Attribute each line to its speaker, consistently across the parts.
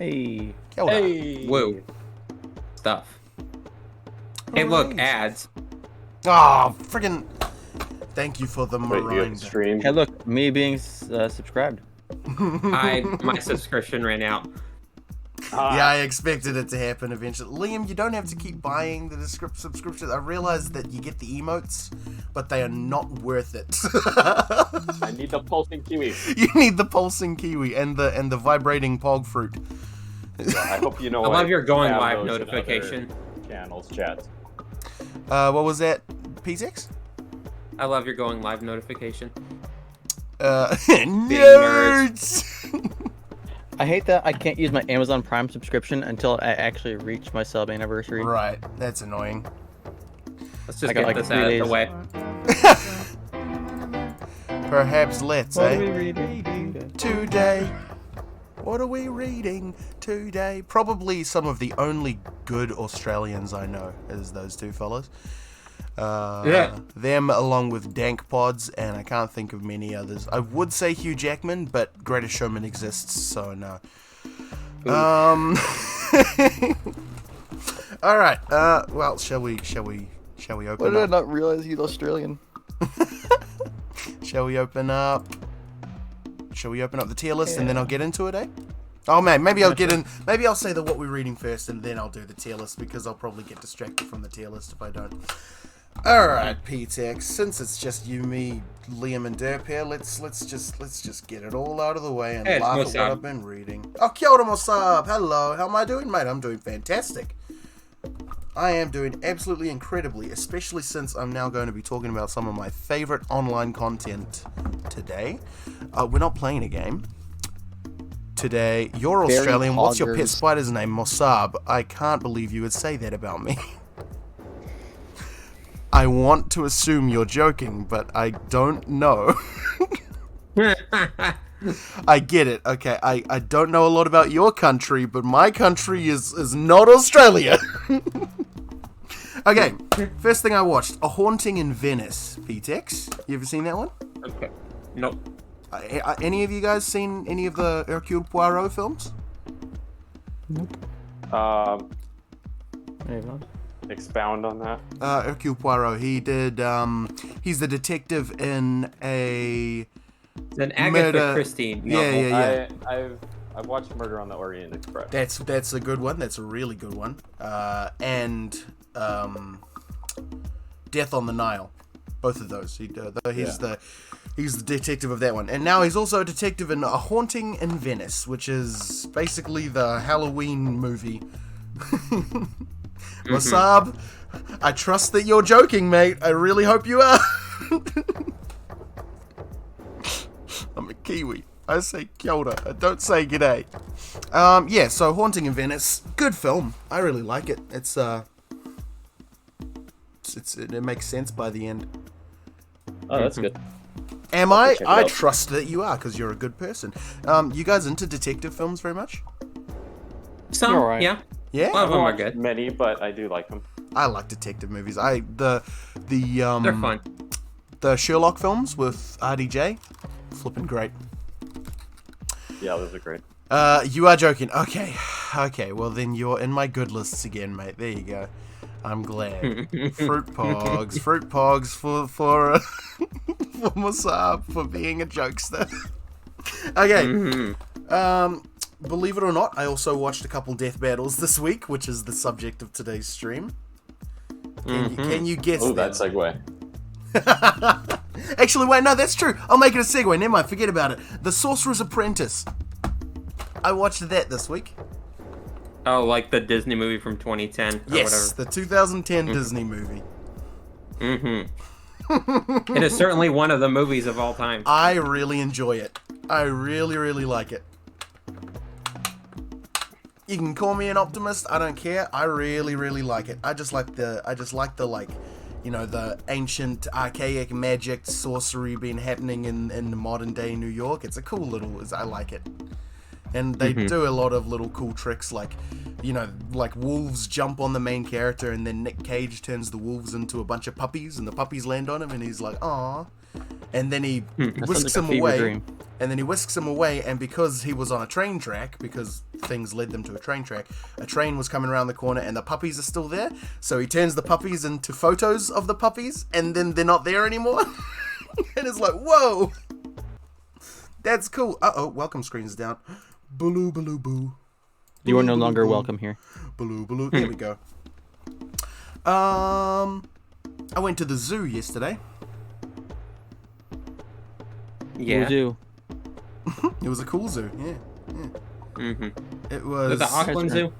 Speaker 1: Hey.
Speaker 2: Kia ora.
Speaker 3: Hey.
Speaker 1: Whoa. Stuff. Hey, look,
Speaker 2: Alright.
Speaker 1: ads.
Speaker 2: Oh, friggin'. Thank you for the
Speaker 3: Wait, you have
Speaker 2: Miranda.
Speaker 3: stream?
Speaker 1: Hey, look, me being subscribed. My subscription ran out.
Speaker 2: Yeah, I expected it to happen eventually. Liam, you don't have to keep buying the subscriptions. I realize that you get the emotes, but they are not worth it.
Speaker 3: I need the pulsing kiwi.
Speaker 2: You need the pulsing kiwi and the vibrating pog fruit.
Speaker 3: Yeah, I hope you know.
Speaker 1: I love your going
Speaker 3: have
Speaker 1: live
Speaker 3: those in
Speaker 1: notification.
Speaker 3: other channels, chat.
Speaker 2: What was that, P6?
Speaker 1: I love your going live notification.
Speaker 2: Nerds!
Speaker 4: I hate that I can't use my Amazon Prime subscription until I actually reach my sub anniversary.
Speaker 2: Right, that's annoying.
Speaker 1: Let's just
Speaker 4: I got
Speaker 1: get
Speaker 4: like
Speaker 1: this
Speaker 4: 3
Speaker 1: out of
Speaker 4: days.
Speaker 1: the way.
Speaker 2: Perhaps let's,
Speaker 4: What are
Speaker 2: eh?
Speaker 4: we reading?
Speaker 2: Today. What are we reading today? Probably some of the only good Australians I know is those two fellas.
Speaker 1: Yeah.
Speaker 2: Them along with Dank Pods, and I can't think of many others. I would say Hugh Jackman, but Greatest Showman exists, so no. All right. Well, shall we open
Speaker 4: Why did I
Speaker 2: up?
Speaker 4: not realize he's Australian?
Speaker 2: Shall we open up? Shall we open up the tier list and then I'll get into it, eh? Oh man, maybe I'll get in. Maybe I'll say the what we're reading first, and then I'll do the tier list because I'll probably get distracted from the tier list if I don't. All right, PTX. Since it's just you, me, Liam, and Derp here, let's just get it all out of the way and
Speaker 1: Hey, it's
Speaker 2: laugh at
Speaker 1: Mossab.
Speaker 2: what I've been reading. Oh, kia ora, Mossab. Hello. How am I doing, mate? I'm doing fantastic. I am doing absolutely incredibly, especially since I'm now going to be talking about some of my favorite online content today. We're not playing a game. Today, you're
Speaker 4: Very
Speaker 2: Australian. What's your pet
Speaker 4: poggers.
Speaker 2: spider's name? Mossab. I can't believe you would say that about me. I want to assume you're joking, but I don't know. I get it. Okay, I don't know a lot about your country, but my country is not Australia. Okay, first thing I watched, A Haunting in Venice. Ptex, you ever seen that one?
Speaker 1: Okay. Nope.
Speaker 2: Any of you guys seen any of the Hercule Poirot films?
Speaker 4: Maybe not.
Speaker 3: Expound on that.
Speaker 2: Hercule Poirot, he did, he's the detective in a...
Speaker 1: It's an Agatha
Speaker 2: Murder-
Speaker 1: Christie
Speaker 2: Yeah,
Speaker 1: novel.
Speaker 2: yeah, yeah.
Speaker 3: I've watched Murder on the Orient Express.
Speaker 2: That's a good one. That's a really good one. And Death on the Nile, both of those. He's the detective of that one, and now he's also a detective in A Haunting in Venice, which is basically the Halloween movie. Wasab, I trust that you're joking, mate. I really hope you are. I'm a Kiwi. I say kia ora. I don't say g'day. Yeah, so Haunting in Venice, good film. I really like it. It makes sense by the end.
Speaker 3: Oh, that's good.
Speaker 2: Am I?
Speaker 3: check it
Speaker 2: I
Speaker 3: out.
Speaker 2: trust that you are, because you're a good person. You guys into detective films very much?
Speaker 1: Some,
Speaker 4: You're right.
Speaker 1: yeah.
Speaker 2: Yeah?
Speaker 1: A lot of them are
Speaker 3: Watched
Speaker 1: good.
Speaker 3: many, but I do like them.
Speaker 2: I like detective movies.
Speaker 1: They're fun.
Speaker 2: The Sherlock films with RDJ, flipping great.
Speaker 3: Yeah, those are great.
Speaker 2: You are joking. Okay. Well, then you're in my good lists again, mate. There you go. I'm glad. Fruit pogs for Musab for being a jokester. Okay. Believe it or not, I also watched a couple death battles this week, which is the subject of today's stream. Can you guess?
Speaker 3: Oh,
Speaker 2: them?
Speaker 3: that segue.
Speaker 2: Actually, wait, no, that's true. I'll make it a segue. Never mind, forget about it. The Sorcerer's Apprentice. I watched that this week.
Speaker 1: Oh, like the Disney movie from 2010 or
Speaker 2: Yes, the 2010 Disney movie.
Speaker 1: whatever. It is certainly one of the movies of all time.
Speaker 2: I really enjoy it. I really, really like it. You can call me an optimist. I don't care. I really, really like it. I just like the the ancient, archaic magic sorcery being happening in modern day New York. It's a cool little. I like it. And they do a lot of little cool tricks, like wolves jump on the main character, and then Nick Cage turns the wolves into a bunch of puppies, and the puppies land on him, and he's like, "Aw." and then he
Speaker 4: That sounds
Speaker 2: whisks
Speaker 4: like a
Speaker 2: him
Speaker 4: fever
Speaker 2: away.
Speaker 4: dream.
Speaker 2: And then he whisks him away, and because he was on a train track, because things led them to a train track, a train was coming around the corner, and the puppies are still there. So he turns the puppies into photos of the puppies, and then they're not there anymore. And it's like, whoa, that's cool. Uh-oh, welcome screen's down. Baloo, baloo, boo.
Speaker 4: You are no
Speaker 2: Baloo,
Speaker 4: longer
Speaker 2: baloo,
Speaker 4: welcome here.
Speaker 2: Baloo, baloo. There we go. I went to the zoo yesterday.
Speaker 1: Yeah.
Speaker 4: Zoo.
Speaker 2: It was a cool zoo, yeah.
Speaker 1: Mm-hmm.
Speaker 2: It was...
Speaker 1: The Auckland Zoo.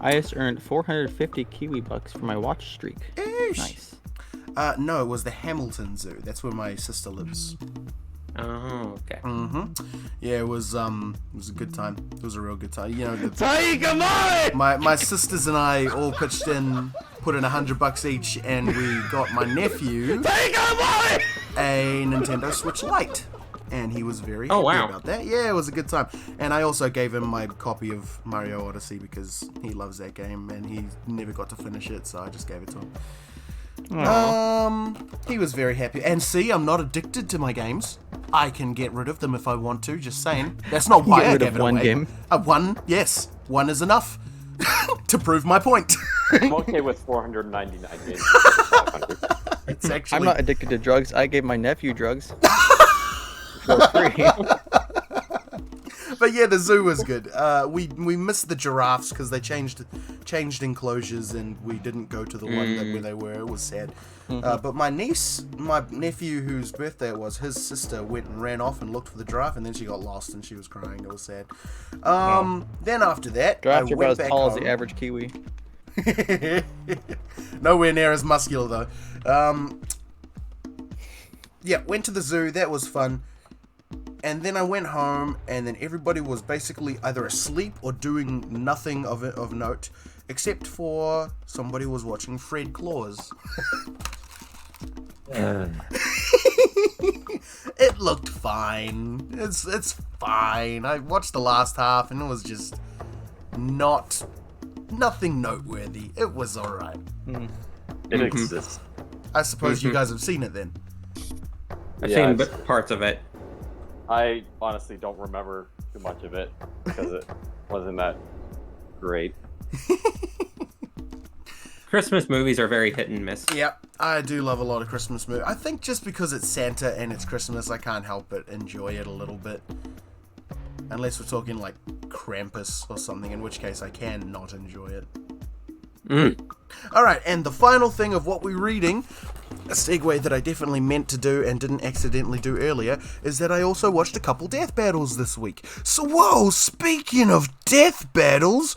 Speaker 4: I just earned 450 Kiwi bucks for my watch streak.
Speaker 2: Eesh.
Speaker 4: Nice.
Speaker 2: No, it was the Hamilton Zoo. That's where my sister lives.
Speaker 1: Oh, okay.
Speaker 2: Yeah, it was a good time. It was a real good time. You know,
Speaker 4: Tiger Mine!
Speaker 2: my sisters and I all pitched in, put in $100 each, and we got my nephew a Nintendo Switch Lite. And he was very happy about that. Yeah, it was a good time. And I also gave him my copy of Mario Odyssey because he loves that game and he never got to finish it, so I just gave it to him. He was very happy. And see, I'm not addicted to my games. I can get rid of them if I want to, just saying. That's not why I gave it
Speaker 4: one
Speaker 2: away.
Speaker 4: game.
Speaker 2: One, yes. One is enough to prove my point.
Speaker 3: I'm okay with 499 games. 500.
Speaker 2: It's actually...
Speaker 4: I'm not addicted to drugs. I gave my nephew drugs. For free.
Speaker 2: But yeah, the zoo was good. We missed the giraffes because they changed enclosures and we didn't go to the one where they were. It was sad. But my nephew whose birthday it was, his sister went and ran off and looked for the giraffe, and then she got lost and she was crying. It was sad. Then after that,
Speaker 4: Giraffes
Speaker 2: I
Speaker 4: are about
Speaker 2: went
Speaker 4: as
Speaker 2: back
Speaker 4: tall as
Speaker 2: home.
Speaker 4: the average Kiwi.
Speaker 2: Nowhere near as muscular though. Yeah, went to the zoo. That was fun. And then I went home, and then everybody was basically either asleep or doing nothing of note, except for somebody was watching Fred Claus. It looked fine. It's fine. I watched the last half, and it was just nothing noteworthy. It was all right.
Speaker 3: It exists.
Speaker 2: I suppose you guys have seen it then.
Speaker 1: I've
Speaker 3: Yeah,
Speaker 1: seen parts of it.
Speaker 3: I honestly don't remember too much of it because it wasn't that great.
Speaker 1: Christmas movies are very hit and miss.
Speaker 2: Yep, I do love a lot of Christmas movies. I think just because it's Santa and it's Christmas, I can't help but enjoy it a little bit. Unless we're talking like Krampus or something, in which case I can not enjoy it. Alright, and the final thing of what we're reading, a segue that I definitely meant to do and didn't accidentally do earlier, is that I also watched a couple death battles this week. So, whoa, speaking of death battles,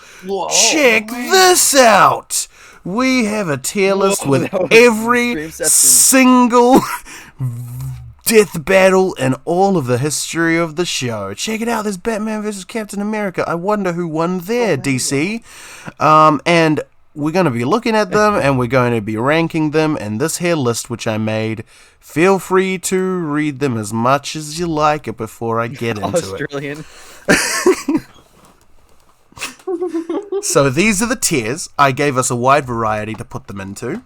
Speaker 2: check this out! We have a tier list with every single death battle in all of the history of the show. Check it out, there's Batman vs. Captain America. I wonder who won there, DC. And we're going to be looking at them, and we're going to be ranking them in this here list, which I made. Feel free to read them as much as you like before I get into
Speaker 4: Australian.
Speaker 2: it. So these are the tiers. I gave us a wide variety to put them into,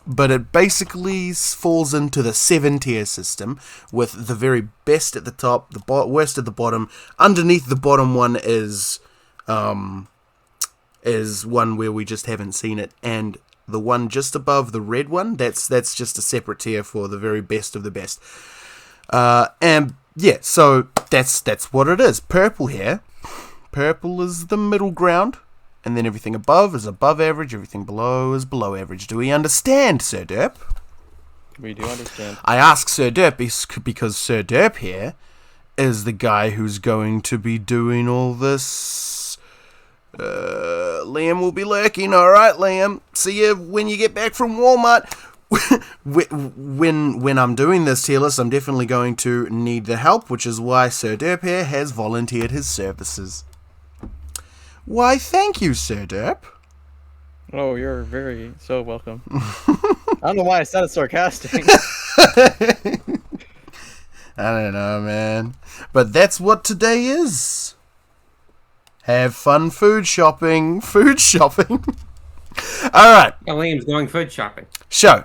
Speaker 2: but it basically falls into the 7-tier system, with the very best at the top, the worst at the bottom. Underneath the bottom one is one where we just haven't seen it, and the one just above the red one, that's just a separate tier for the very best of the best. And yeah, so that's what it is. Purple here. Purple is the middle ground, and then everything above is above average, everything below is below average. Do we understand, Sir Derp?
Speaker 4: We do understand.
Speaker 2: I ask Sir Derp because Sir Derp here is the guy who's going to be doing all this. Liam will be lurking. All right, Liam. See you when you get back from Walmart. When I'm doing this tier list, I'm definitely going to need the help, which is why Sir Derp here has volunteered his services. Why, thank you, Sir Derp.
Speaker 4: Oh, you're very so welcome. I don't know why I sounded sarcastic.
Speaker 2: I don't know, man. But that's what today is. Have fun food shopping. Food shopping. Alright.
Speaker 1: Liam's going food shopping.
Speaker 2: So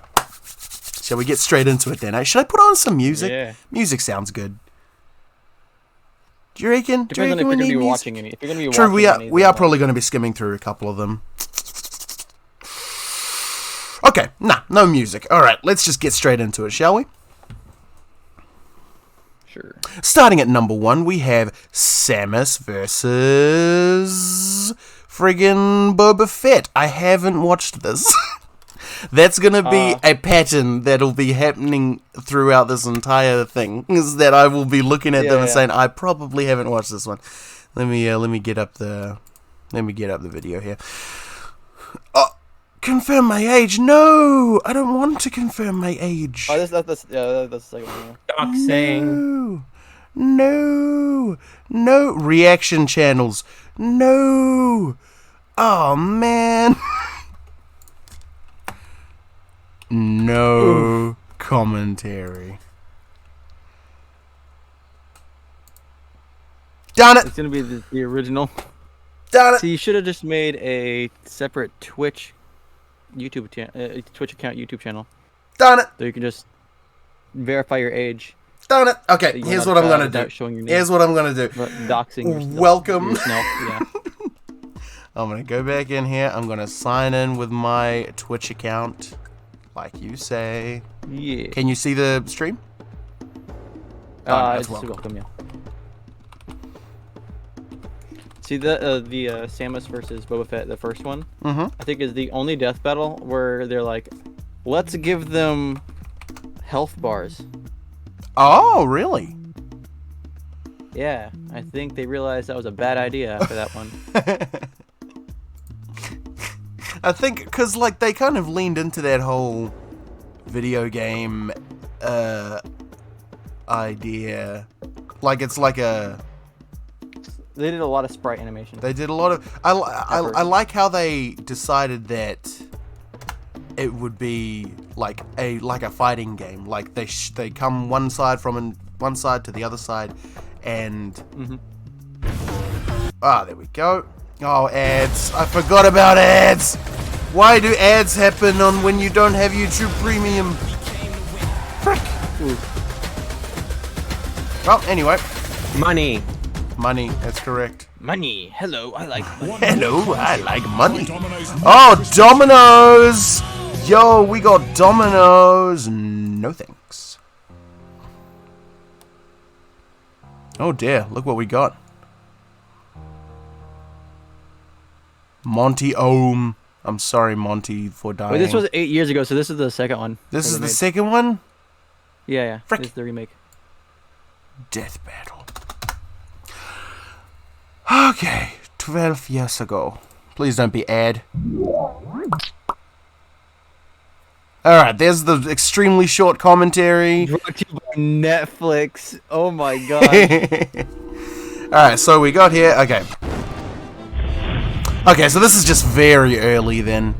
Speaker 2: Shall we get straight into it then? Should I put on some music?
Speaker 4: Yeah.
Speaker 2: Music sounds good. Do you reckon?
Speaker 4: Depends on if you're
Speaker 2: we
Speaker 4: gonna
Speaker 2: need
Speaker 4: be
Speaker 2: music?
Speaker 4: watching any. If you're gonna be
Speaker 2: True,
Speaker 4: watching
Speaker 2: we are probably going to be skimming through a couple of them. Okay, nah, no music. All right, let's just get straight into it, shall we?
Speaker 4: Sure.
Speaker 2: Starting at number 1, we have Samus versus friggin' Boba Fett. I haven't watched this. That's gonna be a pattern that'll be happening throughout this entire thing. Is that I will be looking at them and saying, I probably haven't watched this one. Let me get up the video here. Oh, confirm my age? No, I don't want to confirm my age.
Speaker 4: Oh, that's the second one.
Speaker 1: Doxing.
Speaker 2: No reaction channels. No. Oh man. No commentary. Darn it!
Speaker 4: It's gonna be the original.
Speaker 2: Darn it!
Speaker 4: So you should have just made a separate Twitch YouTube Twitch account YouTube channel,
Speaker 2: Darn it!
Speaker 4: so you can just verify your age.
Speaker 2: Darn it! Okay,
Speaker 4: that you
Speaker 2: here's
Speaker 4: went
Speaker 2: what I'm
Speaker 4: up,
Speaker 2: gonna do.
Speaker 4: without showing your name.
Speaker 2: Here's what I'm gonna do.
Speaker 4: But doxing yourself.
Speaker 2: Welcome.
Speaker 4: Yeah.
Speaker 2: I'm gonna go back in here. I'm gonna sign in with my Twitch account, like you say.
Speaker 4: Yeah.
Speaker 2: Can you see the stream?
Speaker 4: It's welcome. Yeah. See the Samus versus Boba Fett, the first one.
Speaker 2: Mm-hmm.
Speaker 4: I think is the only death battle where they're like, let's give them health bars.
Speaker 2: Oh, really?
Speaker 4: Yeah, I think they realized that was a bad idea after that one.
Speaker 2: I think because like they kind of leaned into that whole video game idea, like it's like a.
Speaker 4: They did a lot of sprite animation.
Speaker 2: They did a lot of. I like how they decided that it would be like a fighting game. Like they come one side one side to the other side, and there we go. Oh, ads! I forgot about ads. Why do ads happen on when you don't have YouTube Premium? Frick. Well, anyway. Money, that's correct.
Speaker 4: Money. Hello, I like money.
Speaker 2: Hello, I like money. Oh, Dominoes! Yo, we got Dominoes. No thanks. Oh dear, look what we got. Monty Ohm. I'm sorry, Monty, for dying.
Speaker 4: Wait, this was 8 years ago, so this is the second one.
Speaker 2: This is the second one?
Speaker 4: Yeah.
Speaker 2: Frick.
Speaker 4: This is the remake.
Speaker 2: Death Battle. Okay, 12 years ago. Please don't be ad. Alright, there's the extremely short commentary.
Speaker 4: Brought to you by Netflix. Oh my god.
Speaker 2: Alright, so we got here. Okay. Okay, so this is just very early then.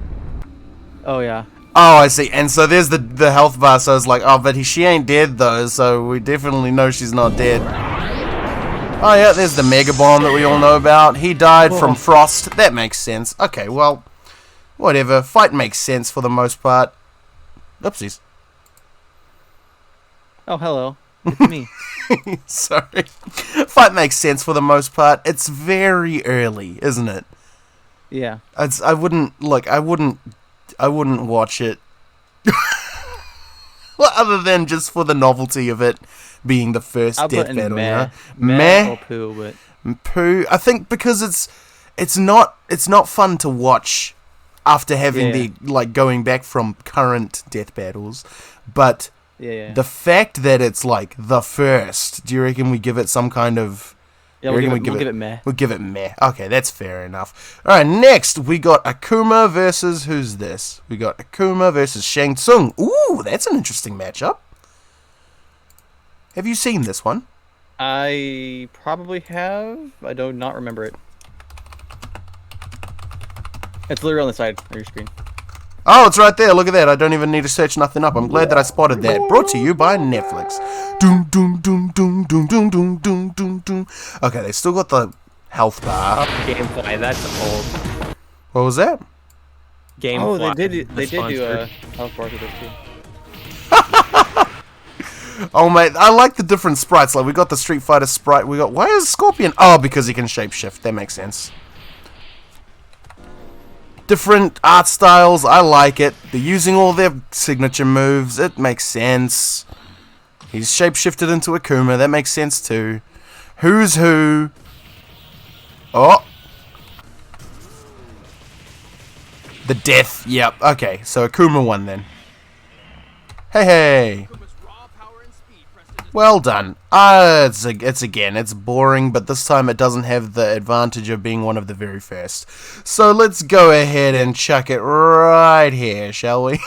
Speaker 4: Oh yeah.
Speaker 2: Oh, I see. And so there's the health bar, so it's like, oh, but she ain't dead though, so we definitely know she's not dead. Oh yeah, there's the Mega Bomb that we all know about. He died from frost. That makes sense. Okay, well, whatever. Fight makes sense for the most part. Oopsies.
Speaker 4: Oh, hello. It's me.
Speaker 2: Sorry. Fight makes sense for the most part. It's very early, isn't it?
Speaker 4: Yeah.
Speaker 2: I wouldn't watch it. Well, other than just for the novelty of it being the first
Speaker 4: I'll
Speaker 2: death
Speaker 4: put in
Speaker 2: battle.
Speaker 4: meh.
Speaker 2: Meh
Speaker 4: or poo, but
Speaker 2: poo. I think because it's not fun to watch after having the like going back from current death battles, but the fact that it's like the first. Do you reckon we give it some kind of?
Speaker 4: Yeah, we'll give it meh.
Speaker 2: We'll give it meh. Okay, that's fair enough. Alright, next we got Akuma versus who's this? We got Akuma versus Shang Tsung. Ooh, that's an interesting matchup. Have you seen this one?
Speaker 4: I probably have. I do not remember it. It's literally on the side of your screen.
Speaker 2: Oh, it's right there. Look at that. I don't even need to search nothing up. I'm glad that I spotted that. Brought to you by Netflix. Doom, doom, doom, doom, doom, doom, doom, doom, doom, doom. Okay, they still got the health bar.
Speaker 1: Gamefly, that's old.
Speaker 2: What was that?
Speaker 1: Gamefly.
Speaker 4: Oh, they did do a
Speaker 1: sponsor.
Speaker 4: health bar for this too.
Speaker 2: Oh, mate, I like the different sprites. Like, we got the Street Fighter sprite. We got... Why is Scorpion... Oh, because he can shapeshift. That makes sense. Different art styles. I like it. They're using all their signature moves. It makes sense. He's shapeshifted into Akuma. That makes sense, too. Who's who? Oh. The death. Yep. Okay, so Akuma won, then. Hey. Well done. It's boring, but this time it doesn't have the advantage of being one of the very first. So let's go ahead and chuck it right here, shall we?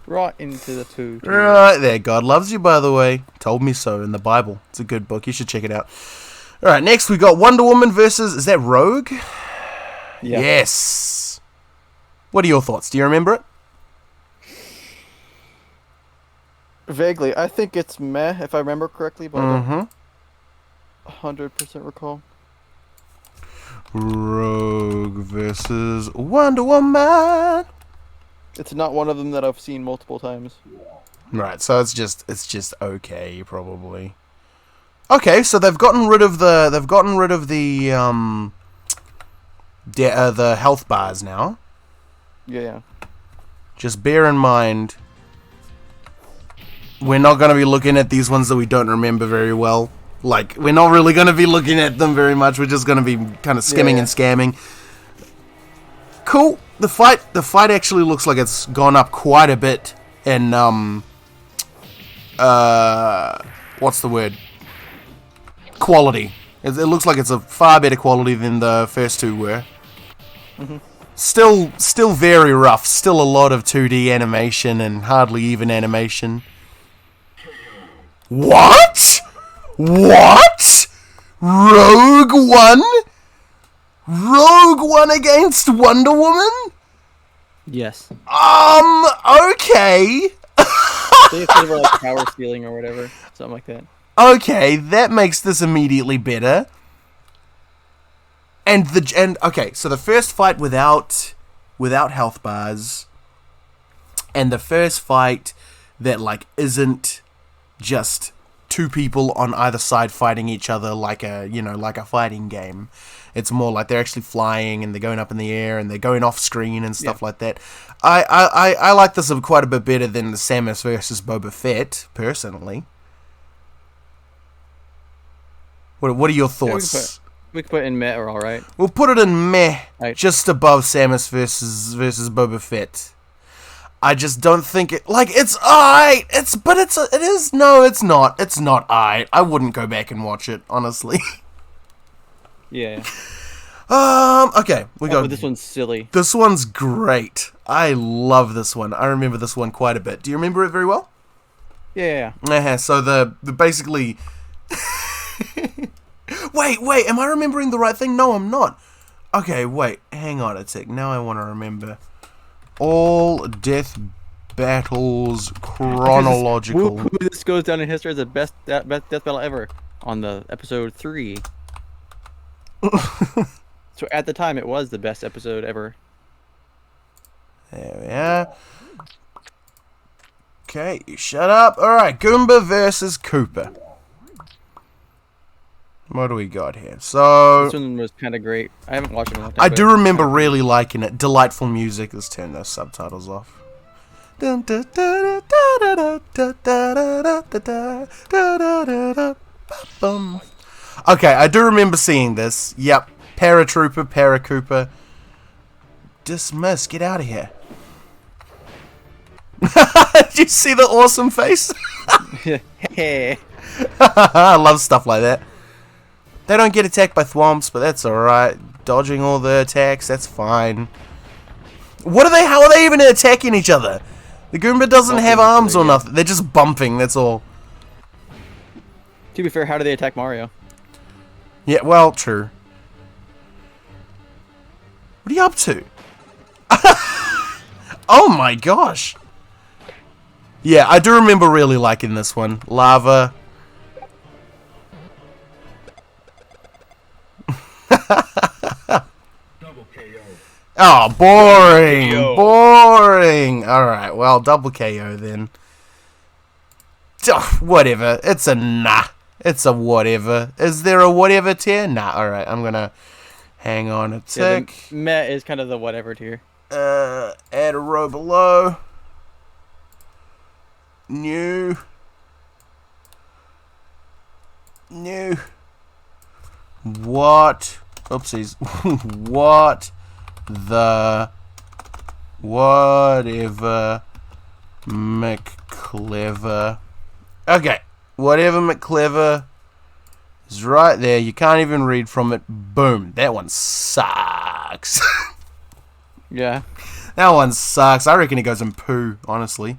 Speaker 4: Right into the two.
Speaker 2: Right there. God loves you, by the way. Told me so in the Bible. It's a good book. You should check it out. Alright, next we got Wonder Woman versus... Is that Rogue?
Speaker 4: Yeah.
Speaker 2: Yes. What are your thoughts? Do you remember it?
Speaker 4: Vaguely, I think it's meh if I remember correctly, but I don't 100% recall.
Speaker 2: Rogue versus Wonder Woman.
Speaker 4: It's not one of them that I've seen multiple times.
Speaker 2: Right, so it's just okay, probably. Okay, so they've gotten rid of the the health bars now.
Speaker 4: Yeah.
Speaker 2: Just bear in mind, we're not going to be looking at these ones that we don't remember very well. Like, we're not really going to be looking at them very much. We're just going to be kind of skimming and scamming. Cool. The fight actually looks like it's gone up quite a bit in, what's the word? Quality. It looks like it's a far better quality than the first two were. Still very rough. Still a lot of 2D animation and hardly even animation. What? What? Rogue won? Rogue won against Wonder Woman?
Speaker 4: Yes.
Speaker 2: Okay.
Speaker 4: I think it's over like power stealing or whatever. Something like that.
Speaker 2: Okay, that makes this immediately better. And okay, so the first fight without health bars, and the first fight that like isn't just two people on either side fighting each other like a fighting game. It's more like they're actually flying and they're going up in the air and they're going off screen and stuff like that. I like this quite a bit better than the Samus versus Boba Fett, personally. What are your thoughts?
Speaker 4: We can put it in meh or alright.
Speaker 2: We'll put it in meh,
Speaker 4: Right.
Speaker 2: just above Samus versus Boba Fett. I just don't think it, like, it's alright. It's not. It's not alright. I wouldn't go back and watch it, honestly.
Speaker 4: Yeah.
Speaker 2: Okay, we go.
Speaker 4: But this one's silly.
Speaker 2: This one's great. I love this one. I remember this one quite a bit. Do you remember it very well?
Speaker 4: Yeah.
Speaker 2: So the basically. Wait, am I remembering the right thing? No, I'm not. Okay, wait, hang on a tick. Now I want to remember. All death battles chronological.
Speaker 4: This goes down in history as the best death battle ever on the episode 3. So at the time, it was the best episode ever.
Speaker 2: There we are. Okay, you shut up. Alright, Goomba versus Koopa. What do we got here? So
Speaker 4: This one was kind of great. I haven't watched it in a long time.
Speaker 2: I
Speaker 4: but-
Speaker 2: do remember really liking it. Delightful music. Let's turn those subtitles off. Okay, I do remember seeing this. Yep. Paratrooper. Dismiss. Get out of here. Did you see the awesome face?
Speaker 4: Hey.
Speaker 2: I love stuff like that. They don't get attacked by thwomps, but that's alright. Dodging all the attacks, that's fine. How are they even attacking each other? The Goomba doesn't have arms or nothing. They're just bumping, that's all.
Speaker 4: To be fair, how do they attack Mario?
Speaker 2: Yeah, well, true. What are you up to? Oh my gosh. Yeah, I do remember really liking this one. Lava. Oh, boring. Boring. Alright, well, double KO then. Whatever. It's a nah. It's a whatever. Is there a whatever tier? Nah. Alright, I'm gonna hang on a tick.
Speaker 4: Yeah, the meh is kind of the whatever tier.
Speaker 2: Add a row below. New. What? Oopsies. What the whatever McClever. Okay. Whatever McClever is right there. You can't even read from it. Boom. That one sucks.
Speaker 4: Yeah.
Speaker 2: That one sucks. I reckon it goes in poo, honestly.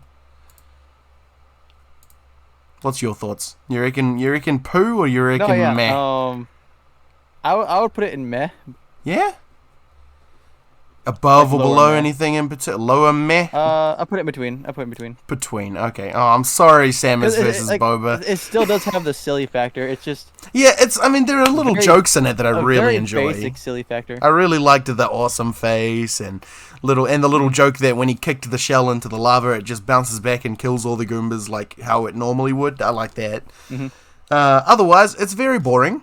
Speaker 2: What's your thoughts? You reckon poo or you reckon meh?
Speaker 4: I would put it in meh.
Speaker 2: Yeah? Above
Speaker 4: Like
Speaker 2: or below
Speaker 4: meh.
Speaker 2: anything in particular? Lower meh?
Speaker 4: I put it in between.
Speaker 2: Between, okay. Oh, I'm sorry, Samus versus Boba.
Speaker 4: It still does have the silly factor. It's just
Speaker 2: Yeah, I mean, there are little jokes in it that I really
Speaker 4: very
Speaker 2: enjoy.
Speaker 4: basic silly factor.
Speaker 2: I really liked the awesome face and the little joke that when he kicked the shell into the lava, it just bounces back and kills all the Goombas like how it normally would. I like that. Otherwise, it's very boring.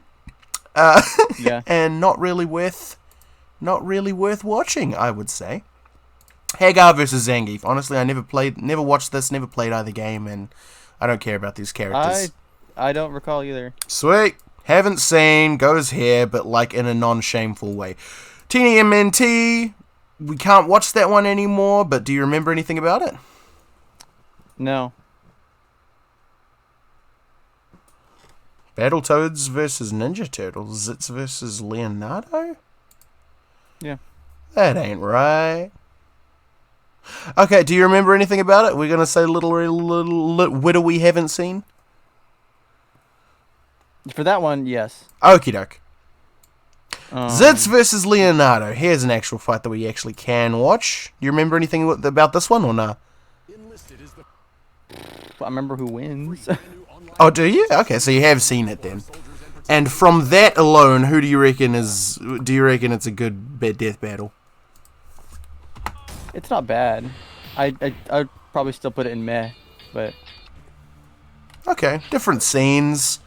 Speaker 4: Yeah.
Speaker 2: And not really worth watching, I would say. Hagar versus Zangief. Honestly, I never watched this, never played either game, and I don't care about these characters.
Speaker 4: I don't recall either.
Speaker 2: Sweet. Haven't seen, goes here, but like in a non-shameful way. Teeny MNT, we can't watch that one anymore, but do you remember anything about it?
Speaker 4: No.
Speaker 2: Battletoads versus Ninja Turtles. Zitz versus Leonardo?
Speaker 4: Yeah.
Speaker 2: That ain't right. Okay, do you remember anything about it? We're going to say little widow we haven't seen?
Speaker 4: For that one, yes.
Speaker 2: Okie doke. Zitz versus Leonardo. Here's an actual fight that we actually can watch. Do you remember anything about this one or nah?
Speaker 4: I remember who wins.
Speaker 2: Oh, do you? Okay, so you have seen it then. And from that alone, who do you reckon it's a good death battle?
Speaker 4: It's not bad. I'd probably still put it in meh, but
Speaker 2: Okay, different scenes.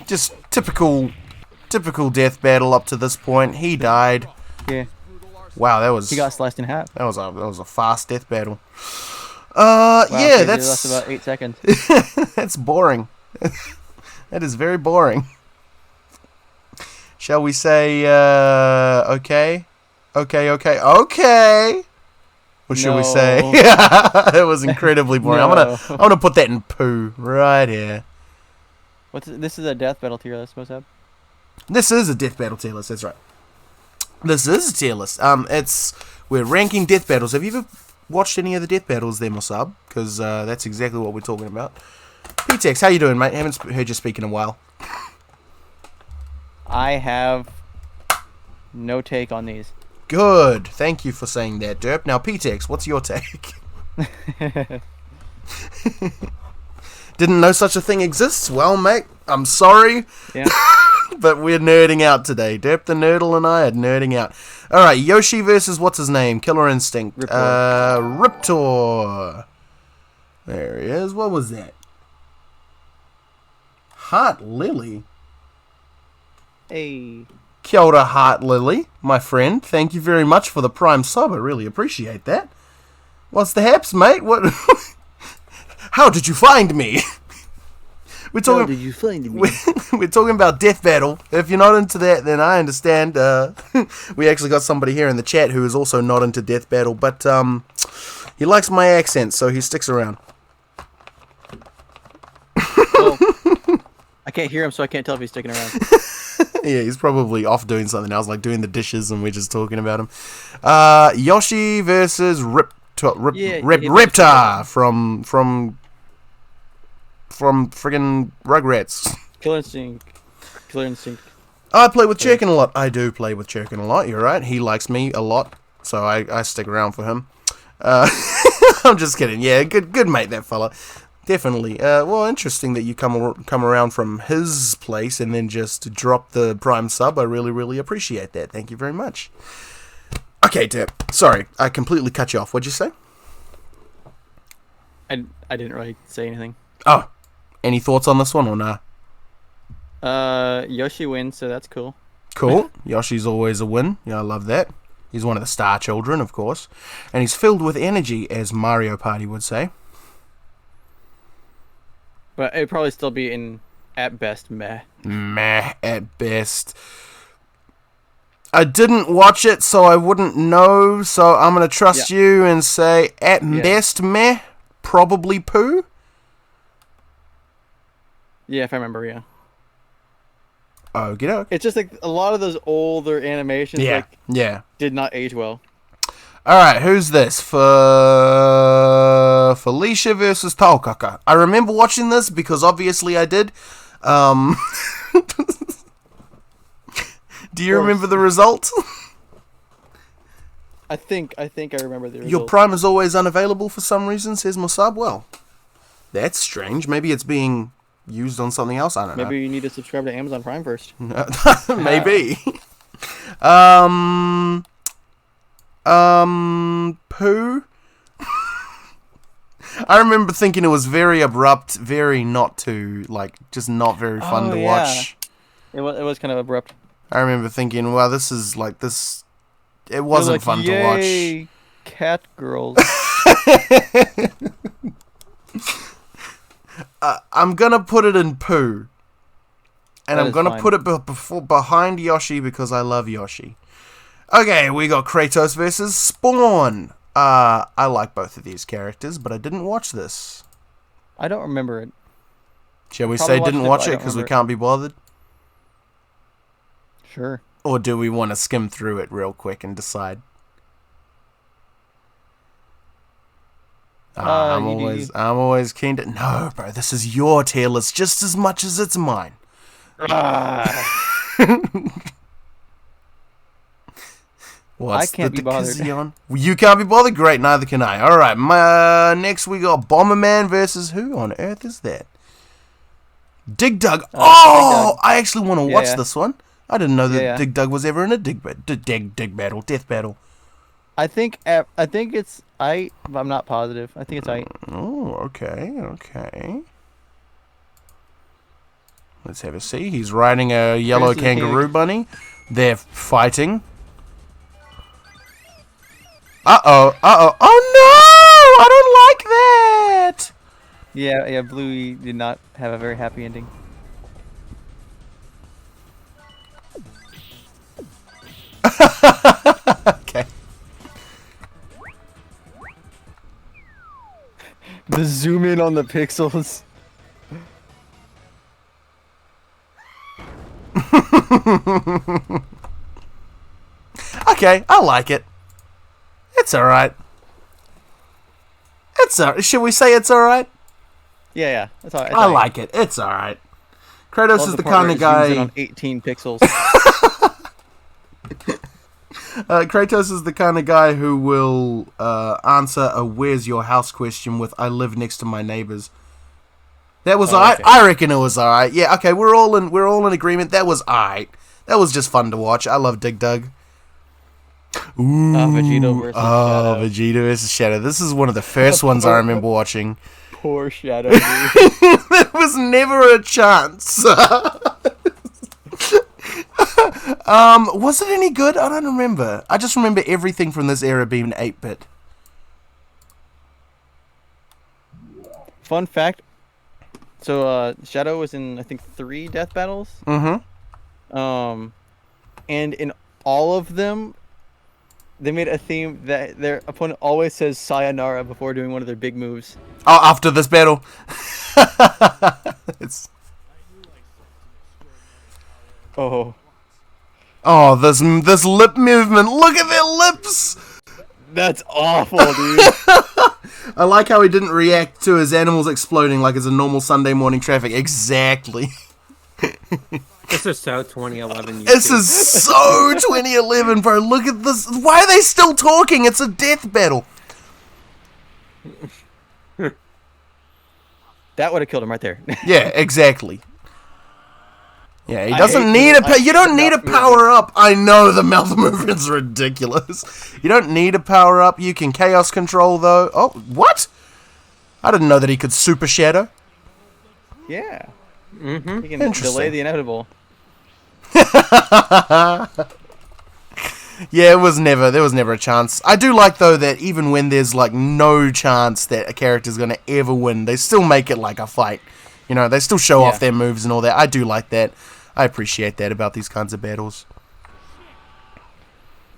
Speaker 2: Just typical death battle up to this point. He died.
Speaker 4: yeah,
Speaker 2: Wow,
Speaker 4: he got sliced in half.
Speaker 2: that was a fast death battle.
Speaker 4: Wow,
Speaker 2: Yeah,
Speaker 4: okay,
Speaker 2: that's
Speaker 4: that's about 8 seconds.
Speaker 2: that's boring. That is very boring. Shall we say okay? Okay. Or should we say
Speaker 4: No.
Speaker 2: it was incredibly boring.
Speaker 4: No.
Speaker 2: I'm gonna put that in poo right here.
Speaker 4: This is a death battle tier list, Mosab.
Speaker 2: This is a death battle tier list, that's right. This is a tier list. We're ranking death battles. Have you ever watched any of the death battles there, Mossab? Because that's exactly what we're talking about. P-Tex, how you doing, mate? Haven't heard you speak in a while.
Speaker 4: I have no take on these.
Speaker 2: Good. Thank you for saying that, Derp. Now, P-Tex, what's your take? Didn't know such a thing exists? Well, mate, I'm sorry.
Speaker 4: Yeah.
Speaker 2: But we're nerding out today. Derp the Nerdle and I are nerding out. Alright, Yoshi versus what's his name? Killer Instinct. Riptor. There he is. What was that? Heart Lily.
Speaker 4: Hey.
Speaker 2: Kia ora, Heart Lily, my friend. Thank you very much for the Prime sub. I really appreciate that. What's the haps, mate? What? How did you find me? We're talking.
Speaker 4: How did you find me?
Speaker 2: We're talking about death battle. If you're not into that, then I understand. We actually got somebody here in the chat who is also not into death battle, but he likes my accent, so he sticks around.
Speaker 4: Well, I can't hear him, so I can't tell if he's sticking around.
Speaker 2: Yeah, he's probably off doing something else, like doing the dishes, and we're just talking about him. Yoshi versus Reptar from friggin' Rugrats.
Speaker 4: Killer Instinct.
Speaker 2: I play with Chirkin a lot. I do play with Chirkin a lot, you're right. He likes me a lot, so I stick around for him. I'm just kidding. Yeah, good mate, that fella. Definitely. Well, interesting that you come around from his place and then just drop the Prime sub. I really, really appreciate that. Thank you very much. Okay, Dip. Sorry, I completely cut you off. What'd you say?
Speaker 4: I didn't really say anything.
Speaker 2: Oh, any thoughts on this one or nah?
Speaker 4: Yoshi wins, so that's cool.
Speaker 2: Cool. Yoshi's always a win. Yeah, I love that. He's one of the star children, of course. And he's filled with energy, as Mario Party would say.
Speaker 4: But it'd probably still be at best, meh.
Speaker 2: Meh, at best. I didn't watch it, so I wouldn't know, so I'm going to trust you and say, at best, meh, probably poo.
Speaker 4: Yeah, if I remember, yeah.
Speaker 2: Okie doke.
Speaker 4: It's just like a lot of those older animations did not age well.
Speaker 2: Alright, who's this? For Felicia versus Taukaka. I remember watching this because obviously I did. Do you remember the result?
Speaker 4: I think I remember the result.
Speaker 2: Your Prime is always unavailable for some reason, says Musab. Well, that's strange. Maybe it's being used on something else. I don't know.
Speaker 4: Maybe you need to subscribe to Amazon Prime first.
Speaker 2: Maybe. Poo. I remember thinking it was very abrupt, very not too, like, just not very fun to watch.
Speaker 4: It was kind of abrupt.
Speaker 2: I remember thinking, well, this is like this. It wasn't fun to watch.
Speaker 4: Cat girls.
Speaker 2: I'm gonna put it in poo, and I'm gonna
Speaker 4: fine.
Speaker 2: put it behind Yoshi because I love Yoshi. Okay, we got Kratos versus Spawn. I like both of these characters, but I didn't watch this.
Speaker 4: I don't remember it.
Speaker 2: Shall we say didn't watch it because we can't be bothered?
Speaker 4: Sure.
Speaker 2: Or do we want to skim through it real quick and decide? I'm always keen to... No, bro, this is your tier list just as much as it's mine.
Speaker 4: I can't be bothered.
Speaker 2: You can't be bothered? Great, neither can I. Alright, next we got Bomberman versus who on earth is that? Dig Dug.
Speaker 4: Dig Dug.
Speaker 2: I actually want to watch
Speaker 4: yeah.
Speaker 2: this one. I didn't know that Dig Dug was ever in a dig battle, death battle.
Speaker 4: I think it's I. I'm not positive. I think it's I.
Speaker 2: Oh, okay. Let's have a see. He's riding a yellow kangaroo bunny. They're fighting. Uh-oh. Oh, no! I don't like that!
Speaker 4: Yeah, Bluey did not have a very happy ending.
Speaker 2: Okay.
Speaker 4: The zoom in on the pixels.
Speaker 2: Okay, I like it. It's alright. Should we say it's alright?
Speaker 4: Yeah. That's all right.
Speaker 2: I like it. It's alright. Kratos is the kind of guy...
Speaker 4: Zooms in on 18 pixels.
Speaker 2: Kratos is the kind of guy who will answer a "Where's your house?" question with "I live next to my neighbors." That was alright. Okay. I reckon it was alright. Yeah, okay, we're all in agreement. That was alright. That was just fun to watch. I love Dig Dug. Ooh, Vegeta versus Shadow. This is one of the first ones I remember watching.
Speaker 4: Poor Shadow.
Speaker 2: There was never a chance. Was it any good? I don't remember. I just remember everything from this era being 8-bit.
Speaker 4: Fun fact. So, Shadow was in, I think, 3 death battles.
Speaker 2: Mm-hmm.
Speaker 4: And in all of them, they made a theme that their opponent always says sayonara before doing one of their big moves.
Speaker 2: Oh, after this battle. Oh, this lip movement. Look at their lips.
Speaker 4: That's awful, dude.
Speaker 2: I like how he didn't react to his animals exploding like it's a normal Sunday morning traffic. Exactly.
Speaker 1: This is so 2011.
Speaker 2: This is so 2011, bro. Look at this. Why are they still talking? It's a death battle.
Speaker 4: That would have killed him right there.
Speaker 2: Yeah, exactly. Yeah, he doesn't need a... You don't need a power-up. I know the mouth movement's ridiculous. You don't need a power-up. You can chaos control, though. Oh, what? I didn't know that he could super shadow.
Speaker 4: Yeah.
Speaker 1: Mm-hmm.
Speaker 4: He can
Speaker 2: Interesting.
Speaker 4: delay the inevitable.
Speaker 2: Yeah, there was never a chance. I do like, though, that even when there's, like, no chance that a character's gonna ever win, they still make it like a fight. You know, they still show off their moves and all that. I do like that. I appreciate that about these kinds of battles.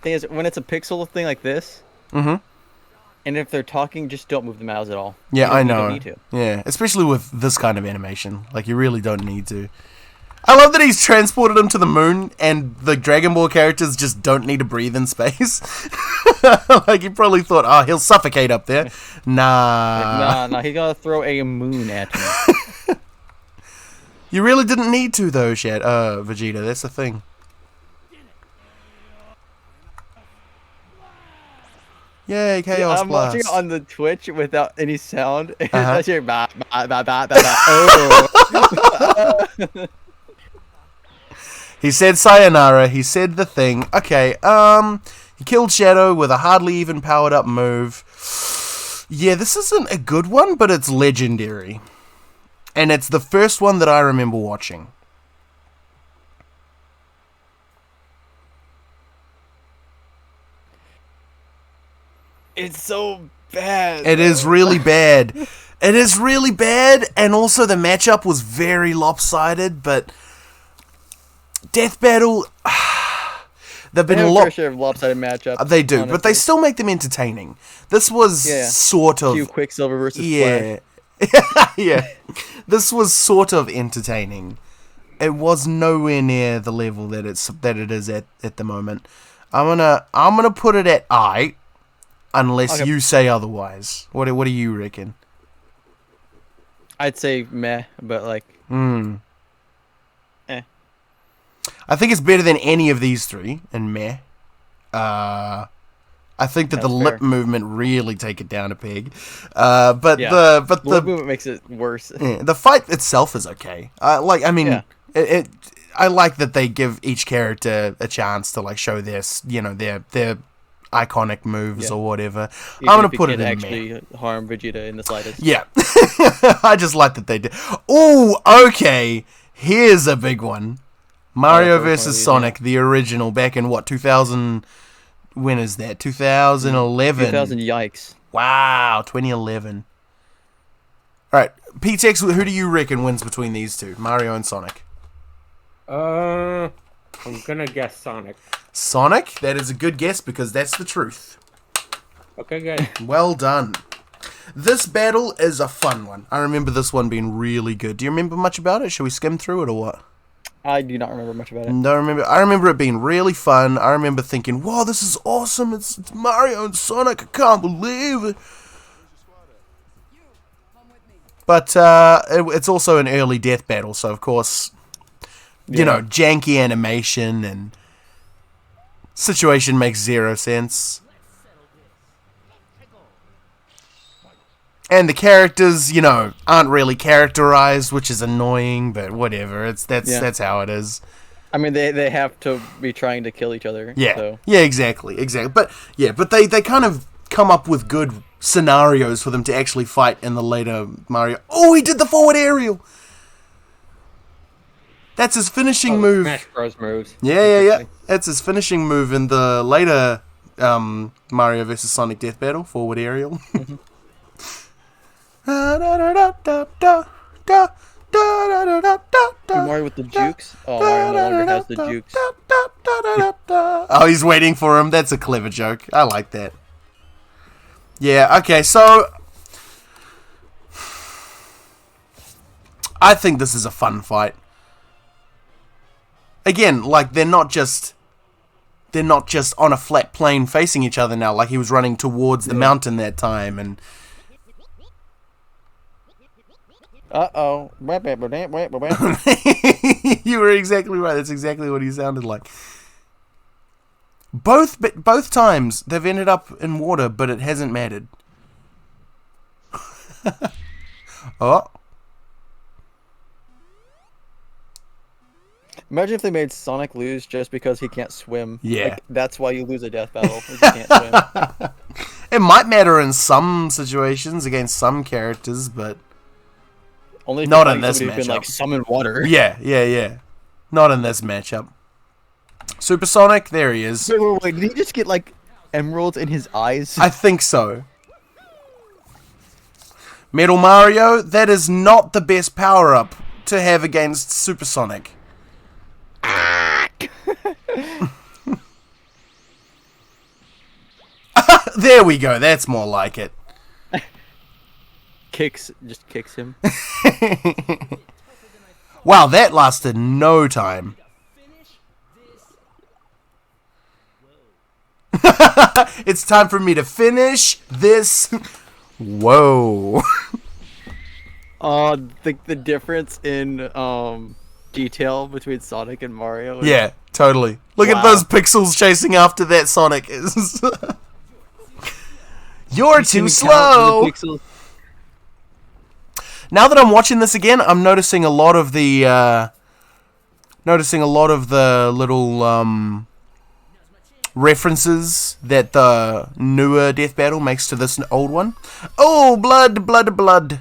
Speaker 4: Thing is, when it's a pixel thing like this,
Speaker 2: Mm-hmm.
Speaker 4: and if they're talking, just don't move the mouse at all.
Speaker 2: Yeah, I know.
Speaker 4: You don't need to.
Speaker 2: Yeah, especially with this kind of animation. Like, you really don't need to. I love that he's transported him to the moon, and the Dragon Ball characters just don't need to breathe in space. Like, he probably thought, oh, he'll suffocate up there. Nah.
Speaker 4: Nah, he gotta throw a moon at me.
Speaker 2: You really didn't need to, though, Vegeta. That's the thing. Yay, Chaos
Speaker 4: I'm
Speaker 2: Blast.
Speaker 4: watching it on the Twitch without any sound. And
Speaker 2: Uh-huh.
Speaker 4: I hear ba ba ba ba ba ba. Oh.
Speaker 2: He said sayonara, he said the thing. Okay, he killed Shadow with a hardly even powered up move. Yeah, this isn't a good one, but it's legendary. And it's the first one that I remember watching.
Speaker 4: It's so bad.
Speaker 2: It is really bad. It is really bad, and also the matchup was very lopsided, but Death Battle, they've been
Speaker 4: They have a
Speaker 2: lot.
Speaker 4: fair share of lopsided matchup.
Speaker 2: They do, but they
Speaker 4: honestly.
Speaker 2: still make them entertaining. This was sort of
Speaker 4: Q Quicksilver versus Flash.
Speaker 2: yeah. This was sort of entertaining. It was nowhere near the level that it is at the moment. I'm gonna put it at I, unless
Speaker 4: Okay.
Speaker 2: you say otherwise. What do you reckon?
Speaker 4: I'd say meh, but like,
Speaker 2: I think it's better than any of these three, and meh. I think that the
Speaker 4: That's
Speaker 2: lip
Speaker 4: fair.
Speaker 2: movement really take it down a peg. But
Speaker 4: Yeah.
Speaker 2: the
Speaker 4: the lip movement makes it worse.
Speaker 2: yeah, the fight itself is okay. I
Speaker 4: Yeah.
Speaker 2: I like that they give each character a chance to like show their their iconic moves
Speaker 4: Yeah.
Speaker 2: or whatever.
Speaker 4: Even
Speaker 2: I'm gonna
Speaker 4: if it
Speaker 2: put it
Speaker 4: can't
Speaker 2: in meh.
Speaker 4: actually harm Vegeta in the slightest.
Speaker 2: Yeah. I just like that they did. Oh, okay. Here's a big one. Mario
Speaker 4: first one of
Speaker 2: vs.
Speaker 4: these,
Speaker 2: Sonic, the original, back in what, 2000... When is that? 2011.
Speaker 4: 2000 yikes.
Speaker 2: Wow, 2011. Alright, PTX, who do you reckon wins between these two? Mario and Sonic.
Speaker 1: I'm gonna guess Sonic.
Speaker 2: Sonic? That is a good guess because that's the truth.
Speaker 1: Okay, good.
Speaker 2: Well done. This battle is a fun one. I remember this one being really good. Do you remember much about it? Should we skim through it or what?
Speaker 4: I do not remember much about it.
Speaker 2: No, I remember it being really fun. I remember thinking, "Wow, this is awesome! It's Mario and Sonic. I can't believe it." But it's also an early death battle, so of course, you know, janky animation and situation makes zero sense. And the characters, you know, aren't really characterized, which is annoying, but whatever. That's how it is.
Speaker 4: I mean, they have to be trying to kill each other.
Speaker 2: Yeah,
Speaker 4: So.
Speaker 2: yeah, exactly. But they kind of come up with good scenarios for them to actually fight in the later Mario. Oh, he did the forward aerial. That's his finishing move.
Speaker 1: Smash Bros moves.
Speaker 2: Yeah. That's his finishing move in the later Mario vs. Sonic Death Battle, forward aerial.
Speaker 4: Mario with the jukes? Oh, Mario no longer has the jukes.
Speaker 2: Oh, he's waiting for him. That's a clever joke. I like that. Yeah, okay, so I think this is a fun fight. Again, like they're not just on a flat plane facing each other now, like he was running towards the mountain that time and
Speaker 4: Uh-oh.
Speaker 2: you were exactly right. That's exactly what he sounded like. Both times they've ended up in water, but it hasn't mattered. Oh.
Speaker 4: Imagine if they made Sonic lose just because he can't swim.
Speaker 2: Yeah.
Speaker 4: Like, that's why you lose a death battle, is you can't swim.
Speaker 2: It might matter in some situations against some characters, but
Speaker 4: Only if
Speaker 2: not
Speaker 4: you're
Speaker 2: in this
Speaker 4: somebody who can
Speaker 2: matchup.
Speaker 4: like summon water.
Speaker 2: yeah. Not in this matchup. Supersonic, there he is.
Speaker 4: Wait. Did he just get like emeralds in his eyes?
Speaker 2: I think so. Metal Mario, that is not the best power-up to have against Supersonic. There we go, that's more like it.
Speaker 4: Just kicks him.
Speaker 2: Wow, that lasted no time. It's time for me to finish this. Whoa.
Speaker 4: The difference in detail between Sonic and Mario.
Speaker 2: Yeah, totally. Look at
Speaker 4: Wow.
Speaker 2: those pixels chasing after that Sonic is. You're
Speaker 4: You
Speaker 2: too
Speaker 4: can count
Speaker 2: slow.
Speaker 4: the pixels.
Speaker 2: Now that I'm watching this again, I'm noticing a lot of the little references that the newer Death Battle makes to this old one. Oh, blood.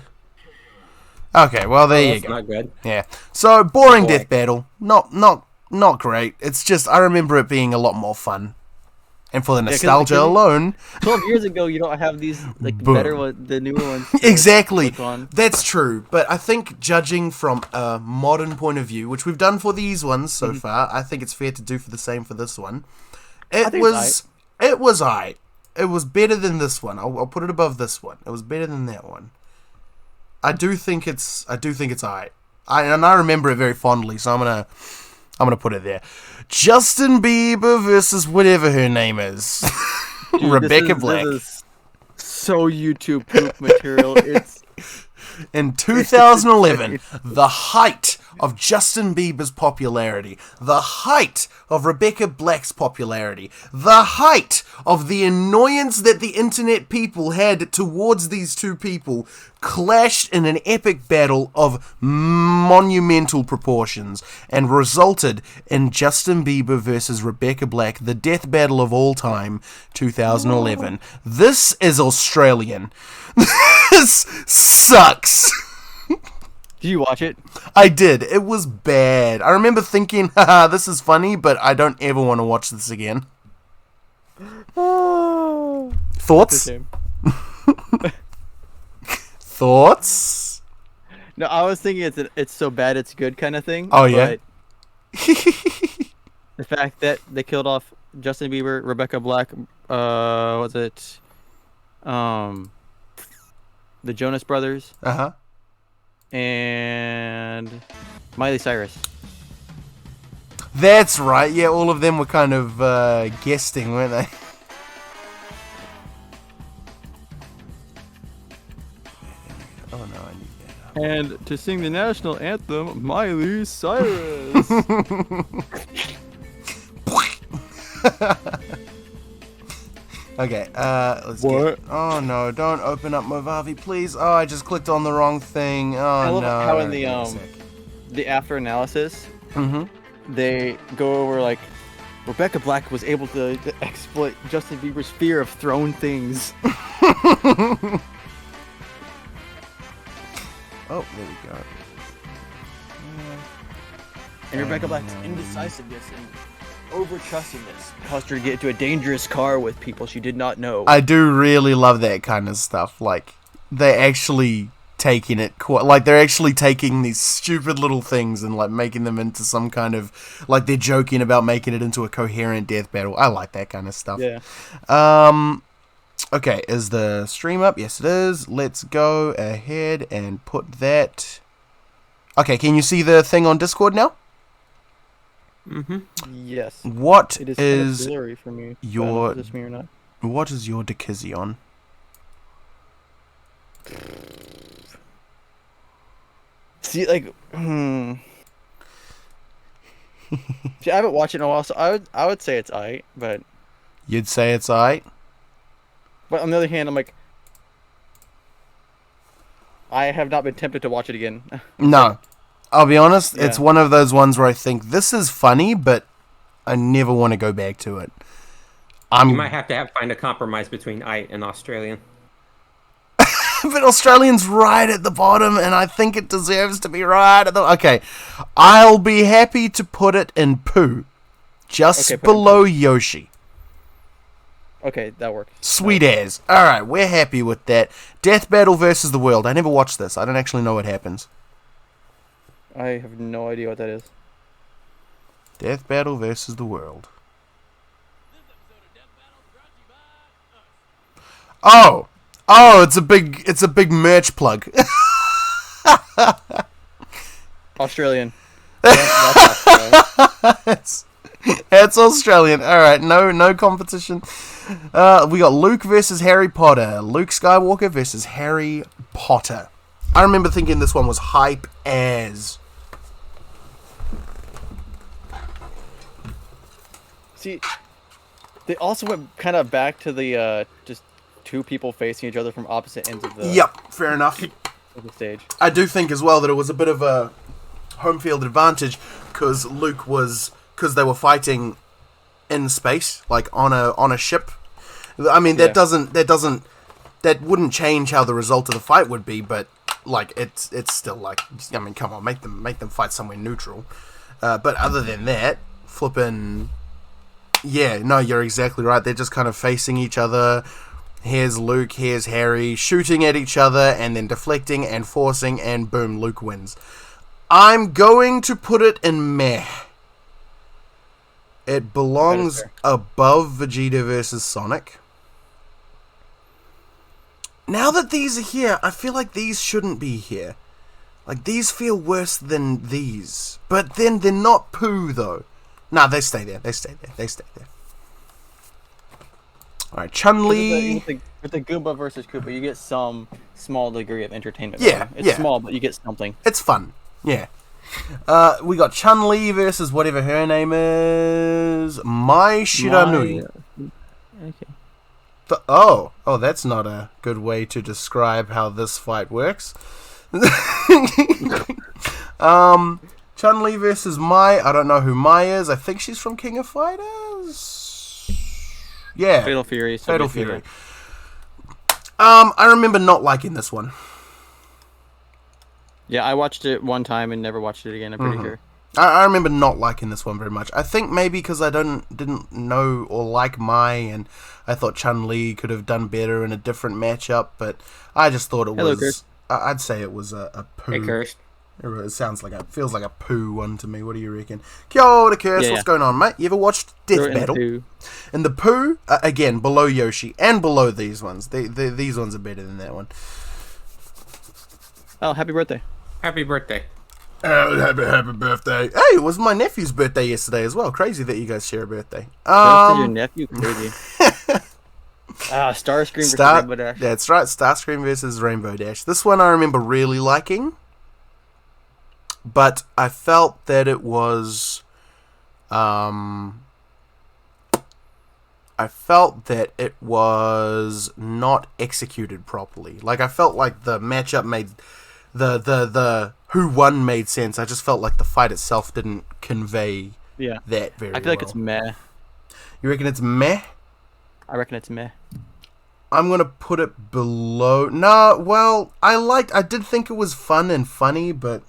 Speaker 2: Okay, well there you
Speaker 1: That's
Speaker 2: go.
Speaker 1: not good.
Speaker 2: Yeah. So boring
Speaker 1: Boy.
Speaker 2: Death Battle. Not great. It's just I remember it being a lot more fun. And for the
Speaker 4: 'cause-
Speaker 2: nostalgia
Speaker 4: 'cause-
Speaker 2: alone,
Speaker 4: 12 years ago, you don't have these like
Speaker 2: Boom.
Speaker 4: better one, the newer ones. to
Speaker 2: exactly.
Speaker 4: click on.
Speaker 2: That's true. But I think judging from a modern point of view, which we've done for these ones so far, I think it's fair to do for the same for this one. It
Speaker 4: think
Speaker 2: was aight. It was better than this one. I'll put it above this one. It was better than that one. I do think it's aight. I remember it very fondly, so I'm gonna put it there. Justin Bieber versus whatever her name is.
Speaker 4: Dude,
Speaker 2: Rebecca Black.
Speaker 4: This is so YouTube poop material. It's
Speaker 2: In 2011, the height of Justin Bieber's popularity, the height of Rebecca Black's popularity, the height of the annoyance that the internet people had towards these two people clashed in an epic battle of monumental proportions and resulted in Justin Bieber versus Rebecca Black, the death battle of all time, 2011. This is Australian. This sucks.
Speaker 4: Do you watch it?
Speaker 2: I did. It was bad. I remember thinking, haha, this is funny, but I don't ever want to watch this again. Thoughts?
Speaker 4: Shame.
Speaker 2: Thoughts?
Speaker 4: No, I was thinking it's so bad it's good kind of thing.
Speaker 2: Oh, yeah?
Speaker 4: but the fact that they killed off Justin Bieber, Rebecca Black, was it, the Jonas Brothers,
Speaker 2: Uh-huh.
Speaker 4: and Miley Cyrus.
Speaker 2: That's right. Yeah, all of them were kind of guesting, weren't they? Oh, no, I need that.
Speaker 4: And to sing the national anthem, Miley Cyrus.
Speaker 2: Okay, let's
Speaker 4: What?
Speaker 2: get... Oh, no, don't open up Movavi, please. Oh, I just clicked on the wrong thing. Oh,
Speaker 4: I love
Speaker 2: no.
Speaker 4: how in
Speaker 2: Wait a
Speaker 4: the
Speaker 2: sec.
Speaker 4: the after analysis,
Speaker 2: Mhm.
Speaker 4: they go over like Rebecca Black was able to exploit Justin Bieber's fear of thrown things.
Speaker 2: Oh, there we go.
Speaker 4: And Rebecca Black's indecisiveness and over-trustingness caused her to get into a dangerous car with people she did not know.
Speaker 2: I do really love that kind of stuff. Like, they're actually taking it like they're actually taking these stupid little things and like making them into some kind of, like, they're joking about making it into a coherent death battle. I like that kind of stuff.
Speaker 4: Yeah.
Speaker 2: Okay, is the stream up? Yes, it is. Let's go ahead and put that. Okay, can you see the thing on Discord now?
Speaker 4: Yes.
Speaker 2: What
Speaker 4: It is
Speaker 2: is
Speaker 4: kind of blurry for me. I don't know
Speaker 2: your
Speaker 4: if it's me or not.
Speaker 2: what is your Dikizion?
Speaker 4: See, like, See, I haven't watched it in a while, so I would say it's aight, but
Speaker 2: You'd say it's aight?
Speaker 4: on the other hand, I'm like, I have not been tempted to watch it again.
Speaker 2: No. I'll be honest, it's
Speaker 4: Yeah.
Speaker 2: one of those ones where I think this is funny, but I never want to go back to it.
Speaker 1: You might have to find a compromise between "ite" and Australian.
Speaker 2: But Australian's right at the bottom, and I think it deserves to be right at the... Okay, I'll be happy to put it in poo. Just below Yoshi.
Speaker 4: Okay, that works.
Speaker 2: Sweet as. Alright, we're happy with that. Death Battle versus the World. I never watched this. I don't actually know what happens.
Speaker 4: I have no idea what that is.
Speaker 2: Death Battle versus the World. Oh! Oh, it's a big merch plug.
Speaker 4: Australian.
Speaker 2: That's Australian. Alright, no competition. We got Luke versus Harry Potter. Luke Skywalker versus Harry Potter. I remember thinking this one was hype as...
Speaker 4: See, they also went kind of back to the just two people facing each other from opposite ends of the
Speaker 2: Yep, fair enough.
Speaker 4: of the stage.
Speaker 2: I do think as well that it was a bit of a home field advantage because they were fighting in space, like on a ship. I mean, that wouldn't change how the result of the fight would be, but like it's still like, I mean, come on, make them fight somewhere neutral. But other than that, flipping, yeah, no, you're exactly right. They're just kind of facing each other. Here's Luke, here's Harry, shooting at each other and then deflecting and forcing, and boom, Luke wins. I'm going to put it in meh. It belongs above Vegeta versus Sonic. Now that these are here, I feel like these shouldn't be here. Like, these feel worse than these. But then they're not poo, though. Nah, they stay there. They stay there. They stay there. Alright, Chun-Li.
Speaker 4: With the Goomba versus Koopa, you get some small degree of entertainment.
Speaker 2: Yeah,
Speaker 4: it's small, but you get something.
Speaker 2: It's fun. Yeah. We got Chun-Li versus whatever her name is. Mai Shiranui.
Speaker 4: Okay.
Speaker 2: Oh, that's not a good way to describe how this fight works. Chun-Li versus Mai. I don't know who Mai is. I think she's from King of Fighters. Yeah.
Speaker 4: Fatal Fury.
Speaker 2: Fatal Fury. I remember not liking this one.
Speaker 4: Yeah, I watched it one time and never watched it again, I'm pretty sure.
Speaker 2: I remember not liking this one very much. I think maybe because I didn't know or like Mai, and I thought Chun-Li could have done better in a different matchup, but I just thought it was...
Speaker 4: Kirst.
Speaker 2: I'd say it was a poo.
Speaker 1: Hey, Kirst.
Speaker 2: It feels like a poo one to me. What do you reckon? Kia ora, Kirst. What's going on, mate? You ever watched Death Battle? And the poo, again, below Yoshi, and below these ones. These ones are better than that one.
Speaker 4: Oh, happy birthday.
Speaker 1: Happy birthday.
Speaker 2: Oh, happy birthday. Hey, it was my nephew's birthday yesterday as well. Crazy that you guys share a birthday.
Speaker 4: Your nephew? Crazy. Starscream versus Rainbow Dash.
Speaker 2: That's right, Starscream versus Rainbow Dash. This one I remember really liking, but I felt that it was... I felt that it was not executed properly. Like, I felt like the matchup made... The who won made sense. I just felt like the fight itself didn't convey that very well.
Speaker 4: I feel like it's meh.
Speaker 2: You reckon it's meh?
Speaker 4: I reckon it's meh.
Speaker 2: I'm gonna put it below... Nah, well, I did think it was fun and funny, but...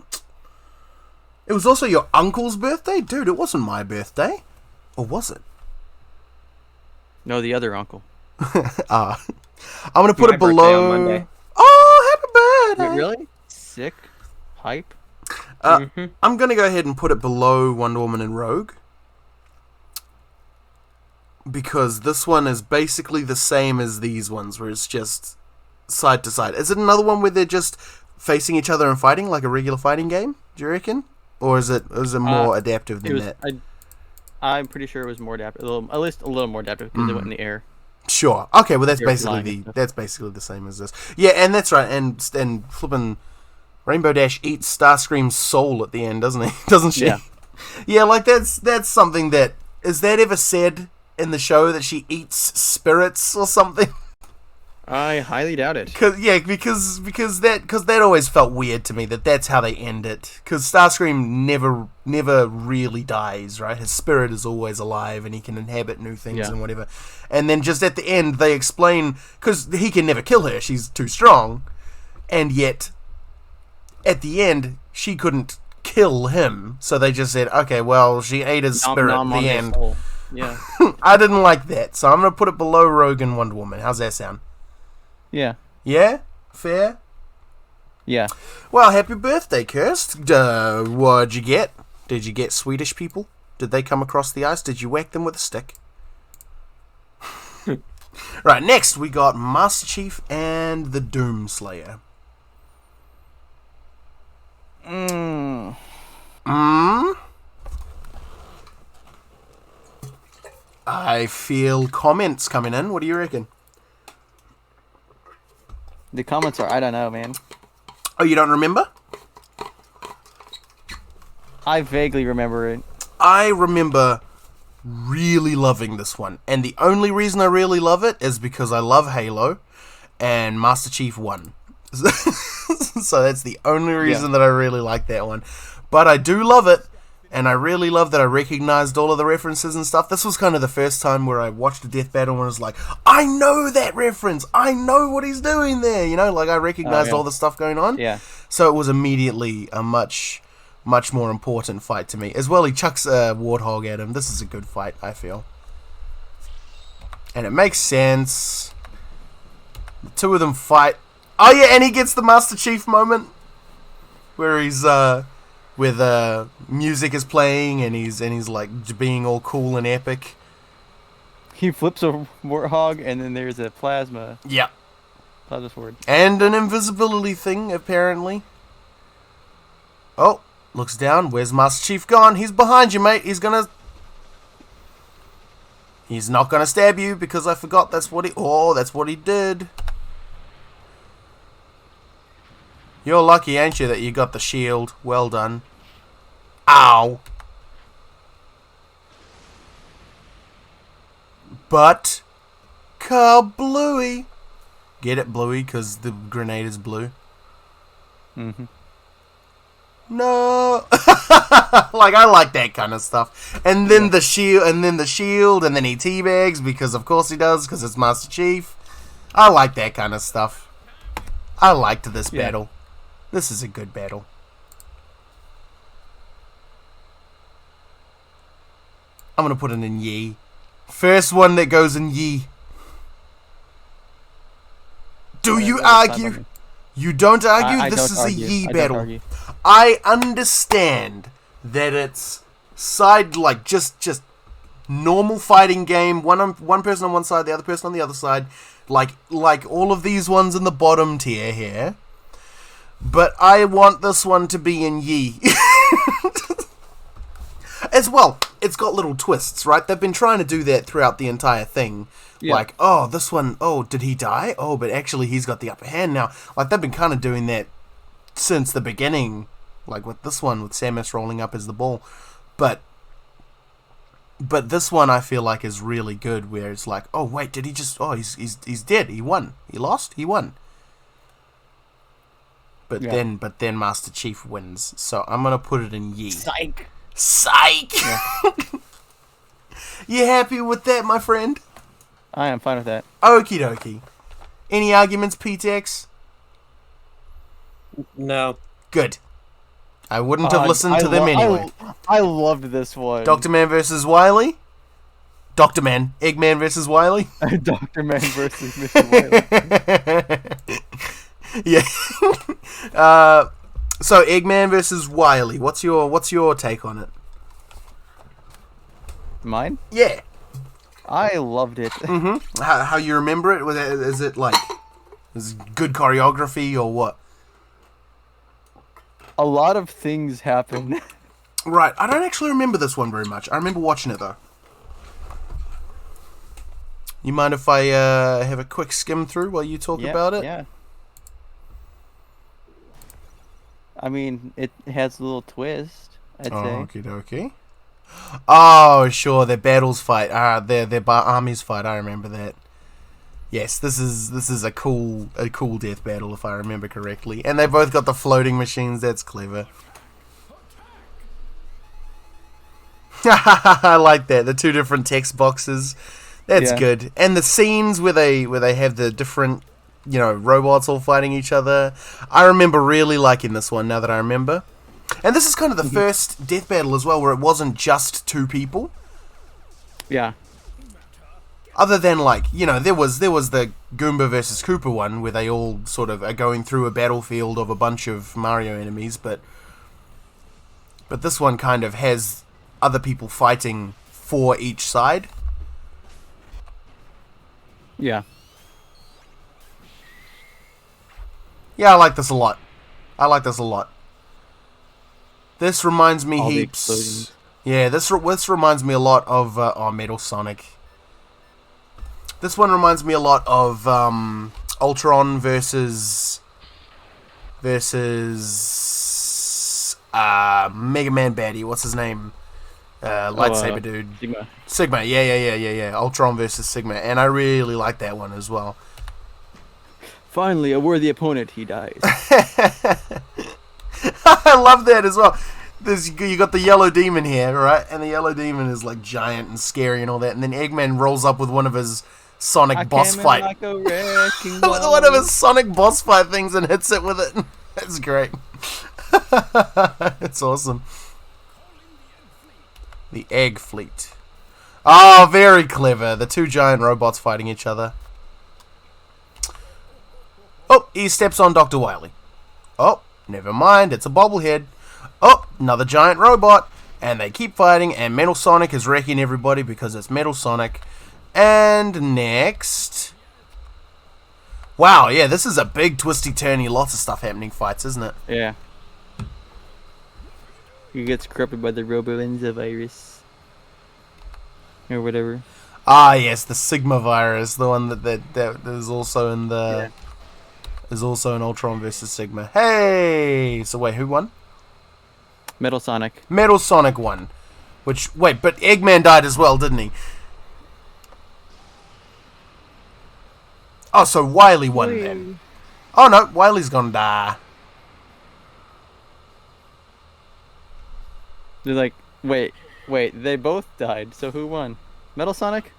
Speaker 2: It was also your uncle's birthday? Dude, it wasn't my birthday. Or was it?
Speaker 4: No, the other uncle.
Speaker 2: I'm gonna put it below...
Speaker 1: On Monday.
Speaker 2: Oh, happy birthday!
Speaker 4: Wait, really? Sick. Hype.
Speaker 2: I'm gonna go ahead and put it below Wonder Woman and Rogue. Because this one is basically the same as these ones, where it's just side to side. Is it another one where they're just facing each other and fighting, like a regular fighting game, do you reckon? Or is it more adaptive than that?
Speaker 4: I'm pretty sure it was more adaptive, at least a little more adaptive, because it went in the air.
Speaker 2: Sure. Okay, well that's basically the same as this. Yeah, and that's right, and flipping Rainbow Dash eats Starscream's soul at the end, doesn't he? Doesn't she?
Speaker 4: Yeah.
Speaker 2: Yeah, like that's something that... Is that ever said in the show, that she eats spirits or something?
Speaker 4: I highly doubt it.
Speaker 2: Because that always felt weird to me. That's how they end it. Because Starscream never really dies, right? His spirit is always alive, and he can inhabit new things and whatever. And then just at the end, they explain because he can never kill her; she's too strong. And yet, at the end, she couldn't kill him. So they just said, "Okay, well, she ate his spirit." At the end.
Speaker 4: Yeah.
Speaker 2: I didn't like that, so I'm gonna put it below Rogue and Wonder Woman. How's that sound?
Speaker 4: Yeah.
Speaker 2: Yeah? Fair?
Speaker 4: Yeah.
Speaker 2: Well, happy birthday, Kirst. What'd you get? Did you get Swedish people? Did they come across the ice? Did you whack them with a stick? Right, next we got Master Chief and the Doomslayer. I feel comments coming in. What do you reckon?
Speaker 4: The comments are, I don't know, man.
Speaker 2: Oh, you don't remember?
Speaker 4: I vaguely remember it.
Speaker 2: I remember really loving this one. And the only reason I really love it is because I love Halo and Master Chief won. So that's the only reason that I really like that one. But I do love it. And I really love that I recognized all of the references and stuff. This was kind of the first time where I watched a death battle and was like, I know that reference. I know what he's doing there. You know, like I recognized all the stuff going on.
Speaker 4: Yeah.
Speaker 2: So it was immediately a much more important fight to me. As well, he chucks a warthog at him. This is a good fight, I feel. And it makes sense. The two of them fight. Oh yeah, and he gets the Master Chief moment. Where he's, with music is playing and he's like being all cool and epic.
Speaker 4: He flips a warthog and then there's a plasma.
Speaker 2: Yeah.
Speaker 4: Plasma sword.
Speaker 2: And an invisibility thing, apparently. Oh, looks down. Where's Master Chief gone? He's behind you, mate. He's not gonna stab you because I forgot that's what he did. You're lucky, ain't you, that you got the shield. Well done. Ow. But, kablooey. Get it, Bluey, because the grenade is blue.
Speaker 4: Mm-hmm.
Speaker 2: No. Like, I like that kind of stuff. And then the shield, and then he teabags, because of course he does, because it's Master Chief. I like that kind of stuff. I liked this battle. This is a good battle. I'm going to put it in Yi. First one that goes in Yi. Do you argue? You don't argue? This is a Yi battle. I understand that it's like just normal fighting game. One person on one side, the other person on the other side. Like all of these ones in the bottom tier here. But I want this one to be in Yi. As well, it's got little twists, right? They've been trying to do that throughout the entire thing. Yeah. Like, oh, this one, oh, did he die? Oh, but actually he's got the upper hand now. Like, they've been kind of doing that since the beginning. Like with this one, with Samus rolling up as the ball. But this one I feel like is really good, where it's like, oh, wait, did he just... Oh, he's dead. He won. He lost. He won. But then Master Chief wins. So I'm gonna put it in Yi. Psych. Yeah. You happy with that, my friend?
Speaker 4: I am fine with that.
Speaker 2: Okie dokie. Any arguments, PTX?
Speaker 1: No.
Speaker 2: Good. I wouldn't have listened to them anyway.
Speaker 4: I loved this one.
Speaker 2: Dr. Man versus Wily? Dr. Man. Eggman versus Wily?
Speaker 4: Dr. Man versus Mr. Wily.
Speaker 2: Yeah. So Eggman versus Wily. What's your take on it?
Speaker 4: Mine?
Speaker 2: Yeah.
Speaker 4: I loved it.
Speaker 2: Mm-hmm. How you remember it? Is it good choreography or what?
Speaker 4: A lot of things happen.
Speaker 2: Right. I don't actually remember this one very much. I remember watching it though. You mind if I have a quick skim through while you talk about it?
Speaker 4: Yeah. I mean, it has a little twist, I'd say.
Speaker 2: Okie dokie. Oh, sure, their battles fight. Their armies fight, I remember that. Yes, this is a cool death battle if I remember correctly. And they both got the floating machines. That's clever. I like that. The 2 different text boxes. That's good. And the scenes where they have the different, robots all fighting each other. I remember really liking this one now that I remember. And this is kind of the first death battle as well where it wasn't just 2 people.
Speaker 4: Yeah.
Speaker 2: Other than, there was the Goomba versus Koopa one where they all sort of are going through a battlefield of a bunch of Mario enemies, but this one kind of has other people fighting for each side.
Speaker 4: Yeah.
Speaker 2: Yeah, I like this a lot. This reminds me heaps. Yeah, this reminds me a lot of Metal Sonic. This one reminds me a lot of Ultron versus Mega Man baddie. What's his name? Lightsaber dude. Sigma. Yeah. Ultron versus Sigma, and I really like that one as well.
Speaker 4: Finally, a worthy opponent. He dies.
Speaker 2: I love that as well. You got the yellow demon here, right? And the yellow demon is like giant and scary and all that. And then Eggman rolls up with one of his Sonic boss fight.
Speaker 4: Like a wrecking
Speaker 2: one of his Sonic boss fight things and hits it with it. That's great. It's awesome. The Egg Fleet. Oh, very clever. The 2 giant robots fighting each other. Oh, he steps on Dr. Wily. Oh, never mind. It's a bobblehead. Oh, another giant robot. And they keep fighting, and Metal Sonic is wrecking everybody because it's Metal Sonic. And next... Wow, yeah, this is a big twisty-turny, lots of stuff happening fights, isn't it?
Speaker 4: Yeah. He gets corrupted by the Robo-Enza virus. Or whatever.
Speaker 2: Ah, yes, the Sigma virus, the one that is also in the... Yeah. Is also in Ultron versus Sigma. Hey! So wait, who won?
Speaker 4: Metal Sonic.
Speaker 2: Metal Sonic won. But Eggman died as well, didn't he? Oh, so Wily won then. Oh no, Wily's gonna die.
Speaker 4: They're like, wait, they both died, so who won? Metal Sonic?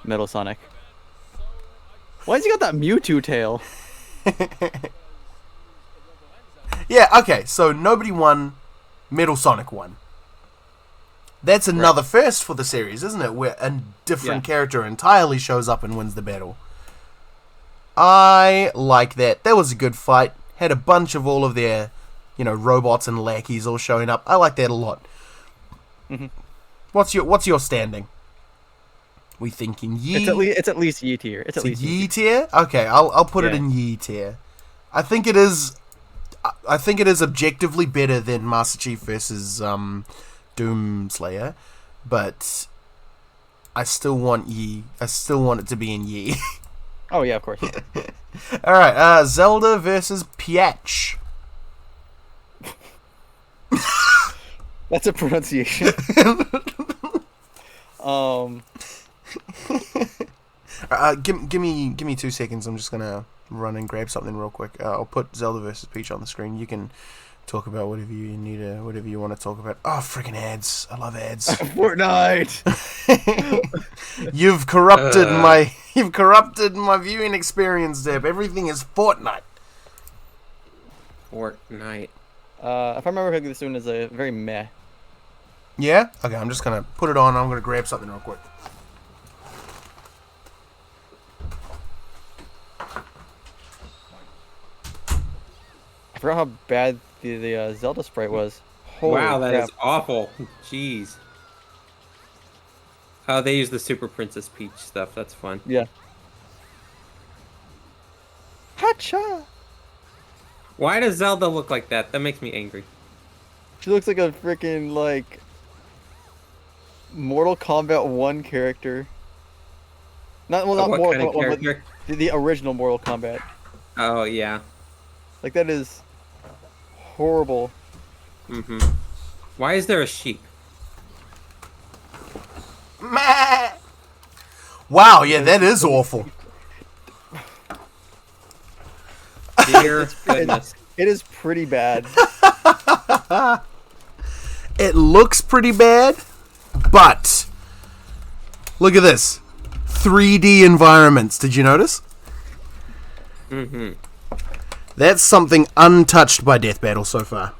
Speaker 4: Metal Sonic. Why's he got that Mewtwo tail?
Speaker 2: Yeah, okay, so nobody won, Metal Sonic won. That's another first for the series, isn't it? Where a different character entirely shows up and wins the battle. I like that. That was a good fight. Had a bunch of all of their, robots and lackeys all showing up. I like that a lot.
Speaker 4: Mm-hmm.
Speaker 2: What's your standing? We thinking Yi?
Speaker 4: It's at least Yi tier. It's at least
Speaker 2: Yi tier. Okay, I'll put it in Yi tier. I think it is objectively better than Master Chief versus Doomslayer, but I still want Yi. I still want it to be in Yi.
Speaker 4: Oh yeah, of course.
Speaker 2: All right, Zelda versus Peach.
Speaker 4: That's a pronunciation.
Speaker 2: Give me 2 seconds. I'm just gonna run and grab something real quick. I'll put Zelda versus Peach on the screen. You can talk about whatever you need to, whatever you want to talk about. Oh, freaking ads! I love ads.
Speaker 4: Fortnite.
Speaker 2: You've corrupted my viewing experience, Deb. Everything is Fortnite.
Speaker 1: Fortnite.
Speaker 4: If I remember correctly, this one is a very meh.
Speaker 2: Yeah? Okay, I'm just gonna put it on. I'm gonna grab something real quick.
Speaker 4: I forgot how bad the Zelda sprite was. Holy
Speaker 1: wow, that
Speaker 4: crap.
Speaker 1: is awful. Jeez. Oh, they use the Super Princess Peach stuff. That's fun.
Speaker 4: Yeah. Hacha!
Speaker 1: Why does Zelda look like that? That makes me angry.
Speaker 4: She looks like a freaking, like, Mortal Kombat 1 character. Not
Speaker 1: What
Speaker 4: Mortal
Speaker 1: kind of
Speaker 4: Kombat 1,
Speaker 1: character?
Speaker 4: but the original Mortal Kombat.
Speaker 1: Oh, yeah.
Speaker 4: Like, that is horrible.
Speaker 1: Mm-hmm. Why is there a sheep?
Speaker 2: Wow, yeah, that is awful.
Speaker 1: Dear goodness.
Speaker 4: It is pretty bad.
Speaker 2: It looks pretty bad, but look at this. 3D environments. Did you notice?
Speaker 1: Mm-hmm.
Speaker 2: That's something untouched by Death Battle so far.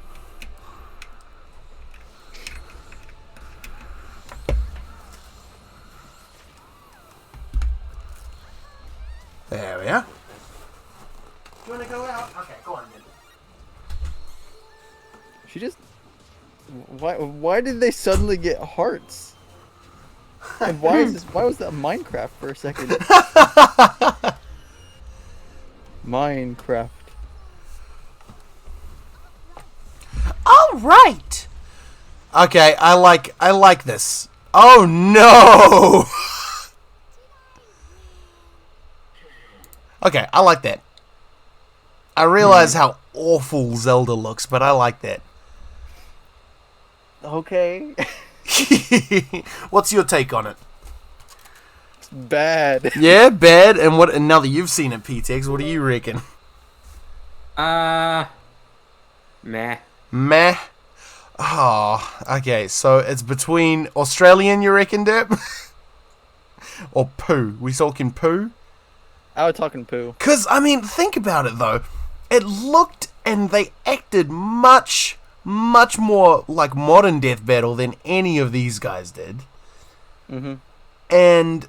Speaker 2: There we are. Do you want to go out? Okay, go on then.
Speaker 4: She just. Why did they suddenly get hearts? And why was that Minecraft for a second? Minecraft.
Speaker 2: All right. Okay, I like this. Oh no. Okay, I like that. I realize how awful Zelda looks, but I like that.
Speaker 4: Okay.
Speaker 2: What's your take on it?
Speaker 4: It's bad.
Speaker 2: Yeah, bad. And what? And now that you've seen it, PTX, what do you reckon?
Speaker 1: Meh.
Speaker 2: Meh. Oh, okay. So it's between Australian, you reckon, Deb? Or poo? We talking poo?
Speaker 4: I was talking poo.
Speaker 2: Because, I mean, think about it, though. It looked and they acted much more like modern Death Battle than any of these guys did.
Speaker 4: Mm-hmm.
Speaker 2: And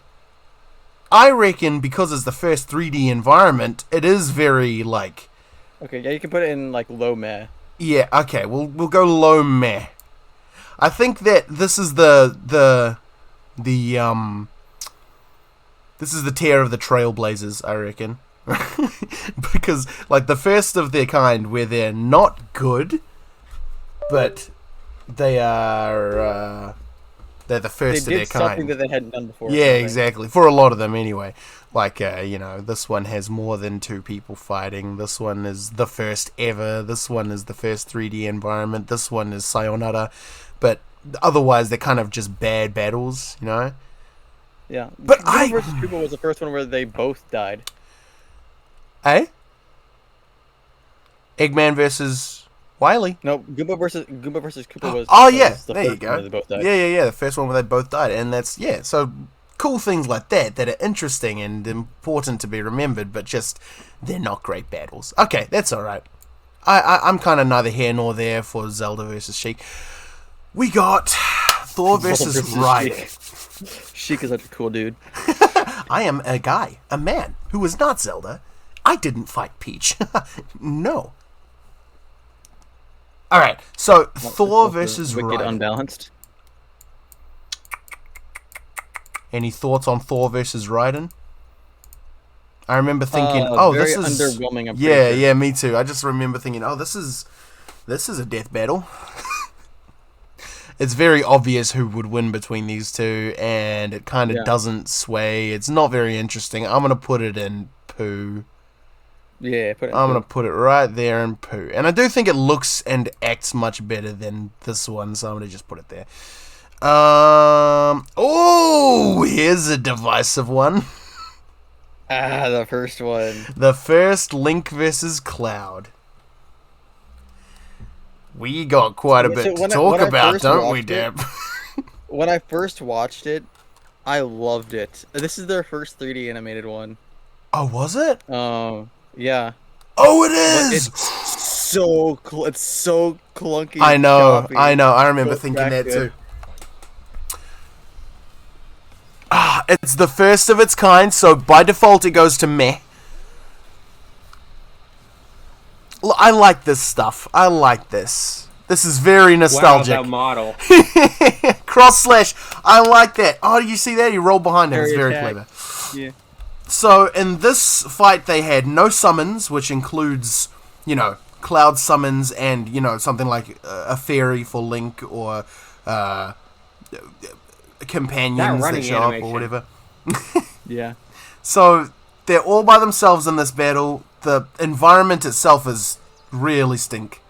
Speaker 2: I reckon because it's the first 3D environment, it is very, like...
Speaker 4: Okay, yeah, you can put it in, like, low meh.
Speaker 2: Yeah, okay, we'll go low meh. I think that this is this is the tier of the Trailblazers, I reckon. Because, like, the first of their kind where they're not good, but they are, they're the first of
Speaker 4: They
Speaker 2: their
Speaker 4: did something
Speaker 2: kind.
Speaker 4: that they hadn't done before.
Speaker 2: Yeah, exactly. For a lot of them, anyway. Like, you know, this one has more than 2 people fighting. This one is the first ever. This one is the first 3D environment. This one is Sayonara. But otherwise, they're kind of just bad battles, you know?
Speaker 4: Yeah.
Speaker 2: But
Speaker 4: Goomba vs. Koopa was the first one where they both died.
Speaker 2: Eh? Eggman versus Wily.
Speaker 4: No, Goomba versus Koopa was.
Speaker 2: Oh yeah,
Speaker 4: was the
Speaker 2: there you
Speaker 4: first one where
Speaker 2: go.
Speaker 4: they both died.
Speaker 2: Yeah. The first one where they both died, and that's so cool things like that are interesting and important to be remembered, but just they're not great battles. Okay, that's all right. I'm kind of neither here nor there for Zelda versus Sheik. We got Thor versus Raiden.
Speaker 4: Sheik is such a cool dude.
Speaker 2: I am a guy, a man who is not Zelda. I didn't fight Peach. No. All right, so Thor versus
Speaker 4: Wicked
Speaker 2: Raiden.
Speaker 4: Unbalanced.
Speaker 2: Any thoughts on Thor versus Raiden? I remember thinking,
Speaker 4: very
Speaker 2: this is
Speaker 4: underwhelming. I'm pretty sure.
Speaker 2: yeah, me too. I just remember thinking, this is a death battle. It's very obvious who would win between these two, and it kind of doesn't sway. It's not very interesting. I'm gonna put it in poo.
Speaker 4: Yeah, put it.
Speaker 2: I'm gonna put it right there in poo, and I do think it looks and acts much better than this one, so I'm gonna just put it there. Oh, here's a divisive one.
Speaker 4: The first one.
Speaker 2: The first Link versus Cloud. We got quite a bit to talk about, don't we, Deb?
Speaker 4: When I first watched it, I loved it. This is their first 3D animated one.
Speaker 2: Oh, was it?
Speaker 4: Yeah.
Speaker 2: Oh, it is.
Speaker 4: But it's so clunky.
Speaker 2: I know.
Speaker 4: Choppy.
Speaker 2: I remember
Speaker 4: So
Speaker 2: thinking that
Speaker 4: good.
Speaker 2: too. It's the first of its kind, so by default it goes to meh. I like this stuff. I like this. This is very nostalgic.
Speaker 1: Wow, that model.
Speaker 2: Cross slash. I like that. Oh, you see that? He rolled behind him. It's very clever.
Speaker 4: Yeah.
Speaker 2: So, in this fight, they had no summons, which includes, Cloud summons and, something like a fairy for Link or companions that show up or whatever.
Speaker 4: Yeah.
Speaker 2: So, they're all by themselves in this battle. The environment itself is really stink.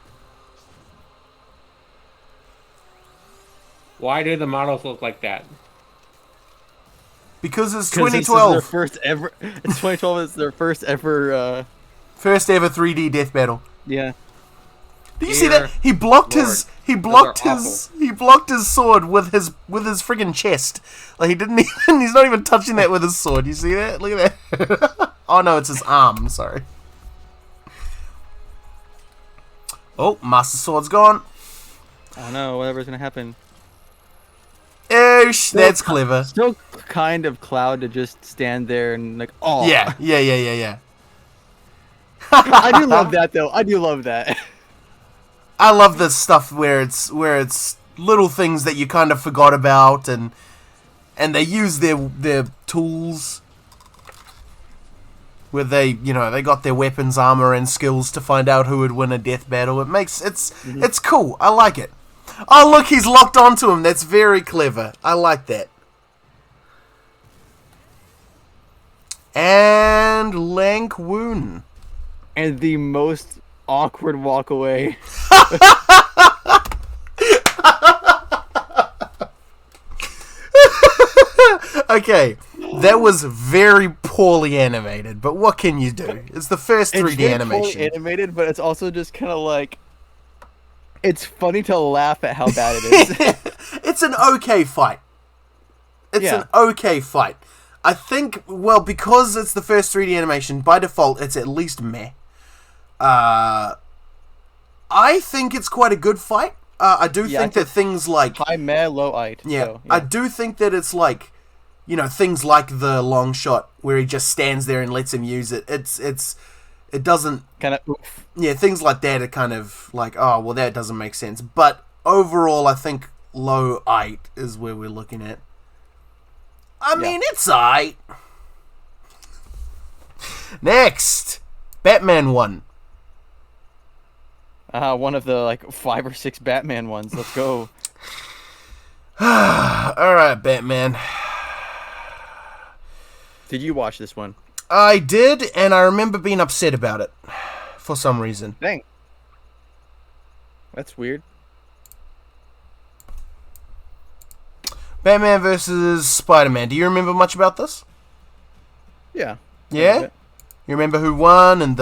Speaker 1: Why do the models look like that?
Speaker 2: Because it's
Speaker 4: 'Cause
Speaker 2: 2012.
Speaker 4: It's 2012 is their first ever
Speaker 2: First ever 3D death battle.
Speaker 4: Yeah.
Speaker 2: Did you see that? He blocked
Speaker 1: Lord.
Speaker 2: his
Speaker 1: Those are
Speaker 2: he blocked his sword with his friggin' chest. Like he didn't even he's not even touching that with his sword. You see that? Look at that. Oh no, it's his arm, sorry. Oh, Master Sword's gone.
Speaker 4: I don't know, whatever's gonna happen.
Speaker 2: Oh, that's clever.
Speaker 4: Still kind of Cloud to just stand there and like, oh.
Speaker 2: Yeah.
Speaker 4: I do love that though. I do love that.
Speaker 2: I love this stuff where it's little things that you kind of forgot about, and they use their tools where they got their weapons, armor, and skills to find out who would win a death battle. It's cool. I like it. Oh look, he's locked onto him. That's very clever. I like that. And Lank Woon.
Speaker 4: And the most awkward walk away.
Speaker 2: Okay, that was very poorly animated, but what can you do? It's the first 3D
Speaker 4: It's very
Speaker 2: animation.
Speaker 4: poorly animated, but it's also just kind of like, it's funny to laugh at how bad it is.
Speaker 2: It's an okay fight. It's
Speaker 4: Yeah.
Speaker 2: an okay fight. I think, well, because it's the first 3D animation, by default, it's at least meh. I think it's quite a good fight. I do think that things like...
Speaker 4: High meh, low ite.
Speaker 2: Yeah,
Speaker 4: So,
Speaker 2: I do think that it's like, things like the long shot where he just stands there and lets him use it. It doesn't...
Speaker 4: kind of oof.
Speaker 2: Yeah, things like that are kind of like, oh, well, that doesn't make sense. But overall, I think low ite is where we're looking at. I mean, it's ite. Next, Batman 1.
Speaker 4: One of the like 5 or 6 Batman ones. Let's go.
Speaker 2: Alright, Batman.
Speaker 4: Did you watch this one?
Speaker 2: I did, and I remember being upset about it. For some reason.
Speaker 4: Dang. That's weird.
Speaker 2: Batman versus Spider-Man. Do you remember much about this?
Speaker 4: Yeah.
Speaker 2: Yeah? You remember who won and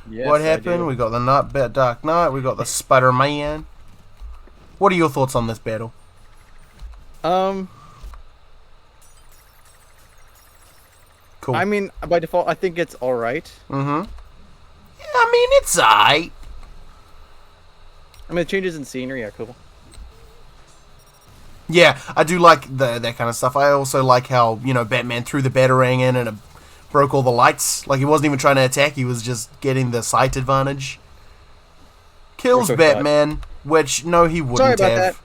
Speaker 4: Yes,
Speaker 2: what
Speaker 4: I
Speaker 2: happened?
Speaker 4: do.
Speaker 2: We got the Dark Knight. We got the Spider-Man. What are your thoughts on this battle? Cool.
Speaker 4: I mean, by default, I think it's all right.
Speaker 2: Yeah, I mean, it's aight.
Speaker 4: I mean, changes in scenery are cool.
Speaker 2: Yeah, I do like that kind of stuff. I also like how, Batman threw the Batarang in and it broke all the lights. Like, he wasn't even trying to attack. He was just getting the sight advantage. Kills
Speaker 4: so
Speaker 2: Batman, which, no, he wouldn't
Speaker 4: Sorry about
Speaker 2: have.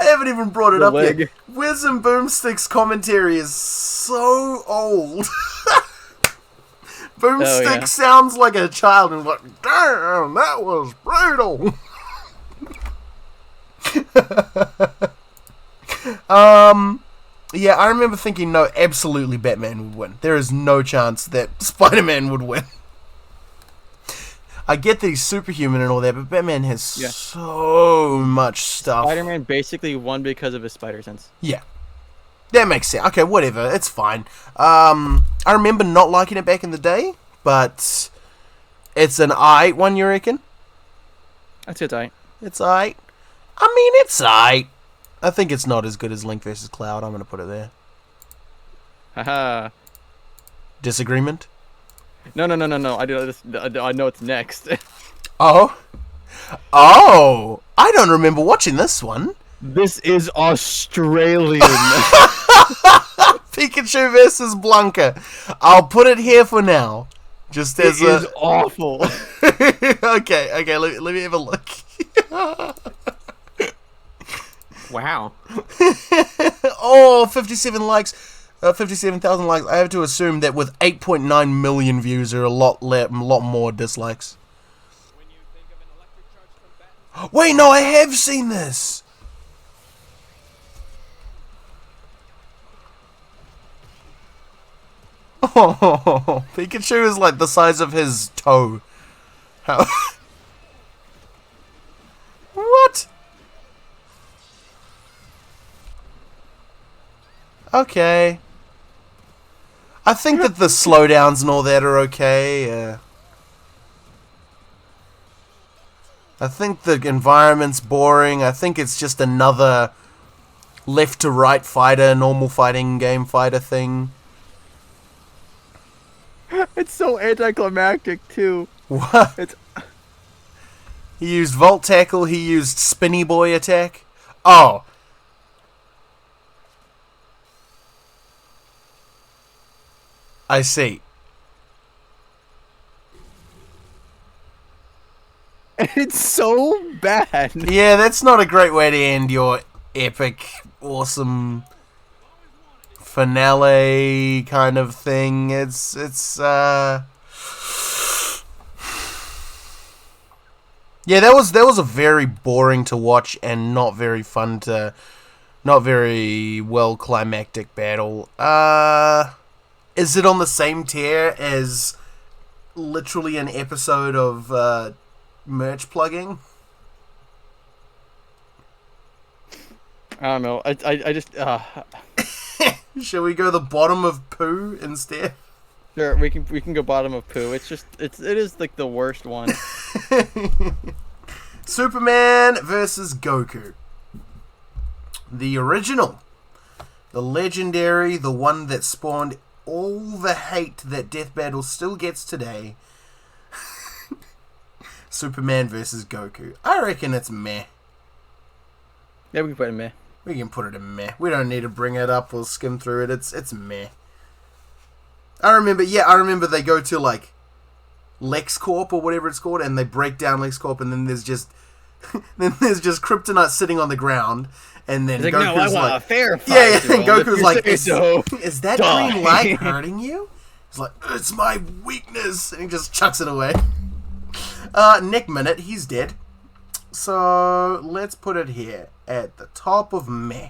Speaker 2: I haven't even brought it
Speaker 4: The
Speaker 2: up
Speaker 4: leg.
Speaker 2: yet. Wiz and Boomstick's commentary is so old. Boomstick sounds like a child and like, damn, that was brutal. Yeah, I remember thinking, no, absolutely Batman would win. There is no chance that Spider-Man would win. I get that he's superhuman and all that, but Batman has so much stuff.
Speaker 4: Spider-Man basically won because of his spider sense.
Speaker 2: Yeah. That makes sense. Okay, whatever. It's fine. I remember not liking it back in the day, but it's an aight one, you reckon?
Speaker 4: That's it, right?
Speaker 2: It's aight. I mean, it's aight. I think it's not as good as Link vs. Cloud. I'm going to put it there.
Speaker 4: Haha.
Speaker 2: Disagreement?
Speaker 4: No. I do this. I know it's next.
Speaker 2: Oh. Oh. I don't remember watching this one.
Speaker 4: This is Australian.
Speaker 2: Pikachu versus Blanca. I'll put it here for now. Just as
Speaker 4: It is awful.
Speaker 2: okay, let me have a look.
Speaker 1: Wow.
Speaker 2: Oh, 57 likes. 57,000 likes. I have to assume that with 8.9 million views, there are a lot more dislikes. Wait, no, I have seen this. Oh, Pikachu is like the size of his toe. How? What? Okay. I think that the slowdowns and all that are okay. I think the environment's boring. I think it's just another left to right fighter, normal fighting game fighter thing.
Speaker 4: It's so anticlimactic too.
Speaker 2: What?
Speaker 4: It's
Speaker 2: He used Volt Tackle, he used Spinny Boy Attack. Oh. I see.
Speaker 4: it's so bad.
Speaker 2: Yeah, that's not a great way to end your epic, awesome finale kind of thing. Yeah, that was a very boring to watch and not very well climactic battle. Is it on the same tier as literally an episode of merch plugging?
Speaker 4: I don't know. I just
Speaker 2: Shall we go the bottom of poo instead?
Speaker 4: sure we can go bottom of poo. It is like the worst one.
Speaker 2: Superman versus Goku. The original. The legendary, the one that spawned all the hate that Death Battle still gets today. Superman versus Goku. I reckon it's meh.
Speaker 4: Yeah, we can put it in meh.
Speaker 2: We can put it in meh. We don't need to bring it up or skim through it. It's meh. I remember they go to like LexCorp or whatever it's called, and they break down LexCorp, and then there's just Kryptonite sitting on the ground, and then
Speaker 4: He's like,
Speaker 2: Goku's
Speaker 4: no, I want
Speaker 2: like,
Speaker 4: a fair fight.
Speaker 2: yeah,
Speaker 4: girl.
Speaker 2: and Goku's
Speaker 4: If
Speaker 2: like,
Speaker 4: you say so,
Speaker 2: is that
Speaker 4: die."
Speaker 2: green light hurting you? He's like, it's my weakness, and he just chucks it away. Nick Minute, he's dead. So let's put it here at the top of meh,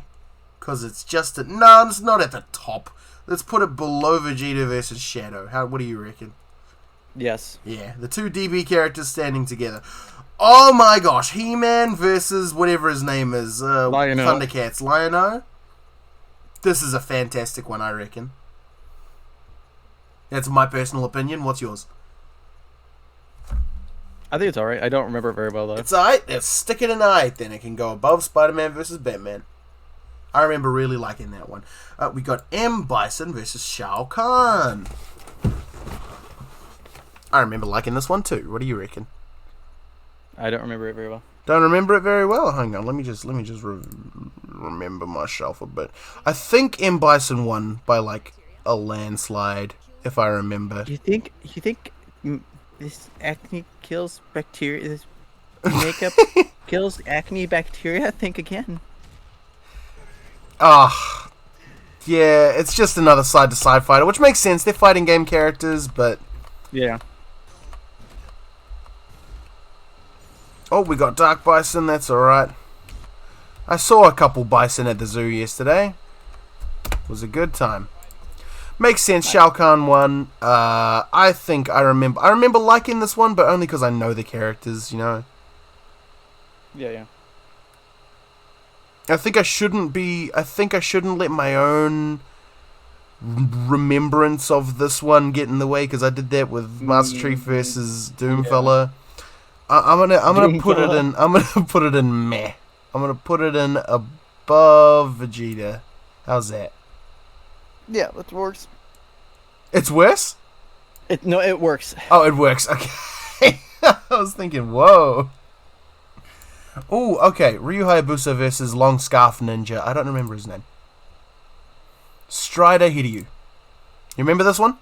Speaker 2: because it's just no, it's not at the top. Let's put it below Vegeta versus Shadow. What do you reckon?
Speaker 4: Yes.
Speaker 2: Yeah, the two DB characters standing together. Oh my gosh, He-Man versus whatever his name is,
Speaker 4: Lion-O.
Speaker 2: Thundercats, Lion-O. This is a fantastic one, I reckon. That's my personal opinion. What's yours?
Speaker 4: I think it's alright. I don't remember it very well though.
Speaker 2: It's alright. Let's stick it in 8. Then it can go above Spider-Man versus Batman. I remember really liking that one. We got M. Bison versus Shao Kahn. I remember liking this one too. What do you reckon?
Speaker 4: I don't remember it very well.
Speaker 2: Don't remember it very well. Hang on, let me just remember myself a bit. I think M. Bison won by like a landslide, if I remember.
Speaker 4: You think this acne kills bacteria? This makeup kills acne bacteria? Think again.
Speaker 2: Ah, yeah, it's just another side-to-side fighter, which makes sense. They're fighting game characters, but
Speaker 4: Yeah.
Speaker 2: oh, we got Dark Bison. That's all right. I saw a couple bison at the zoo yesterday. It was a good time. Makes sense. Shao Kahn won. I think I remember liking this one, but only because I know the characters. You know.
Speaker 4: Yeah.
Speaker 2: I think I shouldn't let my own remembrance of this one get in the way, because I did that with Master Chief versus Doomfella. I'm gonna put it in. I'm gonna put it in meh. I'm gonna put it in above Vegeta. How's that?
Speaker 4: Yeah, that works.
Speaker 2: It's worse?
Speaker 4: It works.
Speaker 2: Oh, it works. Okay. I was thinking, whoa. Oh, okay. Ryu Hayabusa versus Long Scarf Ninja. I don't remember his name. Strider Hiryu. You remember this one?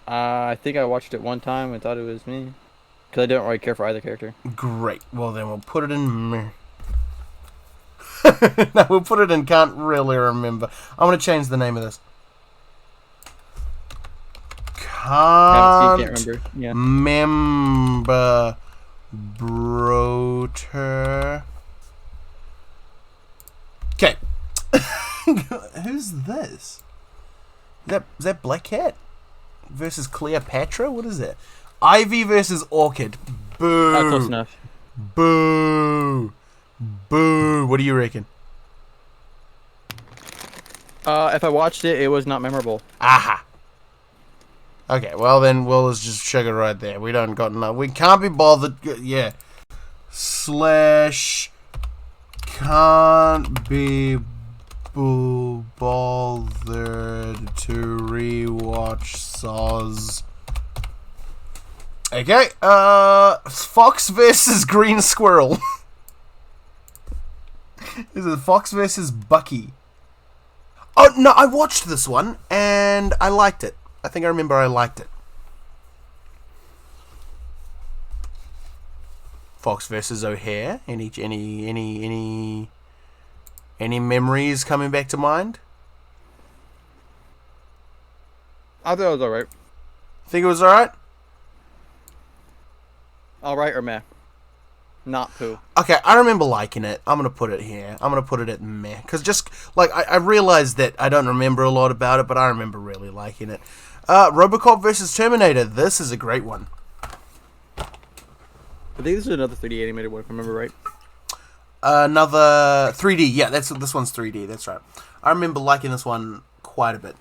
Speaker 4: I think I watched it one time and thought it was me, because I don't really care for either character.
Speaker 2: Great. Well, then we'll put it in meh. No, we'll put it in can't really remember. I'm going to change the name of this. Can't
Speaker 4: remember. Yeah.
Speaker 2: Member Broter. Okay. Who's this? Is that Black Cat versus Cleopatra? What is that? Ivy versus Orchid. Boo.
Speaker 4: Not close enough.
Speaker 2: Boo. Boo. What do you reckon?
Speaker 4: If I watched it, it was not memorable.
Speaker 2: Aha. Okay, well then we'll just check it right there. We don't got enough. We can't be bothered. Yeah. Slash can't be bothered to rewatch Saws. Okay. Fox versus Green Squirrel. Is it Fox versus Bucky? Oh no, I watched this one and I liked it. I think I remember I liked it. Fox versus O'Hare. Any memories coming back to mind?
Speaker 4: I thought it was alright.
Speaker 2: Think it was alright?
Speaker 4: Alright or meh? Not poo.
Speaker 2: Okay, I remember liking it. I'm gonna put it here. I'm gonna put it at meh. Because just, like, I realized that I don't remember a lot about it, but I remember really liking it. Robocop versus Terminator. This is a great one.
Speaker 4: I think this is another 3D animated one, if I remember right.
Speaker 2: Another 3D. Yeah, this one's 3D. That's right. I remember liking this one quite a bit.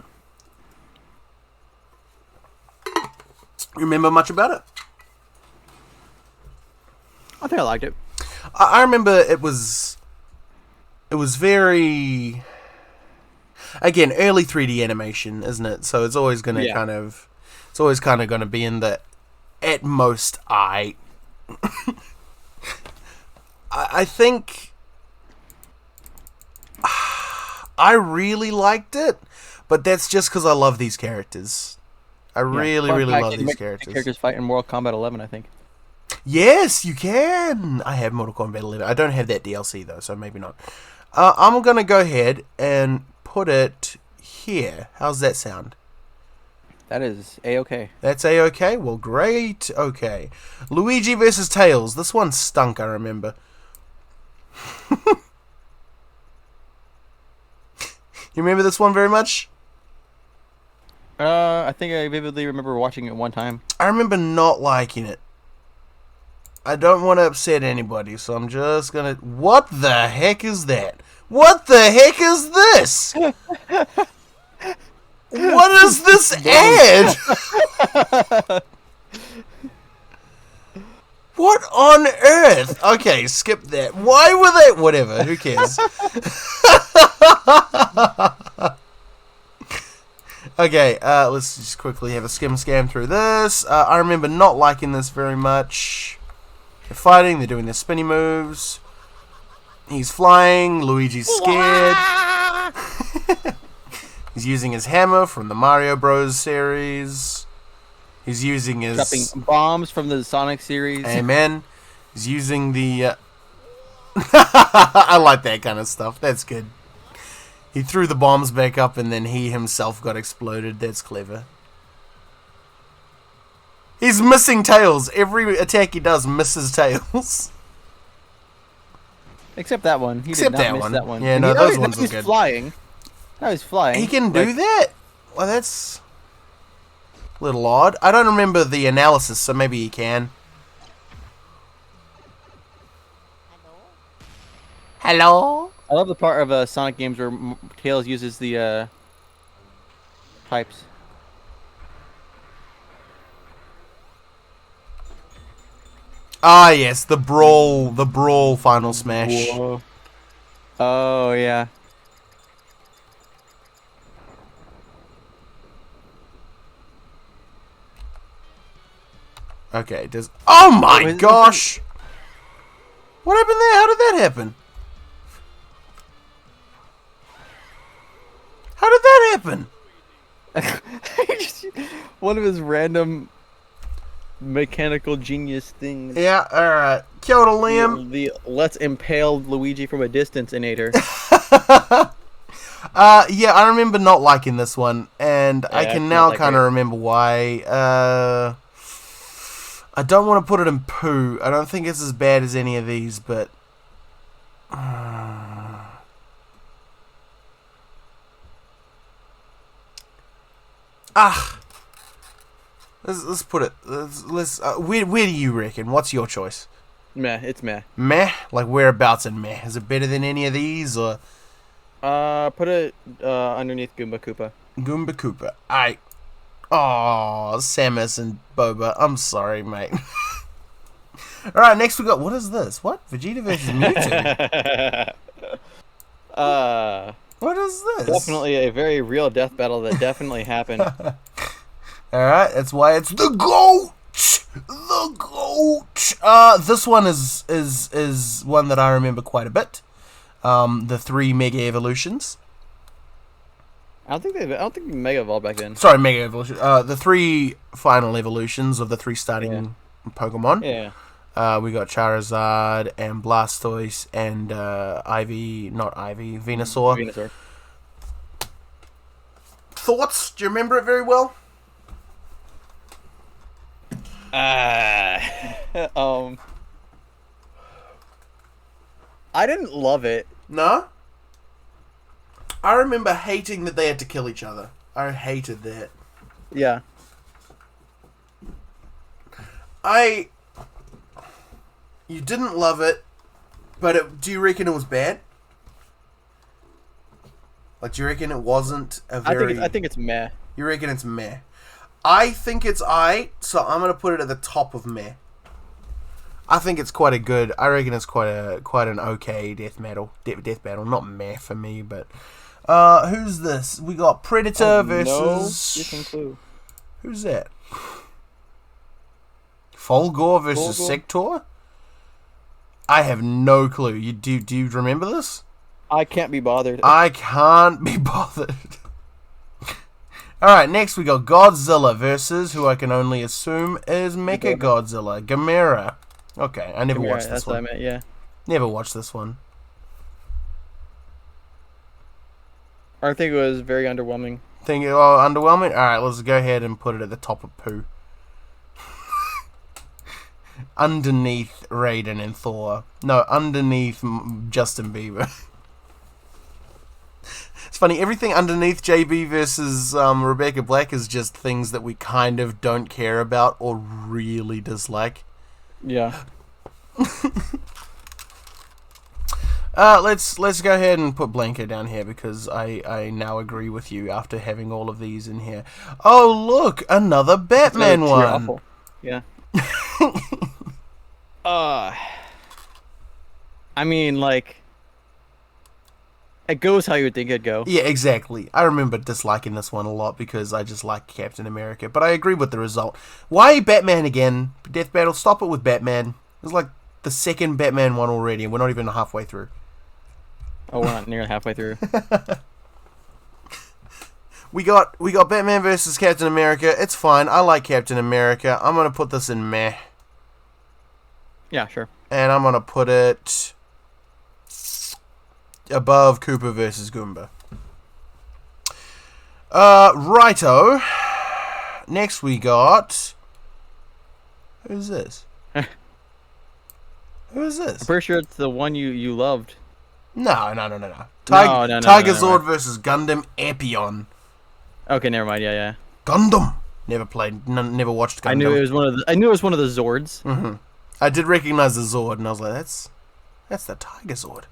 Speaker 2: Remember much about it?
Speaker 4: I think I liked it.
Speaker 2: I remember it was very, again, early 3D animation, isn't it? So it's always gonna it's always kind of gonna be in the at most I think I really liked it, but that's just because I love these characters. I really love these characters.
Speaker 4: Characters fight in Mortal Kombat 11, I think.
Speaker 2: Yes, you can. I have Mortal Kombat 11. I don't have that DLC though, so maybe not. I'm gonna go ahead and put it here. How's that sound?
Speaker 4: That is A-okay.
Speaker 2: That's A-okay? Well, great. Okay. Luigi versus Tails. This one stunk, I remember. You remember this one very much?
Speaker 4: I think I vividly remember watching it one time.
Speaker 2: I remember not liking it. I don't want to upset anybody, so I'm just gonna... What the heck is that? What the heck is this? What is this ad? What on earth? Okay, skip that. Why were they... Whatever, who cares? Okay, let's just quickly have a skim through this. I remember not liking this very much. They're fighting, they're doing their spinny moves. He's flying, Luigi's scared. He's using his hammer from the Mario Bros. Series. He's using his...
Speaker 4: Dropping bombs from the Sonic series.
Speaker 2: Amen. He's using the... I like that kind of stuff. That's good. He threw the bombs back up and then he himself got exploded. That's clever. He's missing Tails. Every attack he does misses Tails.
Speaker 4: Except that one. He
Speaker 2: Except
Speaker 4: did not
Speaker 2: that
Speaker 4: miss
Speaker 2: one.
Speaker 4: that one.
Speaker 2: Yeah, no, those ones are good.
Speaker 4: He's flying. Now he's flying.
Speaker 2: He can do that? Well, that's a little odd. I don't remember the analysis, so maybe he can. Hello?
Speaker 4: I love the part of Sonic games where Tails uses the pipes.
Speaker 2: Ah, yes, the brawl final smash.
Speaker 4: Whoa. Oh, yeah.
Speaker 2: Okay, does... Oh my gosh! What happened there? How did that happen? How did that happen?
Speaker 4: One of his random mechanical genius things.
Speaker 2: Yeah, alright. Kia ora, Liam.
Speaker 4: The let's impale Luigi from a distance inator.
Speaker 2: Yeah, I remember not liking this one, and I can now kind of remember why. I don't want to put it in poo. I don't think it's as bad as any of these, but... Let's put it. Where do you reckon? What's your choice?
Speaker 4: Meh. It's meh.
Speaker 2: Meh? Like whereabouts in meh? Is it better than any of these, or?
Speaker 4: Put it underneath Goomba Koopa.
Speaker 2: Goomba Koopa. Oh, Samus and Boba. I'm sorry, mate. Alright, next we got... What is this? What? Vegeta versus Mewtwo? What is this?
Speaker 4: Definitely a very real death battle that definitely happened.
Speaker 2: Alright, that's why it's the GOAT! The GOAT! This one is one that I remember quite a bit. The 3 Mega Evolutions.
Speaker 4: I don't think Mega evolved back then.
Speaker 2: Sorry, Mega Evolution. The 3 final evolutions of the 3 starting Pokemon.
Speaker 4: Yeah.
Speaker 2: We got Charizard and Blastoise and Venusaur.
Speaker 4: Venusaur.
Speaker 2: Thoughts? Do you remember it very well?
Speaker 4: I didn't love it.
Speaker 2: No? I remember hating that they had to kill each other. I hated that.
Speaker 4: Yeah.
Speaker 2: You didn't love it, but do you reckon it was bad? Like, do you reckon it wasn't a very...
Speaker 4: I think it's meh.
Speaker 2: You reckon it's meh? I think it's aight, so I'm gonna put it at the top of meh. I think it's quite a good... I reckon it's quite an okay death battle. Death battle, not meh for me, but... who's this? We got Predator versus...
Speaker 4: No freaking clue.
Speaker 2: Who's that? Fulgor versus Sector? I have no clue. Do you remember this?
Speaker 4: I can't be bothered.
Speaker 2: I can't be bothered. Alright, next we got Godzilla versus, who I can only assume is Mecha Godzilla. Gamera. Okay, I never watched this
Speaker 4: that's
Speaker 2: one.
Speaker 4: What I meant, yeah.
Speaker 2: Never watched this one.
Speaker 4: I think it was very underwhelming.
Speaker 2: Underwhelming? Alright, let's go ahead and put it at the top of poo. Underneath Raiden and Thor. No, underneath Justin Bieber. It's funny, everything underneath JB versus Rebecca Black is just things that we kind of don't care about or really dislike.
Speaker 4: Yeah.
Speaker 2: Let's go ahead and put Blanco down here because I now agree with you after having all of these in here. Oh look, another Batman one.
Speaker 4: Awful. Yeah. I mean, like, it goes how you would think it'd go.
Speaker 2: Yeah, exactly. I remember disliking this one a lot because I just like Captain America, but I agree with the result. Why Batman again? Death Battle, stop it with Batman. It's like the second Batman one already, and we're not even halfway through.
Speaker 4: Oh, we're not nearly halfway through.
Speaker 2: We got Batman versus Captain America. It's fine. I like Captain America. I'm gonna put this in meh.
Speaker 4: Yeah, sure.
Speaker 2: And I'm gonna put it above Koopa versus Goomba. Righto. Next we got... Who's this? Who's this?
Speaker 4: I'm pretty sure it's the one you loved.
Speaker 2: No.
Speaker 4: Tiger
Speaker 2: Zord versus Gundam Epion.
Speaker 4: Okay, never mind. Yeah.
Speaker 2: Gundam. Never played. Never watched Gundam.
Speaker 4: I knew it was one of the Zords.
Speaker 2: Mm-hmm. I did recognize the Zord, and I was like, that's the Tiger Zord.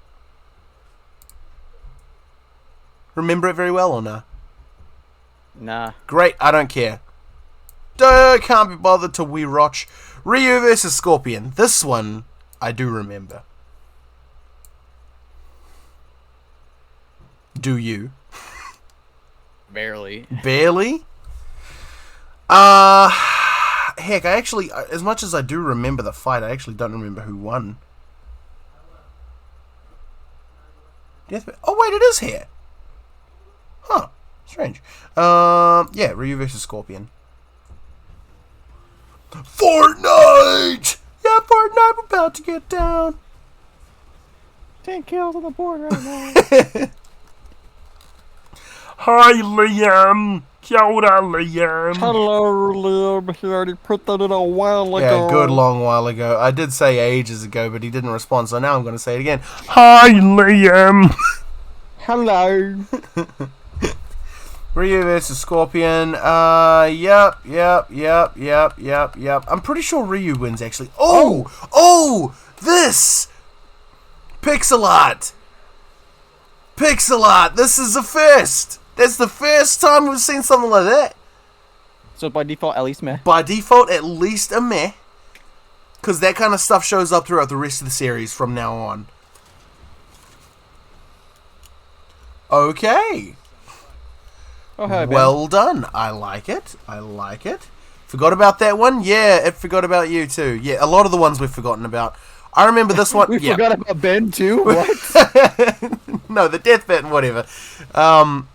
Speaker 2: Remember it very well or nah?
Speaker 4: Nah.
Speaker 2: Great, I don't care. Can't be bothered to rewatch. Ryu versus Scorpion. This one, I do remember. Do you?
Speaker 4: Barely.
Speaker 2: Barely? Heck, I actually, as much as I do remember the fight, I actually don't remember who won. Oh wait, it is here. Huh. Strange. Yeah, Ryu versus Scorpion. Fortnite! Yeah, Fortnite, we're about to get down.
Speaker 4: 10 kills on the board right now.
Speaker 2: Hi, Liam. Kia ora, Liam.
Speaker 4: Hello, Liam. He already put that in a while ago.
Speaker 2: Yeah, good long while ago. I did say ages ago, but he didn't respond, so now I'm going to say it again. Hi, Liam.
Speaker 4: Hello.
Speaker 2: Ryu versus Scorpion. Yep. I'm pretty sure Ryu wins, actually. Oh, this! Pixel art! Pixel art. This is the first. That's the first time we've seen something like that.
Speaker 4: So by default, at least meh.
Speaker 2: By default, at least a meh. Because that kind of stuff shows up throughout the rest of the series from now on. Okay.
Speaker 4: Oh, hi, Ben.
Speaker 2: Well done. I like it. I like it. Forgot about that one? Yeah, it forgot about you too. Yeah, a lot of the ones we've forgotten about. I remember this one.
Speaker 4: We
Speaker 2: yeah.
Speaker 4: forgot about Ben too? What?
Speaker 2: No, the death bet and whatever. I'm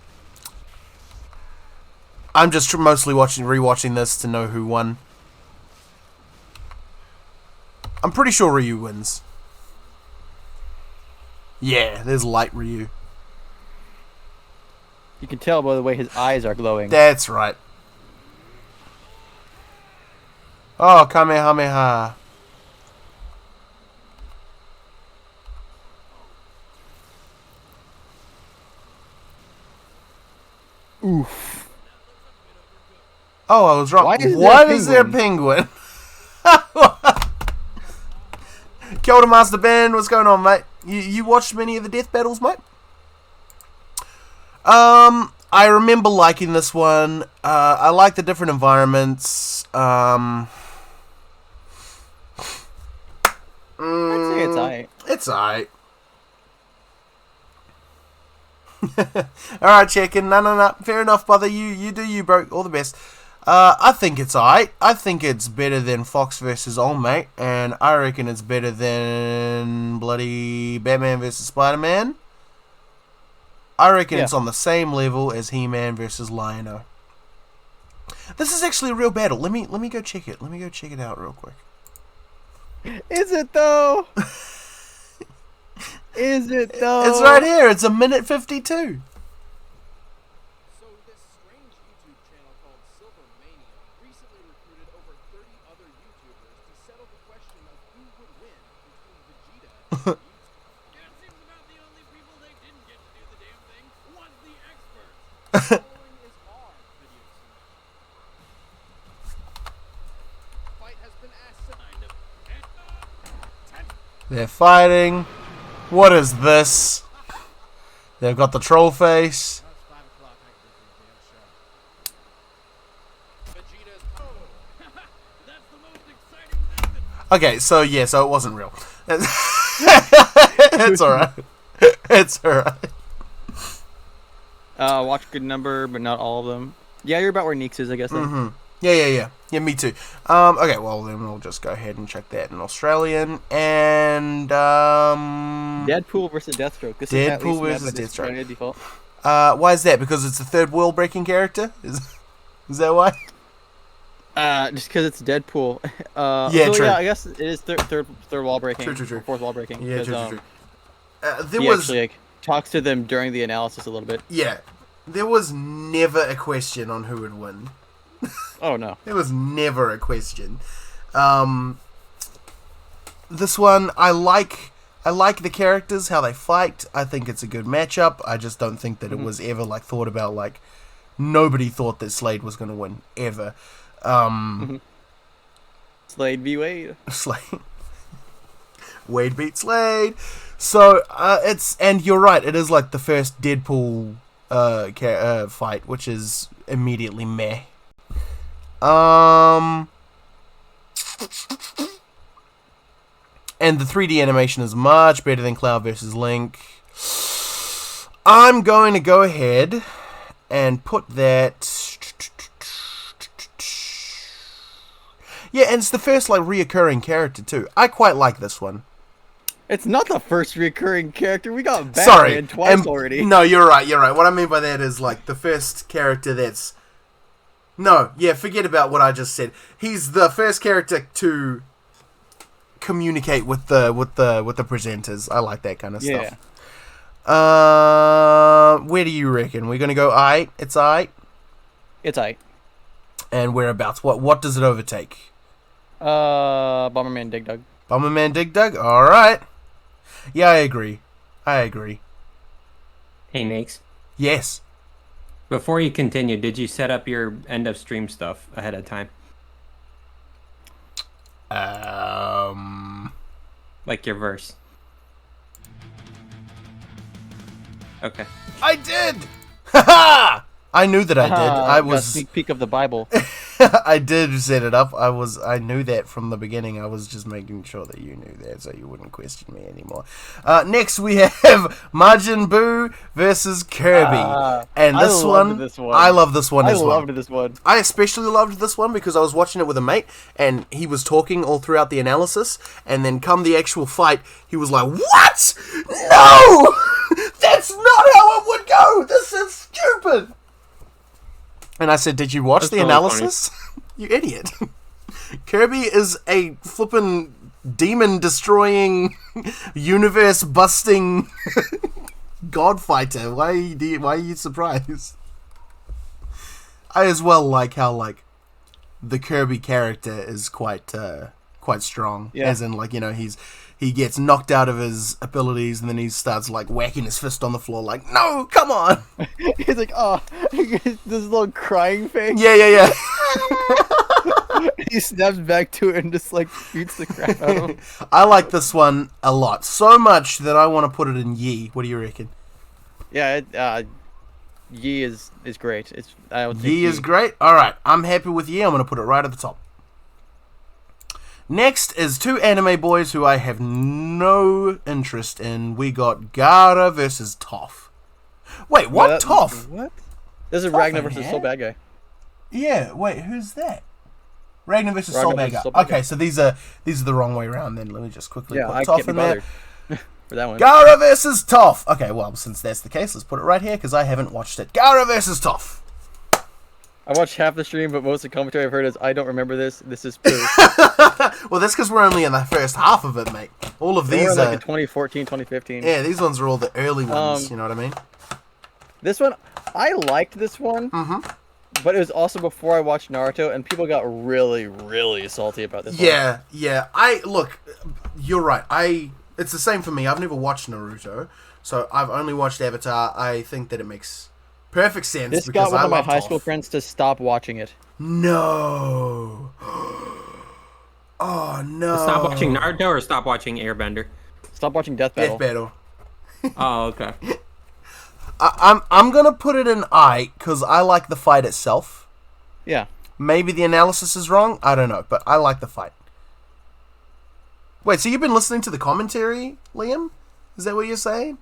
Speaker 2: just mostly rewatching this to know who won. I'm pretty sure Ryu wins. Yeah, there's light Ryu.
Speaker 4: You can tell by the way his eyes are glowing.
Speaker 2: That's right. Oh, Kamehameha.
Speaker 4: Oof.
Speaker 2: Oh, I was wrong.
Speaker 4: Why is there a
Speaker 2: there a penguin? Kia ora, Master Ben. What's going on, mate? You watched many of the death battles, mate? I remember liking this one. I like the different environments.
Speaker 4: I'd say it's alright.
Speaker 2: It's alright. Alright, chicken. No. Fair enough, brother. You do you, bro. All the best. I think it's alright. I think it's better than Fox vs. Old Mate, and I reckon it's better than bloody Batman vs. Spider-Man. I reckon it's on the same level as He-Man versus Lion-O. This is actually a real battle. Let me go check it. Let me go check it out real quick.
Speaker 4: Is it though? Is it though?
Speaker 2: It's right here. It's 1:52.
Speaker 5: So this strange YouTube channel called Silver Mania recently recruited over 30 other YouTubers to settle the question of who would win between Vegeta and Mewtwo. Yeah, it seems about the only people they didn't get to do the damn thing was the experts. The following is our video submission. Fight has been assigned.
Speaker 2: They're fighting. What is this? They've got the troll face. Okay, so yeah, so it wasn't real. It's alright. It's alright.
Speaker 4: Watch a good number, but not all of them. Yeah, you're about where Neeks is, I guess. Then.
Speaker 2: Yeah, me too. Okay, well then we'll just go ahead and check that in Australian. And
Speaker 4: Deadpool versus Deathstroke. This is at
Speaker 2: Deadpool
Speaker 4: least
Speaker 2: versus
Speaker 4: this
Speaker 2: Deathstroke.
Speaker 4: by default.
Speaker 2: Why is that? Because it's a third world breaking character? Is that why?
Speaker 4: Just because it's Deadpool.
Speaker 2: Yeah,
Speaker 4: so
Speaker 2: true.
Speaker 4: Yeah, I guess it is third wall breaking.
Speaker 2: True.
Speaker 4: Or fourth wall breaking.
Speaker 2: Yeah,
Speaker 4: 'cause,
Speaker 2: true.
Speaker 4: He actually talks to them during the analysis a little bit.
Speaker 2: Yeah. There was never a question on who would win.
Speaker 4: Oh no.
Speaker 2: There was never a question. This one, I like the characters, how they fight. I think it's a good matchup. I just don't think that it was ever thought about. Nobody thought that Slade was going to win ever.
Speaker 4: Slade v Wade.
Speaker 2: Slade. Wade beat Slade. So and you're right. It is the first Deadpool fight, which is immediately meh. And the 3D animation is much better than Cloud versus Link. I'm going to go ahead and put that. Yeah, and it's the first reoccurring character too. I quite like this one.
Speaker 4: It's not the first recurring character. We got Batman twice already.
Speaker 2: No, you're right. What I mean by that is the first character that's. No, yeah, forget about what I just said. He's the first character to communicate with the presenters. I like that kind of stuff. Where do you reckon? We're gonna go aight? It's aight?
Speaker 4: It's aight.
Speaker 2: And whereabouts? What does it overtake?
Speaker 4: Bomberman Dig Dug.
Speaker 2: Bomberman Dig Dug? Alright. Yeah, I agree.
Speaker 1: Hey, Nakes.
Speaker 2: Yes.
Speaker 1: Before you continue, did you set up your end of stream stuff ahead of time?
Speaker 2: Like
Speaker 1: your verse. Okay.
Speaker 2: I did! Ha! I knew that I did. I
Speaker 4: Got a
Speaker 2: was.
Speaker 4: sneak peek of the Bible.
Speaker 2: I did set it up. I knew that from the beginning. I was just making sure that you knew that, so you wouldn't question me anymore. Next we have Majin Buu versus Kirby, and
Speaker 4: I
Speaker 2: this
Speaker 4: loved
Speaker 2: one,
Speaker 4: this one.
Speaker 2: I love this one
Speaker 4: I
Speaker 2: as well.
Speaker 4: loved this one.
Speaker 2: I especially loved this one because I was watching it with a mate, and he was talking all throughout the analysis, and then come the actual fight, he was like, "What? No! That's not how it would go! This is stupid!" And I said, "Did you watch the
Speaker 1: really
Speaker 2: analysis?" You idiot. Kirby is a flippin' demon-destroying, universe-busting god fighter. Why are you surprised? I as well like how, like, the Kirby character is quite strong.
Speaker 4: Yeah.
Speaker 2: As in, like, you know, he gets knocked out of his abilities and then he starts, like, whacking his fist on the floor like, "No, come on!"
Speaker 4: He's like, oh, this little crying face.
Speaker 2: Yeah.
Speaker 4: He snaps back to it and just like beats the crap out of him.
Speaker 2: I like this one a lot. So much that I want to put it in Yi. What do you reckon?
Speaker 4: Yeah, Yi is great. I would think
Speaker 2: Yi is great. Alright, I'm happy with Yi. I'm going to put it right at the top. Next is two anime boys who I have no interest in. We got Gaara versus Toph. Wait, what? Toph?
Speaker 4: What? This is
Speaker 2: Toph
Speaker 4: Ragnar
Speaker 2: in
Speaker 4: versus
Speaker 2: here?
Speaker 4: Soul Bad Guy.
Speaker 2: Yeah, wait, who's that? Ragnar versus
Speaker 4: Ragnar
Speaker 2: Soul Bad
Speaker 4: versus
Speaker 2: Guy.
Speaker 4: Soul Bad
Speaker 2: Okay,
Speaker 4: Guy.
Speaker 2: so these are the wrong way around then. Let me just quickly
Speaker 4: Yeah,
Speaker 2: put
Speaker 4: I
Speaker 2: Toph
Speaker 4: can't be
Speaker 2: in there.
Speaker 4: bothered for that one.
Speaker 2: Gaara versus Toph. Okay, well, since that's the case, let's put it right here because I haven't watched it. Gaara versus Toph.
Speaker 4: I watched half the stream, but most of the commentary I've heard is, I don't remember this. This is poo.
Speaker 2: Well, that's because we're only in the first half of it, mate. All of
Speaker 4: They
Speaker 2: these
Speaker 4: were like
Speaker 2: are...
Speaker 4: in 2014, 2015.
Speaker 2: Yeah, these ones are all the early ones, you know what I mean?
Speaker 4: This one, I liked this one, but it was also before I watched Naruto, and people got really, really salty about this one.
Speaker 2: Yeah. Look, you're right. It's the same for me. I've never watched Naruto, so I've only watched Avatar. I think that it makes perfect sense
Speaker 4: This
Speaker 2: because
Speaker 4: got one
Speaker 2: I
Speaker 4: of my
Speaker 2: love
Speaker 4: high
Speaker 2: Toph.
Speaker 4: school friends to stop watching it.
Speaker 2: No. Oh, no.
Speaker 1: Stop watching Naruto or stop watching Airbender?
Speaker 4: Stop watching Death Battle.
Speaker 2: Death Battle.
Speaker 1: Oh, okay.
Speaker 2: I'm gonna put it in I because I like the fight itself.
Speaker 4: Yeah.
Speaker 2: Maybe the analysis is wrong. I don't know, but I like the fight. Wait, so you've been listening to the commentary, Liam? Is that what you're saying?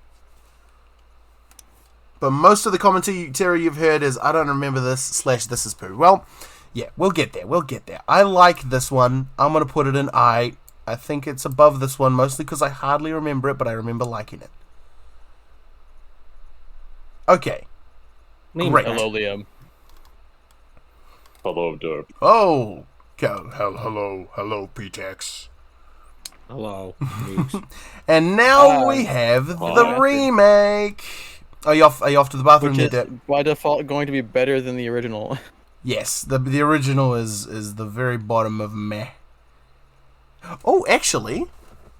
Speaker 2: But most of the commentary you've heard is, "I don't remember this," / "this is poo." Well, yeah, we'll get there. I like this one. I'm going to put it in I. I think it's above this one, mostly because I hardly remember it, but I remember liking it. Okay. Great.
Speaker 4: Hello, Liam.
Speaker 3: Hello, Derp.
Speaker 2: Oh, hello, P-Tex.
Speaker 1: Hello. Nukes.
Speaker 2: And now we have the remake. Are you off to the bathroom?
Speaker 4: Which
Speaker 2: there,
Speaker 4: is,
Speaker 2: Dad?
Speaker 4: by default, going to be better than the original.
Speaker 2: Yes, the original is the very bottom of meh. Oh, actually,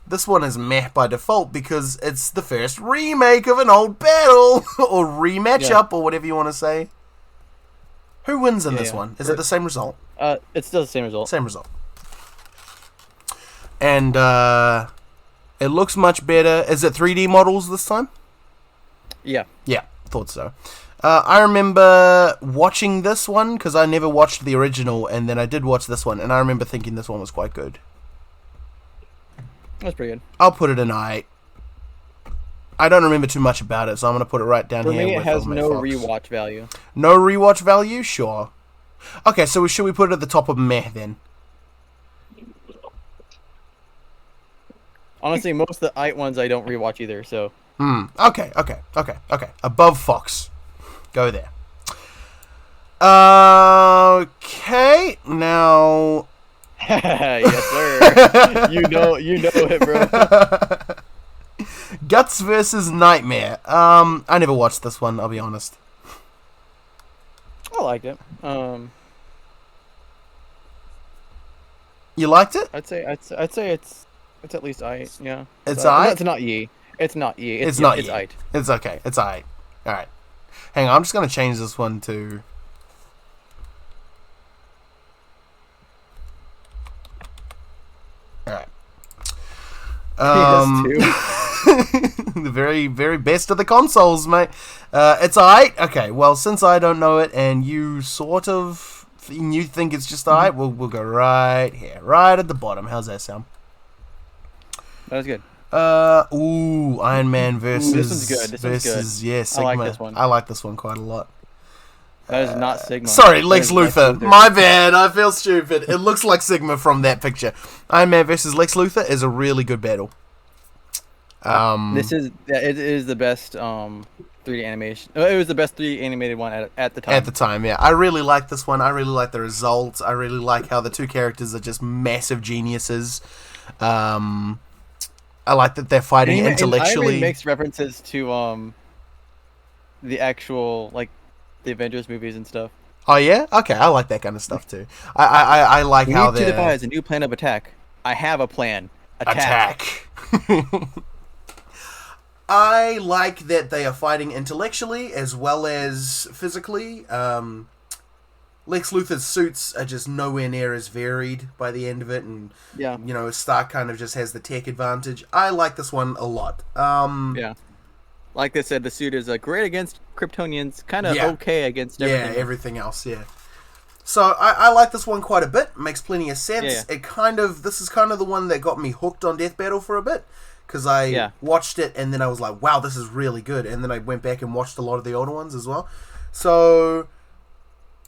Speaker 2: this one is meh by default because it's the first remake of an old battle or rematch up or whatever you want to say. Who wins in this one? Is it the same result?
Speaker 4: It's still the same result.
Speaker 2: Same result. And it looks much better. Is it 3D models this time?
Speaker 4: Yeah.
Speaker 2: Yeah, thought so. I remember watching this one because I never watched the original, and then I did watch this one, and I remember thinking this one was quite good.
Speaker 4: That's pretty good.
Speaker 2: I'll put it in I. I don't remember too much about it, so I'm going to put it right down
Speaker 4: For
Speaker 2: here.
Speaker 4: me, it
Speaker 2: with
Speaker 4: has
Speaker 2: Old Mate
Speaker 4: no
Speaker 2: Fox.
Speaker 4: rewatch value.
Speaker 2: No rewatch value? Sure. Okay, so should we put it at the top of meh then?
Speaker 4: Honestly, most of the IT ones I don't rewatch either, so...
Speaker 2: Okay. Above Fox. Go there. Okay, now...
Speaker 4: Yes, sir. you know it, bro.
Speaker 2: Guts versus Nightmare. I never watched this one, I'll be honest.
Speaker 4: I liked it.
Speaker 2: You liked it?
Speaker 4: I'd say it's at least I. Yeah.
Speaker 2: It's
Speaker 4: So,
Speaker 2: aight?
Speaker 4: It's not Yi. It's not Yi.
Speaker 2: It's not
Speaker 4: It's
Speaker 2: Yi.
Speaker 4: Ait.
Speaker 2: It's okay. It's alright. Alright. Hang on, I'm just going to change this one to... Alright.
Speaker 4: He has two.
Speaker 2: The very, very best of the consoles, mate. It's alright. Okay, well, since I don't know it and you sort of you think it's just alright, we'll go right here, right at the bottom. How's that sound?
Speaker 4: That was good.
Speaker 2: Iron Man versus
Speaker 4: this one's good. This one's good.
Speaker 2: Yeah, Sigma.
Speaker 4: I like this one.
Speaker 2: I like this one quite a lot.
Speaker 4: That is not Sigma.
Speaker 2: Sorry,
Speaker 4: That
Speaker 2: Lex
Speaker 4: is
Speaker 2: Luthor. My bad. I feel stupid. It looks like Sigma from that picture. Iron Man versus Lex Luthor is a really good battle.
Speaker 4: It is the best 3D animation. It was the best 3D animated one at the time.
Speaker 2: At the time, yeah. I really like this one. I really like the results. I really like how the two characters are just massive geniuses. I like that they're fighting intellectually.
Speaker 4: Iron Man makes references to the actual the Avengers movies and stuff.
Speaker 2: Oh yeah, okay. I like that kind of stuff too. I like
Speaker 4: we
Speaker 2: how
Speaker 4: need to devise a new plan of attack. I have a plan. Attack.
Speaker 2: I like that they are fighting intellectually as well as physically. Lex Luthor's suits are just nowhere near as varied by the end of it, and Stark kind of just has the tech advantage. I like this one a lot.
Speaker 4: Yeah, like they said, the suit is great against Kryptonians, kind of okay against everything.
Speaker 2: Yeah, everything else. Yeah. So I like this one quite a bit. Makes plenty of sense.
Speaker 4: Yeah.
Speaker 2: This is kind of the one that got me hooked on Death Battle for a bit. Because I watched it and then I was like, wow, this is really good. And then I went back and watched a lot of the older ones as well. So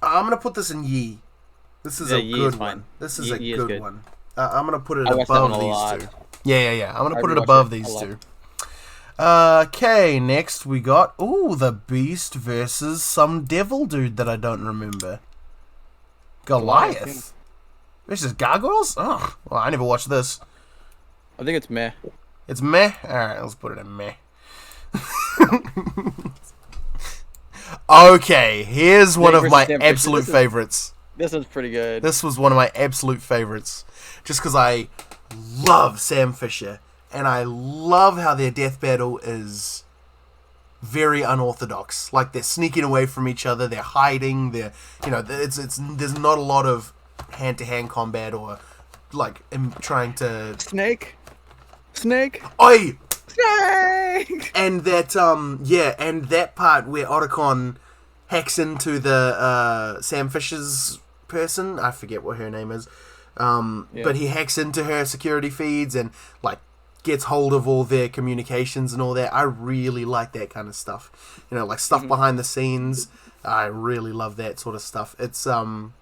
Speaker 2: I'm going to put this in Yi. This is a good one. This is a good one. I'm going to put it above these two. Yeah. I'm going to put it above these two. Okay, next we got, the Beast versus some devil dude that I don't remember. Goliath. Versus gargoyles? Oh, well, I never watched this.
Speaker 4: I think it's meh.
Speaker 2: It's meh? Alright, let's put it in meh. Okay, here's one of my absolute favorites.
Speaker 4: This one's pretty good.
Speaker 2: This was one of my absolute favorites. Just because I love Sam Fisher. And I love how their death battle is very unorthodox. Like, they're sneaking away from each other, they're hiding, there's not a lot of hand-to-hand combat or, trying to...
Speaker 4: Snake!
Speaker 2: Oi!
Speaker 4: Snake!
Speaker 2: And that part where Otacon hacks into the Sam Fisher's person, I forget what her name is, but he hacks into her security feeds and gets hold of all their communications and all that. I really like that kind of stuff. Stuff behind the scenes. I really love that sort of stuff. It's it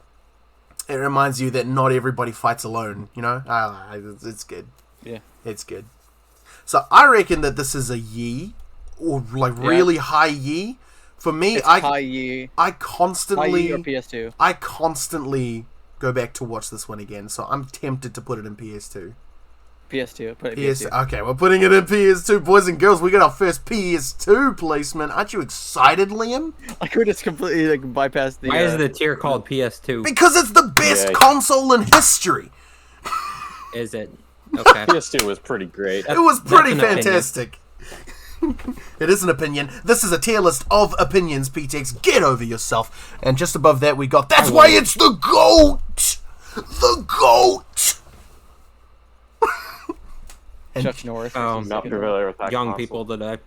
Speaker 2: reminds you that not everybody fights alone. It's good.
Speaker 4: Yeah.
Speaker 2: It's good. So I reckon that this is a Yi, or really high Yi. For me,
Speaker 4: high Yi.
Speaker 2: I constantly
Speaker 4: high Yi or PS2.
Speaker 2: I constantly go back to watch this one again. So I'm tempted to put it in PS2.
Speaker 4: PS2. Put it in PS2.
Speaker 2: Okay, we're putting it in PS2, boys and girls. We got our first PS2 placement. Aren't you excited, Liam?
Speaker 4: We just completely bypassed the.
Speaker 1: Why is the tier called PS2?
Speaker 2: Because it's the best console in history.
Speaker 1: Is it? Okay.
Speaker 3: PS2 was pretty great.
Speaker 2: It was pretty fantastic. It is an opinion. This is a tier list of opinions, PTX. Get over yourself. And just above that, we got, that's why it's the GOAT! The GOAT!
Speaker 4: Chuck Norris.
Speaker 3: I'm not familiar with that
Speaker 1: young
Speaker 3: console.
Speaker 1: people today.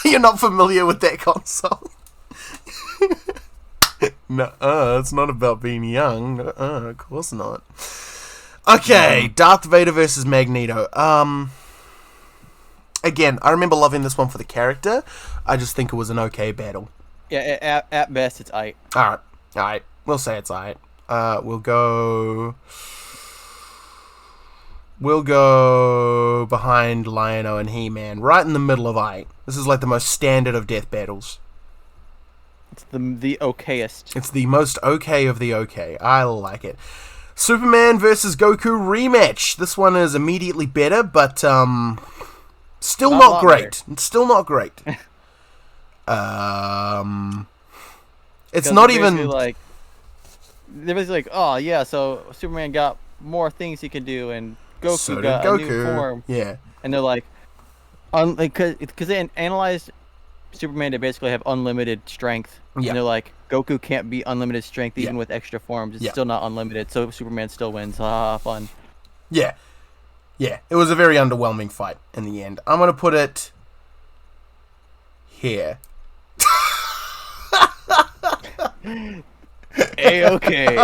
Speaker 2: You're not familiar with that console? No, it's not about being young. Of course not. Okay, Darth Vader versus Magneto. Again, I remember loving this one for the character. I just think it was an okay battle.
Speaker 4: Yeah, at best, it's aight.
Speaker 2: Alright. We'll say it's aight. We'll go behind Lion-O and He-Man, right in the middle of aight. This is the most standard of death battles.
Speaker 4: It's the okayest.
Speaker 2: It's the most okay of the okay. I like it. Superman versus Goku rematch. This one is immediately better, but still not great. It's still not great. It's not even
Speaker 4: they're basically oh yeah, so Superman got more things he can do, and Goku
Speaker 2: so
Speaker 4: got
Speaker 2: Goku.
Speaker 4: a new form.
Speaker 2: Yeah,
Speaker 4: and they're because they analyzed Superman to basically have unlimited strength.
Speaker 2: Yeah.
Speaker 4: And they're Goku can't be unlimited strength even with extra forms. It's still not unlimited, so Superman still wins. Fun.
Speaker 2: Yeah. It was a very underwhelming fight in the end. I'm gonna put it here.
Speaker 4: A-okay.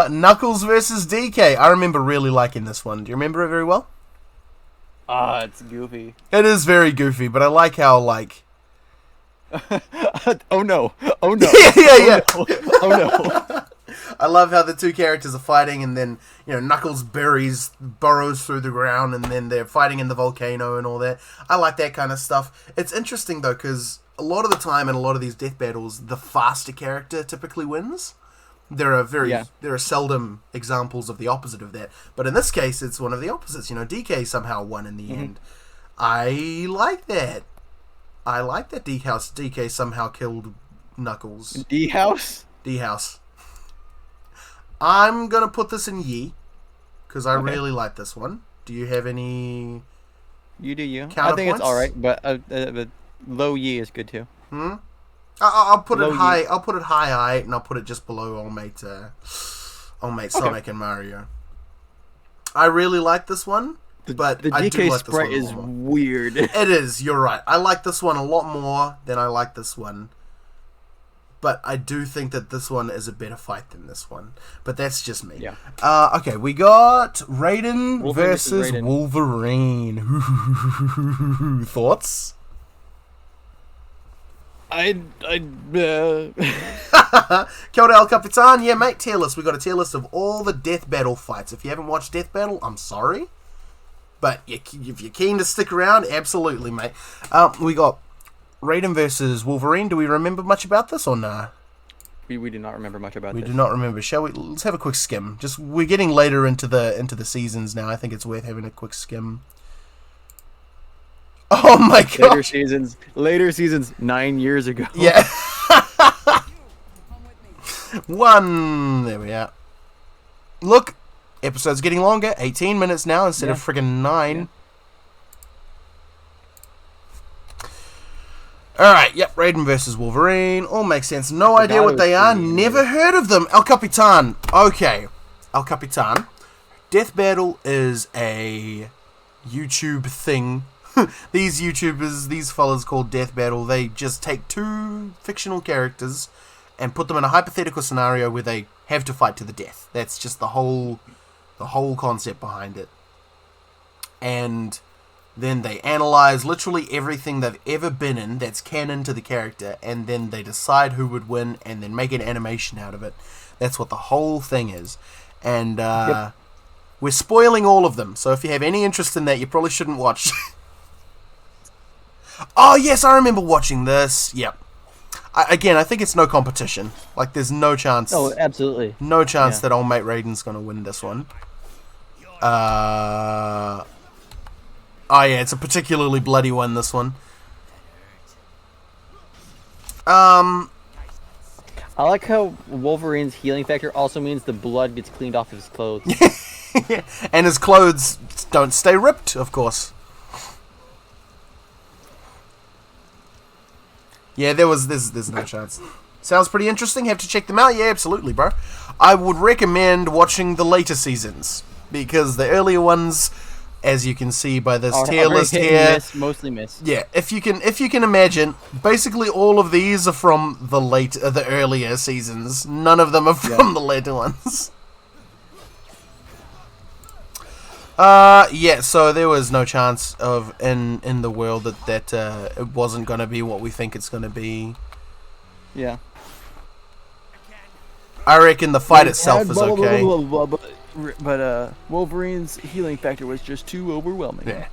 Speaker 2: Knuckles versus DK. I remember really liking this one. Do you remember it very well?
Speaker 4: Ah, it's goofy.
Speaker 2: It is very goofy, but I like how, like...
Speaker 4: Oh no. Oh no.
Speaker 2: yeah.
Speaker 4: Oh no. Oh no.
Speaker 2: I love how the two characters are fighting, and then, Knuckles burrows through the ground, and then they're fighting in the volcano and all that. I like that kind of stuff. It's interesting, though, because a lot of the time in a lot of these death battles, the faster character typically wins. There are seldom examples of the opposite of that. But in this case, it's one of the opposites. DK somehow won in the end. I like that. I like that DK somehow killed Knuckles.
Speaker 4: D-House?
Speaker 2: D-House. I'm going to put this in Yi, because I really like this one. Do you have any...
Speaker 4: You do you.
Speaker 2: Counterpoints?
Speaker 4: I think it's alright, but low Yi is good too.
Speaker 2: I'll put
Speaker 4: Low
Speaker 2: it high.
Speaker 4: Yi.
Speaker 2: I'll put it high, and I'll put it just below old mate Sonic and Mario. I really like this one, but
Speaker 4: The
Speaker 2: I do
Speaker 4: DK
Speaker 2: like this
Speaker 4: sprite
Speaker 2: one a
Speaker 4: is
Speaker 2: lot more.
Speaker 4: weird.
Speaker 2: It is. You're right. I like this one a lot more than I like this one. But I do think that this one is a better fight than this one. But that's just me.
Speaker 4: Yeah.
Speaker 2: Okay, we got Raiden
Speaker 4: Wolverine
Speaker 2: versus
Speaker 4: Raiden.
Speaker 2: Wolverine. Thoughts?
Speaker 4: I
Speaker 2: Kia ora, El Capitan. Yeah, mate, tier list. We got a tier list of all the Death Battle fights. If you haven't watched Death Battle, I'm sorry. But if you're keen to stick around, absolutely, mate. We got Raiden versus Wolverine. Do we remember much about this or nah?
Speaker 4: we do not remember much about
Speaker 2: We
Speaker 4: this.
Speaker 2: do not remember. Shall we? Let's have a quick skim. We're getting later into the seasons now. I think it's worth having a quick skim. Oh my god!
Speaker 4: Later seasons 9 years ago.
Speaker 2: Yeah. One. There we are. Look, episode's getting longer. 18 minutes now instead of friggin' 9. Alright, yep, Raiden versus Wolverine. All makes sense. No idea what they are. Never heard of them. El Capitan. Okay. El Capitan. Death Battle is a YouTube thing. These YouTubers, these fellas called Death Battle, they just take two fictional characters and put them in a hypothetical scenario where they have to fight to the death. That's just the whole concept behind it. And then they analyze literally everything they've ever been in that's canon to the character, and then they decide who would win and then make an animation out of it. That's what the whole thing is. And we're spoiling all of them, so if you have any interest in that, you probably shouldn't watch. Oh, yes, I remember watching this. Yep. I think it's no competition. Like, there's no chance.
Speaker 4: Oh, absolutely.
Speaker 2: No chance that old mate Raiden's going to win this one. Oh, yeah, it's a particularly bloody one, this one.
Speaker 4: I like how Wolverine's healing factor also means the blood gets cleaned off his clothes.
Speaker 2: And his clothes don't stay ripped, of course. Yeah, there's no chance. Sounds pretty interesting. Have to check them out. Yeah, absolutely, bro. I would recommend watching the later seasons, because the earlier ones, as you can see by this tier list here,
Speaker 4: mostly miss.
Speaker 2: Yeah, if you can imagine, basically all of these are from the earlier seasons. None of them are from the later ones. Yeah, so there was no chance of in the world that it wasn't going to be what we think it's going to be.
Speaker 4: Yeah.
Speaker 2: I reckon the fight itself is okay.
Speaker 4: But Wolverine's healing factor was just too overwhelming.
Speaker 2: Yeah.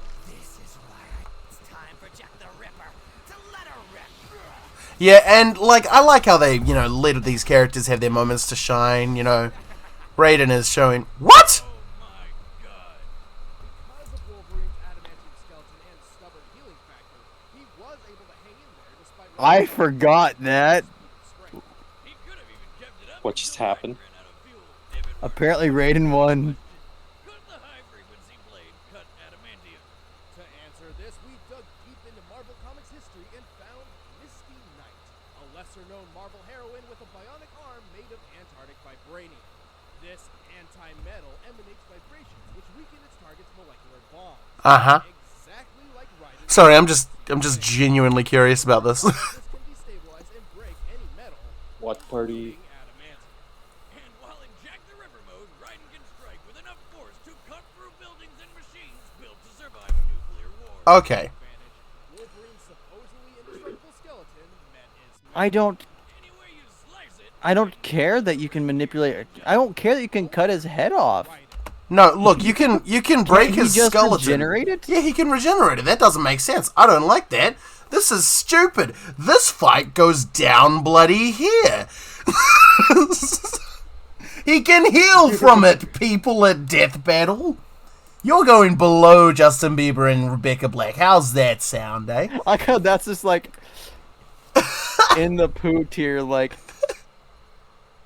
Speaker 2: Yeah, and I like how they, let these characters have their moments to shine, Raiden is showing what?
Speaker 4: I forgot that.
Speaker 3: What just happened?
Speaker 4: Apparently Raiden won.
Speaker 5: To answer this, we dug deep into Marvel Comics history and found Misty Knight, a lesser-known Marvel heroine with a bionic arm made of Antarctic vibranium. This anti-metal emanates vibrations which weaken its target's molecular bond.
Speaker 2: Uh-huh.
Speaker 5: Exactly like Raiden.
Speaker 2: Sorry, I'm just I'm just genuinely curious about this.
Speaker 5: Can destabilize and break any metal.
Speaker 3: Watch party.
Speaker 5: And while in Jack the Ripper mode, Raiden can strike with enough force to cut through buildings and machines built to survive nuclear war.
Speaker 2: Okay.
Speaker 5: Wolverine's supposedly indestructible skeleton met its
Speaker 4: I don't.
Speaker 5: any way you slice it.
Speaker 4: I don't care that you can manipulate. I don't care that you can cut his head off.
Speaker 2: No, look, you can break
Speaker 4: Can't he
Speaker 2: his
Speaker 4: just
Speaker 2: skeleton.
Speaker 4: regenerate it?
Speaker 2: Yeah, he can regenerate it. That doesn't make sense. I don't like that. This is stupid. This fight goes down bloody here. He can heal from it, people at Death Battle. You're going below Justin Bieber and Rebecca Black. How's that sound, eh?
Speaker 4: I like how that's just like in the poo tier. Like,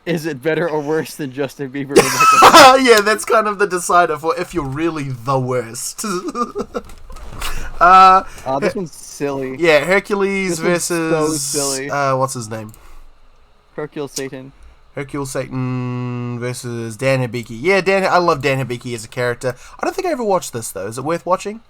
Speaker 4: is it better or worse than Justin Bieber?
Speaker 2: Yeah, that's kind of the decider for if you're really the worst.
Speaker 4: This one's silly.
Speaker 2: Yeah, Hercules
Speaker 4: This one's
Speaker 2: versus
Speaker 4: so silly.
Speaker 2: What's his name?
Speaker 4: Hercule Satan.
Speaker 2: Hercule Satan versus Dan Hibiki. Yeah, I love Dan Hibiki as a character. I don't think I ever watched this though. Is it worth watching?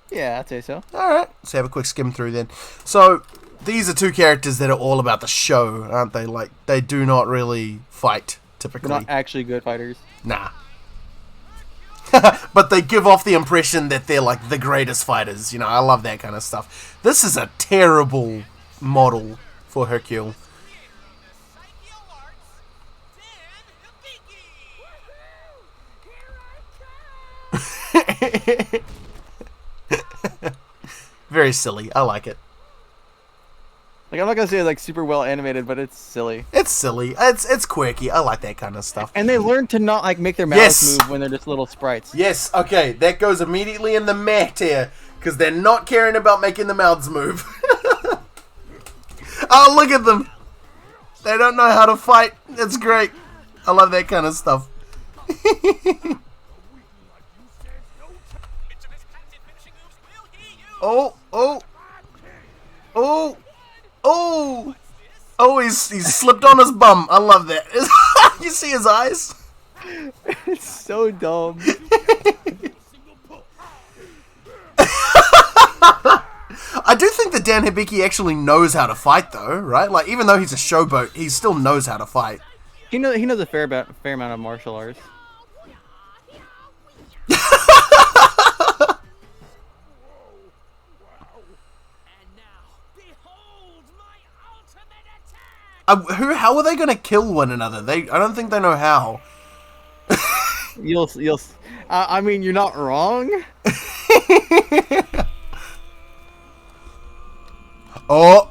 Speaker 4: Yeah, I'd say so.
Speaker 2: All right, let's have a quick skim through then. So these are two characters that are all about the show, aren't they? Like they do not really fight typically.
Speaker 4: They're not actually good fighters.
Speaker 2: Nah. But they give off the impression that they're like the greatest fighters. You know, I love that kind of stuff. This is a terrible model for Hercule. Very silly. I like it.
Speaker 4: Like, I'm not gonna say it's like super well animated, but it's silly.
Speaker 2: It's silly. It's quirky. I like that kind of stuff.
Speaker 4: And they learn to not like make their mouths
Speaker 2: Yes.
Speaker 4: move when they're just little sprites.
Speaker 2: Yes, okay, that goes immediately in the meh tier, because they're not caring about making the mouths move. Oh, look at them. They don't know how to fight. It's great. I love that kind of stuff. Oh, oh, oh, oh, oh, he's slipped on his bum. I love that. You see his eyes?
Speaker 4: It's so dumb.
Speaker 2: I do think that Dan Hibiki actually knows how to fight, though, right? Like, even though he's a showboat, he still knows how to fight.
Speaker 4: He knows a fair amount of martial arts. How are they going to kill one another? I don't think they know how. I mean, you're not wrong.
Speaker 2: Oh!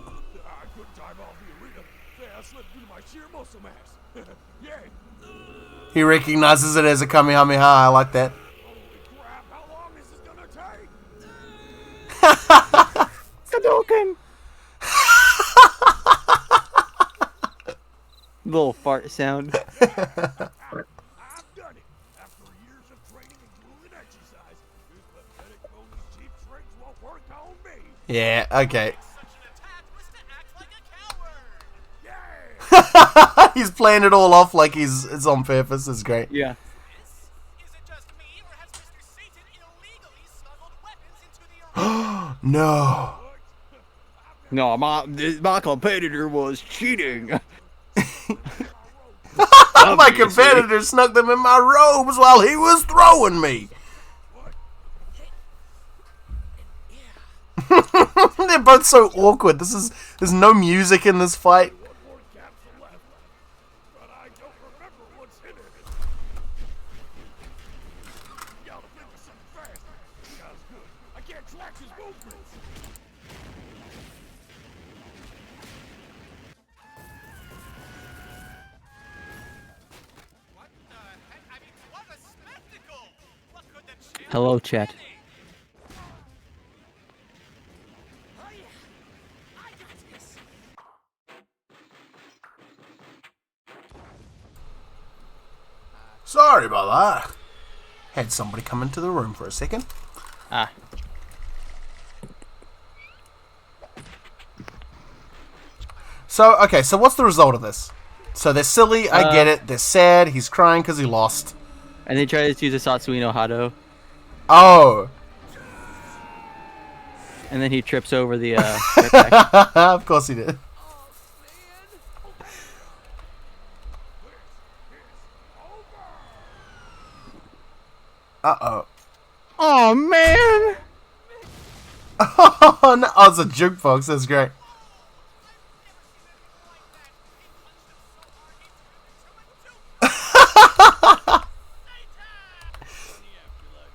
Speaker 2: He recognizes it as a Kamehameha. I like that.
Speaker 4: Hadouken! Little fart sound.
Speaker 2: Yeah, okay. He's playing it all off like it's on purpose. It's great.
Speaker 4: Yeah.
Speaker 2: No.
Speaker 4: No, my competitor was cheating.
Speaker 2: My competitor snuck them in my robes while he was throwing me. They're both so awkward. There's no music in this fight.
Speaker 4: Hello, chat.
Speaker 2: Sorry about that. Had somebody come into the room for a second.
Speaker 4: Ah.
Speaker 2: So, okay, so what's the result of this? So they're silly, I get it. They're sad, he's crying because he lost.
Speaker 4: And they try to use a Satsui no Hado.
Speaker 2: Oh.
Speaker 4: And then he trips over the jetpack.
Speaker 2: Of course he did. Uh-oh.
Speaker 4: Oh man!
Speaker 2: Oh, no. Oh, it's a jukebox. That's great.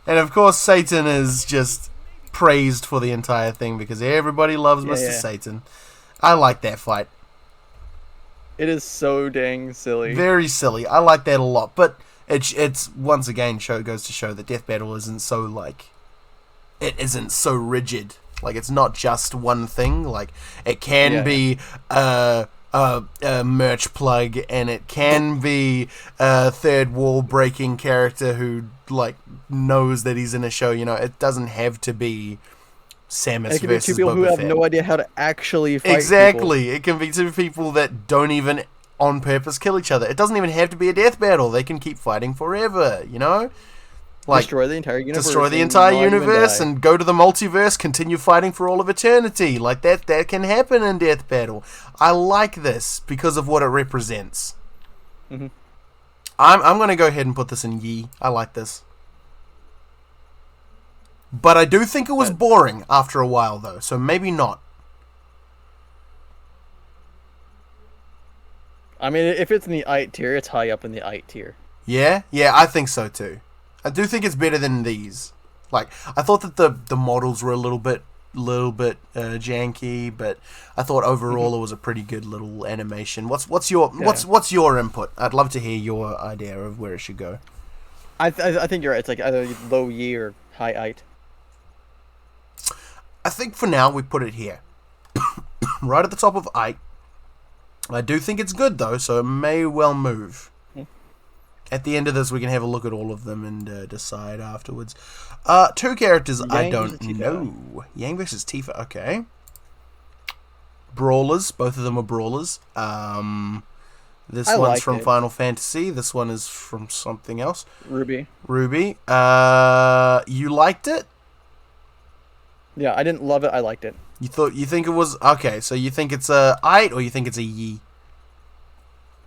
Speaker 2: And of course, Satan is just praised for the entire thing because everybody loves Mr.
Speaker 4: Yeah.
Speaker 2: Satan. I like that fight.
Speaker 4: It is so dang silly.
Speaker 2: Very silly. I like that a lot. But it's once again goes to show that Death Battle isn't so like... It isn't so rigid. Like, it's not just one thing. Like, it can be a merch plug, and it can be a third wall breaking character who like knows that he's in a show. You know, it doesn't have to be Samus
Speaker 4: It can be
Speaker 2: versus
Speaker 4: two people who
Speaker 2: Boba
Speaker 4: have
Speaker 2: Fett.
Speaker 4: no idea how to actually fight
Speaker 2: Exactly. It can be two people that don't even on purpose kill each other. It doesn't even have to be a death battle. They can keep fighting forever. You know.
Speaker 4: Like, destroy the entire universe.
Speaker 2: Destroy the entire universe and go to the multiverse, continue fighting for all of eternity. Like, that can happen in Death Battle. I like this because of what it represents.
Speaker 4: Mm-hmm.
Speaker 2: I'm going to go ahead and put this in Yi. I like this. But I do think it was boring after a while, though, so maybe not.
Speaker 4: I mean, if it's in the IT tier, it's high up in the IT tier.
Speaker 2: Yeah? Yeah, I think so, too. I do think it's better than these. Like, I thought that the models were a little bit janky, but I thought overall it was a pretty good little animation. What's your input? I'd love to hear your idea of where it should go.
Speaker 4: I think you're right. It's like either low Yi or high IT.
Speaker 2: I think for now we put it here, right at the top of IT. I do think it's good though, so it may well move. At the end of this, we can have a look at all of them and decide afterwards. Two characters I don't know. Yang versus Tifa, okay. Brawlers, both of them are brawlers. This one's from Final Fantasy. This one is from something else.
Speaker 4: Ruby.
Speaker 2: You liked it?
Speaker 4: Yeah, I didn't love it. I liked it.
Speaker 2: You think it was okay? So you think it's a IT or you think it's a Yi?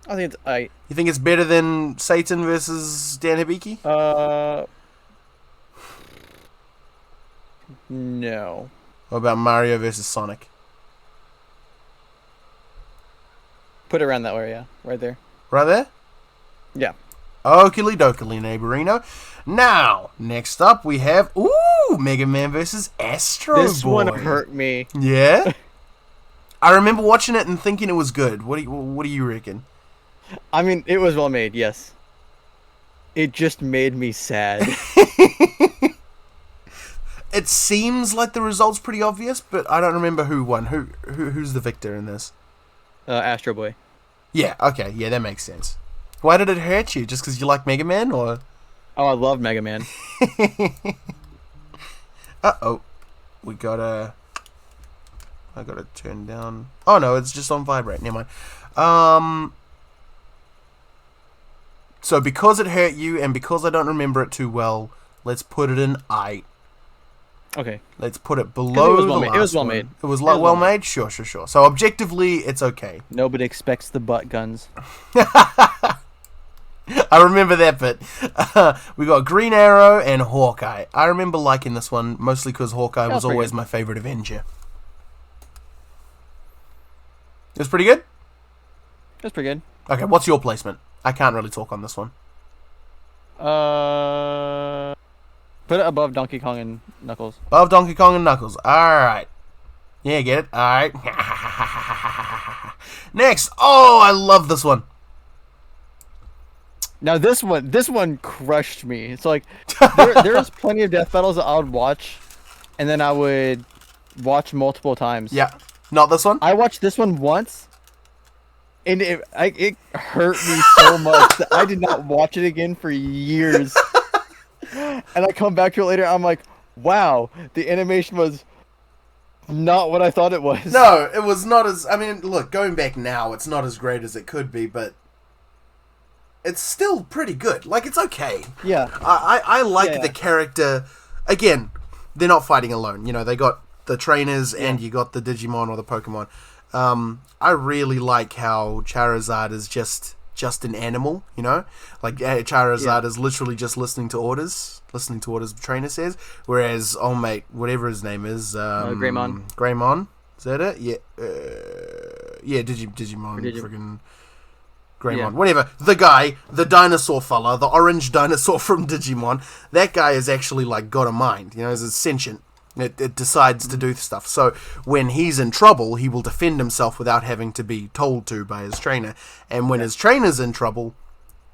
Speaker 4: I think it's IT.
Speaker 2: You think it's better than Satan versus Dan Hibiki?
Speaker 4: No.
Speaker 2: What about Mario versus Sonic?
Speaker 4: Put it around that area, right there.
Speaker 2: Right there?
Speaker 4: Yeah.
Speaker 2: Oakley dokily, neighborino. Now, next up we have Mega Man versus Astro
Speaker 4: This
Speaker 2: Boy.
Speaker 4: one hurt me.
Speaker 2: Yeah? I remember watching it and thinking it was good. What do you reckon?
Speaker 4: I mean, it was well made, yes. It just made me sad.
Speaker 2: It seems like the result's pretty obvious, but I don't remember who won. Who's the victor in this?
Speaker 4: Astro Boy.
Speaker 2: Yeah, okay, yeah, that makes sense. Why did it hurt you? Just because you like Mega Man, or?
Speaker 4: Oh, I love Mega Man.
Speaker 2: Uh-oh. I gotta turn down... Oh, no, it's just on vibrate. Never mind. So, because it hurt you, and because I don't remember it too well, let's put it in I.
Speaker 4: Okay.
Speaker 2: Let's put it below the last one.
Speaker 4: It was well made.
Speaker 2: It was well made? Sure. So, objectively, it's okay.
Speaker 4: Nobody expects the butt guns.
Speaker 2: I remember that bit. We got Green Arrow and Hawkeye. I remember liking this one, mostly because Hawkeye was always my favorite Avenger. It was pretty good?
Speaker 4: It was pretty good.
Speaker 2: Okay, what's your placement? I can't really talk on this one.
Speaker 4: Put it above Donkey Kong and Knuckles.
Speaker 2: Above Donkey Kong and Knuckles. Alright. Yeah, get it? Alright. Next. Oh, I love this one.
Speaker 4: Now this one crushed me. It's like there's plenty of death battles that I would watch, and then I would watch multiple times.
Speaker 2: Yeah, not this one.
Speaker 4: I watched this one once, and it hurt me so much that I did not watch it again for years. And I come back to it later, I'm like, wow, the animation was not what I thought it was.
Speaker 2: No, it was not as... I mean, look, going back now, it's not as great as it could be, but it's still pretty good. Like, it's okay.
Speaker 4: Yeah.
Speaker 2: I like the character. Again, they're not fighting alone. You know, they got the trainers and you got the Digimon or the Pokemon. I really like how Charizard is just an animal, you know? Like, Charizard is literally just listening to orders the trainer says, whereas old mate, whatever his name is, Greymon, is that it? Yeah, Digimon, friggin' Greymon, whatever. The guy, the dinosaur fella, the orange dinosaur from Digimon, that guy has actually, like, got a mind, you know, it's sentient. It decides to do stuff. So when he's in trouble, he will defend himself without having to be told to by his trainer. And when his trainer's in trouble,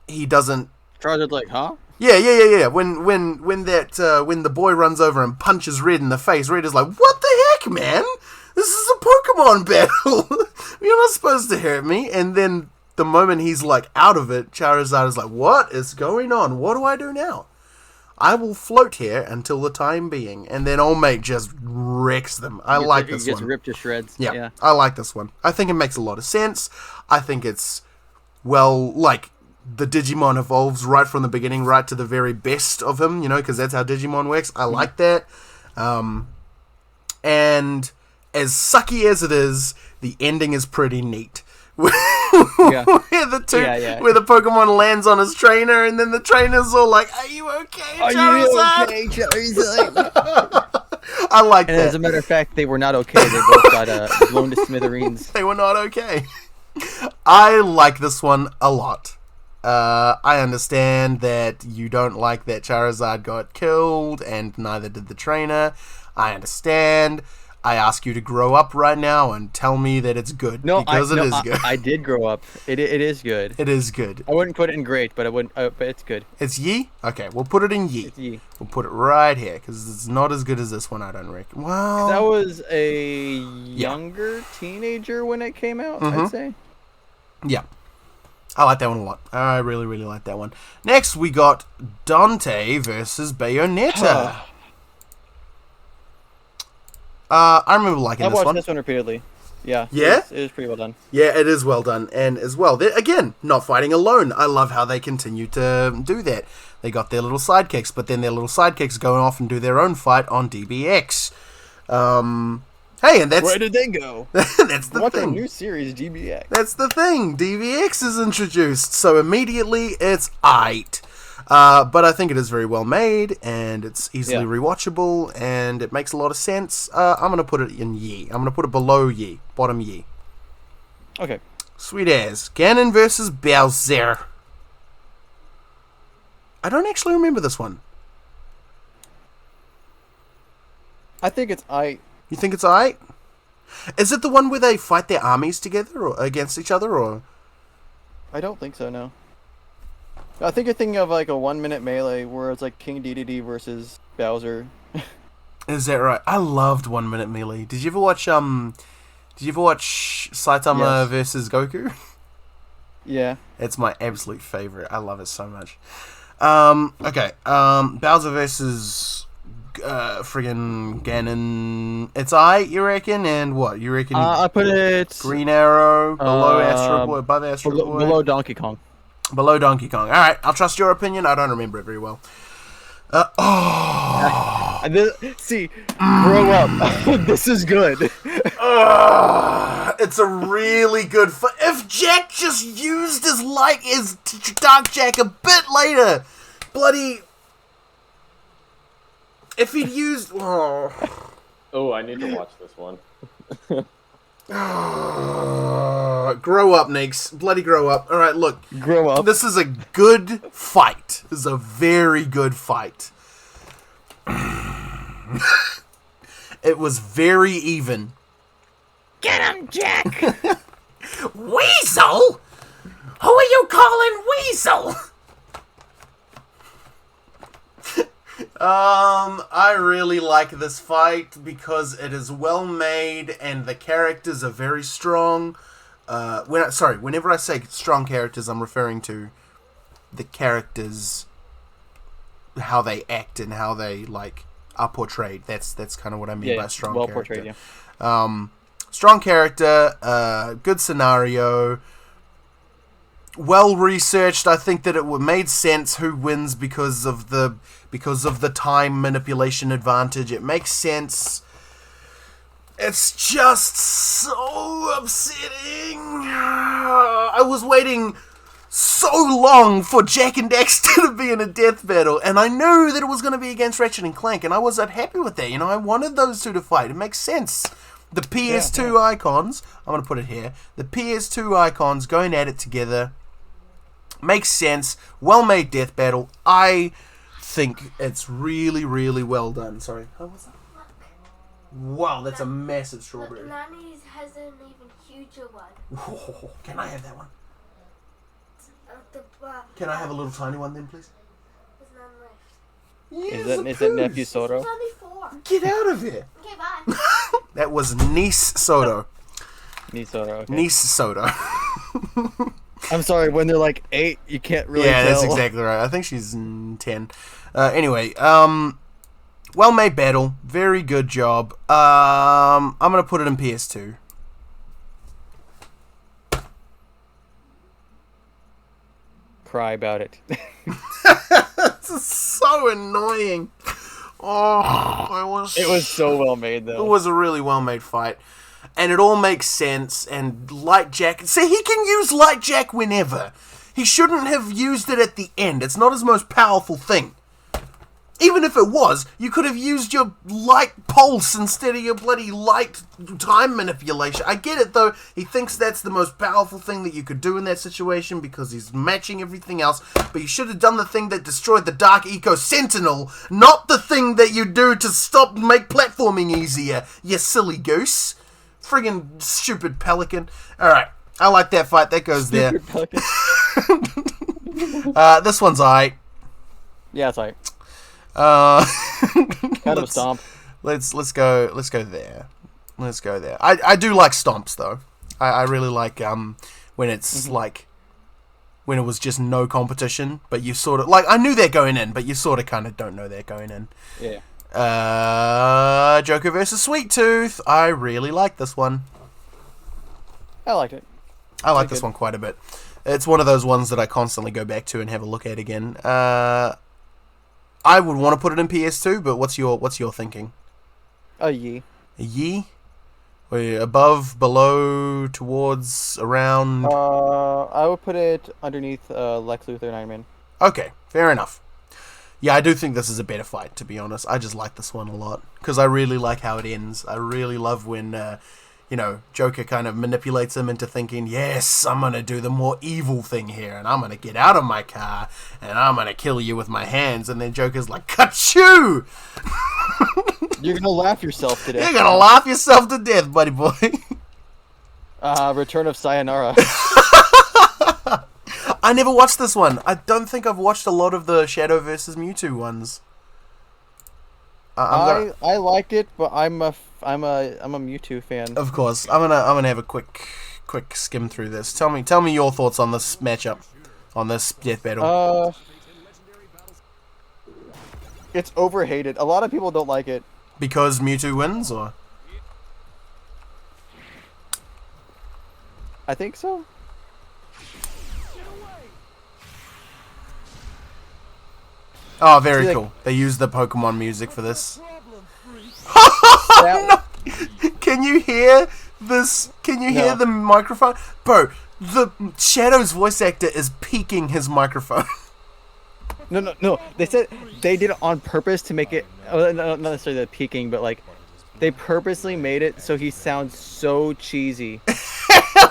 Speaker 2: he doesn't.
Speaker 4: Charizard's like, huh?
Speaker 2: Yeah. When the boy runs over and punches Red in the face, Red is like, "What the heck, man? This is a Pokemon battle. You're not supposed to hurt me." And then the moment he's like out of it, Charizard is like, "What is going on? What do I do now? I will float here until the time being," and then old mate just wrecks them. I like this one. He
Speaker 4: gets ripped to shreds.
Speaker 2: Yeah, I like this one. I think it makes a lot of sense. I think it's, well, like, the Digimon evolves right from the beginning, right to the very best of him, you know, because that's how Digimon works. I like that. And as sucky as it is, the ending is pretty neat. Where the Pokemon lands on his trainer, and then the trainer's all like, "Are you okay, Charizard?" I like that.
Speaker 4: And as a matter of fact, they were not okay. They both got blown to smithereens.
Speaker 2: They were not okay. I like this one a lot. I understand that you don't like that Charizard got killed, and neither did the trainer. I understand. I ask you to grow up right now and tell me that it's good, because it is good.
Speaker 4: I did grow up. It is good.
Speaker 2: It is good.
Speaker 4: I wouldn't put it in great, but but it's good.
Speaker 2: It's Yi? Okay, we'll put it in Yi.
Speaker 4: It's Yi.
Speaker 2: We'll put it right here, because it's not as good as this one, I don't reckon. Well,
Speaker 4: that was a younger teenager when it came out, I'd say. Yeah.
Speaker 2: I like that one a lot. I really, really like that one. Next, we got Dante versus Bayonetta. I remember liking this one.
Speaker 4: I watched this one repeatedly. Yeah.
Speaker 2: Yeah?
Speaker 4: It was pretty well done.
Speaker 2: Yeah, it is well done. And as well, again, not fighting alone. I love how they continue to do that. They got their little sidekicks, but then their little sidekicks go off and do their own fight on DBX. Hey, and that's...
Speaker 4: Where did they go?
Speaker 2: That's the
Speaker 4: What's
Speaker 2: thing.
Speaker 4: a new series, DBX?
Speaker 2: That's the thing. DBX is introduced, so immediately it's aight. But I think it is very well made, and it's easily rewatchable, and it makes a lot of sense. I'm going to put it in Yi. I'm going to put it below Yi. Bottom Yi.
Speaker 4: Okay.
Speaker 2: Sweet as. Ganon versus Bowser. I don't actually remember this one.
Speaker 4: I think it's aight.
Speaker 2: You think it's aight? Is it the one where they fight their armies together or against each other, or?
Speaker 4: I don't think so, no. I think you're thinking of like a 1 minute melee where it's like King Dedede versus Bowser.
Speaker 2: Is that right? I loved 1 minute melee. Did you ever watch Saitama versus Goku?
Speaker 4: Yeah.
Speaker 2: It's my absolute favorite. I love it so much. Okay. Bowser versus friggin' Ganon. It's you reckon? And what? You reckon?
Speaker 4: I put it
Speaker 2: Green Arrow, below Astro Boy, above Astro Boy?
Speaker 4: Below Donkey Kong.
Speaker 2: Below Donkey Kong. Alright, I'll trust your opinion. I don't remember it very well.
Speaker 4: See, grow up. This is good.
Speaker 2: It's a really good if Jack just used his Dark Jack a bit later. Bloody... If he'd used...
Speaker 3: Oh, I need to watch this one.
Speaker 2: Grow up, Neeks. Bloody grow up. Alright, look.
Speaker 4: Grow up.
Speaker 2: This is a good fight. This is a very good fight. It was very even.
Speaker 6: Get him, Jack!
Speaker 2: Weasel? Who are you calling Weasel? I really like this fight because it is well made and the characters are very strong. Whenever I say strong characters, I'm referring to the characters, how they act and how they are portrayed. That's kind of what I mean by strong
Speaker 4: well
Speaker 2: character.
Speaker 4: Portrayed, yeah.
Speaker 2: Strong character, good scenario, well researched. I think that it made sense who wins because of the time manipulation advantage. It makes sense. It's just so upsetting. I was waiting so long for Jak and Daxter to be in a death battle, and I knew that it was going to be against Ratchet and Clank, and I was happy with that. You know, I wanted those two to fight. It makes sense. The PS2 icons, I'm going to put it here, the PS2 icons going at it together makes sense. Well-made death battle. I think it's really, really well done. Sorry. Oh, what's that? Wow, that's a massive strawberry.
Speaker 7: Look, Nanny's has an even huger one.
Speaker 2: Whoa, can I have that one?
Speaker 7: The,
Speaker 2: Can I have a little tiny one then, please?
Speaker 7: There's none left.
Speaker 2: Yes,
Speaker 4: Is that nephew Soto?
Speaker 7: There's only 4.
Speaker 2: Get out of here.
Speaker 7: Okay, bye.
Speaker 2: That was niece Soto.
Speaker 4: Niece Soto. Okay.
Speaker 2: Niece Soto.
Speaker 4: I'm sorry. When they're like 8, you can't really
Speaker 2: Yeah,
Speaker 4: tell.
Speaker 2: that's exactly right. I think she's 10. Anyway, well-made battle. Very good job. I'm going to put it in PS2.
Speaker 4: Cry about it.
Speaker 2: This is so annoying. Oh,
Speaker 4: It was so well made, though.
Speaker 2: It was a really well-made fight. And it all makes sense. And Light Jak... See, he can use Light Jak whenever. He shouldn't have used it at the end. It's not his most powerful thing. Even if it was, you could have used your light pulse instead of your bloody light time manipulation. I get it, though. He thinks that's the most powerful thing that you could do in that situation because he's matching everything else. But you should have done the thing that destroyed the Dark Eco Sentinel, not the thing that you do to make platforming easier, you silly goose. Friggin' stupid pelican. Alright, I like that fight. That goes there. This one's alright.
Speaker 4: Yeah, it's like
Speaker 2: Kind
Speaker 4: of a stomp.
Speaker 2: Let's go there. Let's go there. I do like stomps though. I really like when it's like when it was just no competition, but you sort of like I knew they're going in, but you sort of kind of don't know they're going in.
Speaker 4: Yeah.
Speaker 2: Joker versus Sweet Tooth. I really like this one.
Speaker 4: I liked it.
Speaker 2: I like this one quite a bit. It's one of those ones that I constantly go back to and have a look at again. I would want to put it in PS2, but what's your thinking?
Speaker 4: Yee.
Speaker 2: A yee? Wait, above, below, towards, around?
Speaker 4: I would put it underneath Lex Luthor and Iron Man.
Speaker 2: Okay, fair enough. Yeah, I do think this is a better fight, to be honest. I just like this one a lot, because I really like how it ends. I really love when, Joker kind of manipulates him into thinking, yes, I'm going to do the more evil thing here, and I'm going to get out of my car, and I'm going to kill you with my hands, and then Joker's like, Ka-choo!
Speaker 4: You're going to laugh yourself to death.
Speaker 2: You're going to laugh yourself to death, buddy boy.
Speaker 4: Return of Sayonara.
Speaker 2: I never watched this one. I don't think I've watched a lot of the Shadow versus Mewtwo ones.
Speaker 4: I liked it, but I'm a Mewtwo fan.
Speaker 2: Of course, I'm gonna have a quick skim through this. Tell me your thoughts on this matchup, on this death battle.
Speaker 4: It's overhated. A lot of people don't like it
Speaker 2: Because Mewtwo wins, or
Speaker 4: I think so.
Speaker 2: oh, very
Speaker 4: See,
Speaker 2: cool. They use the Pokemon music for this.
Speaker 4: That-
Speaker 2: Can you hear this? Can you hear the microphone, bro? The Shadow's voice actor is peeking his microphone.
Speaker 4: No. They said they did it on purpose to make it. Not necessarily the peaking, but like they purposely made it so he sounds so cheesy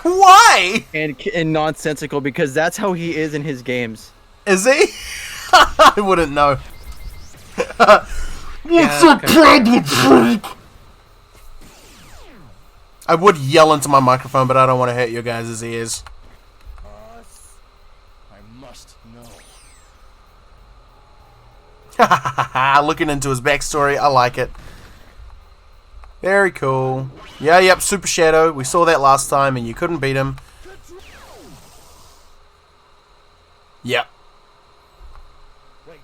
Speaker 2: Why?
Speaker 4: and nonsensical because that's how he is in his games.
Speaker 2: Is he? I wouldn't know. What's the problem, freak? I would yell into my microphone, but I don't want to hurt your guys' ears.
Speaker 5: I must know.
Speaker 2: Looking into his backstory, I like it. Very cool. Yeah, yep, Super Shadow. We saw that last time, and you couldn't beat him. Yep.
Speaker 5: Wait,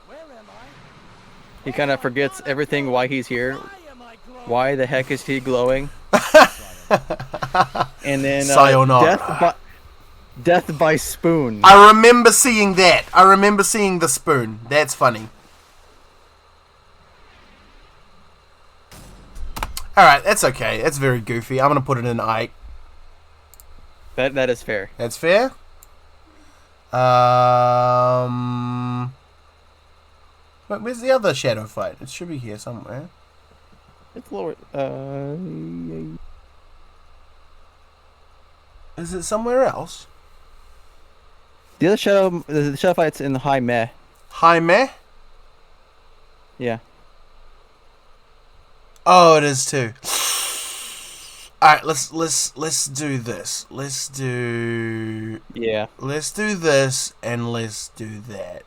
Speaker 5: where am I?
Speaker 4: He kind of forgets everything why he's here.
Speaker 5: Why am I glowing?
Speaker 4: Why the heck is he glowing? And then
Speaker 2: Sayonara.
Speaker 4: death by spoon.
Speaker 2: I remember seeing that. I remember seeing the spoon. That's funny. Alright, that's okay. That's very goofy. I'm gonna put it in 8.
Speaker 4: That is fair.
Speaker 2: That's fair. Wait, where's the other shadow fight? It should be here somewhere.
Speaker 4: It's lower.
Speaker 2: Is it somewhere else?
Speaker 4: The other the shadow fight's in the high meh.
Speaker 2: High meh?
Speaker 4: Yeah.
Speaker 2: Oh, it is too. Alright, let's do this. Let's do this and let's do that.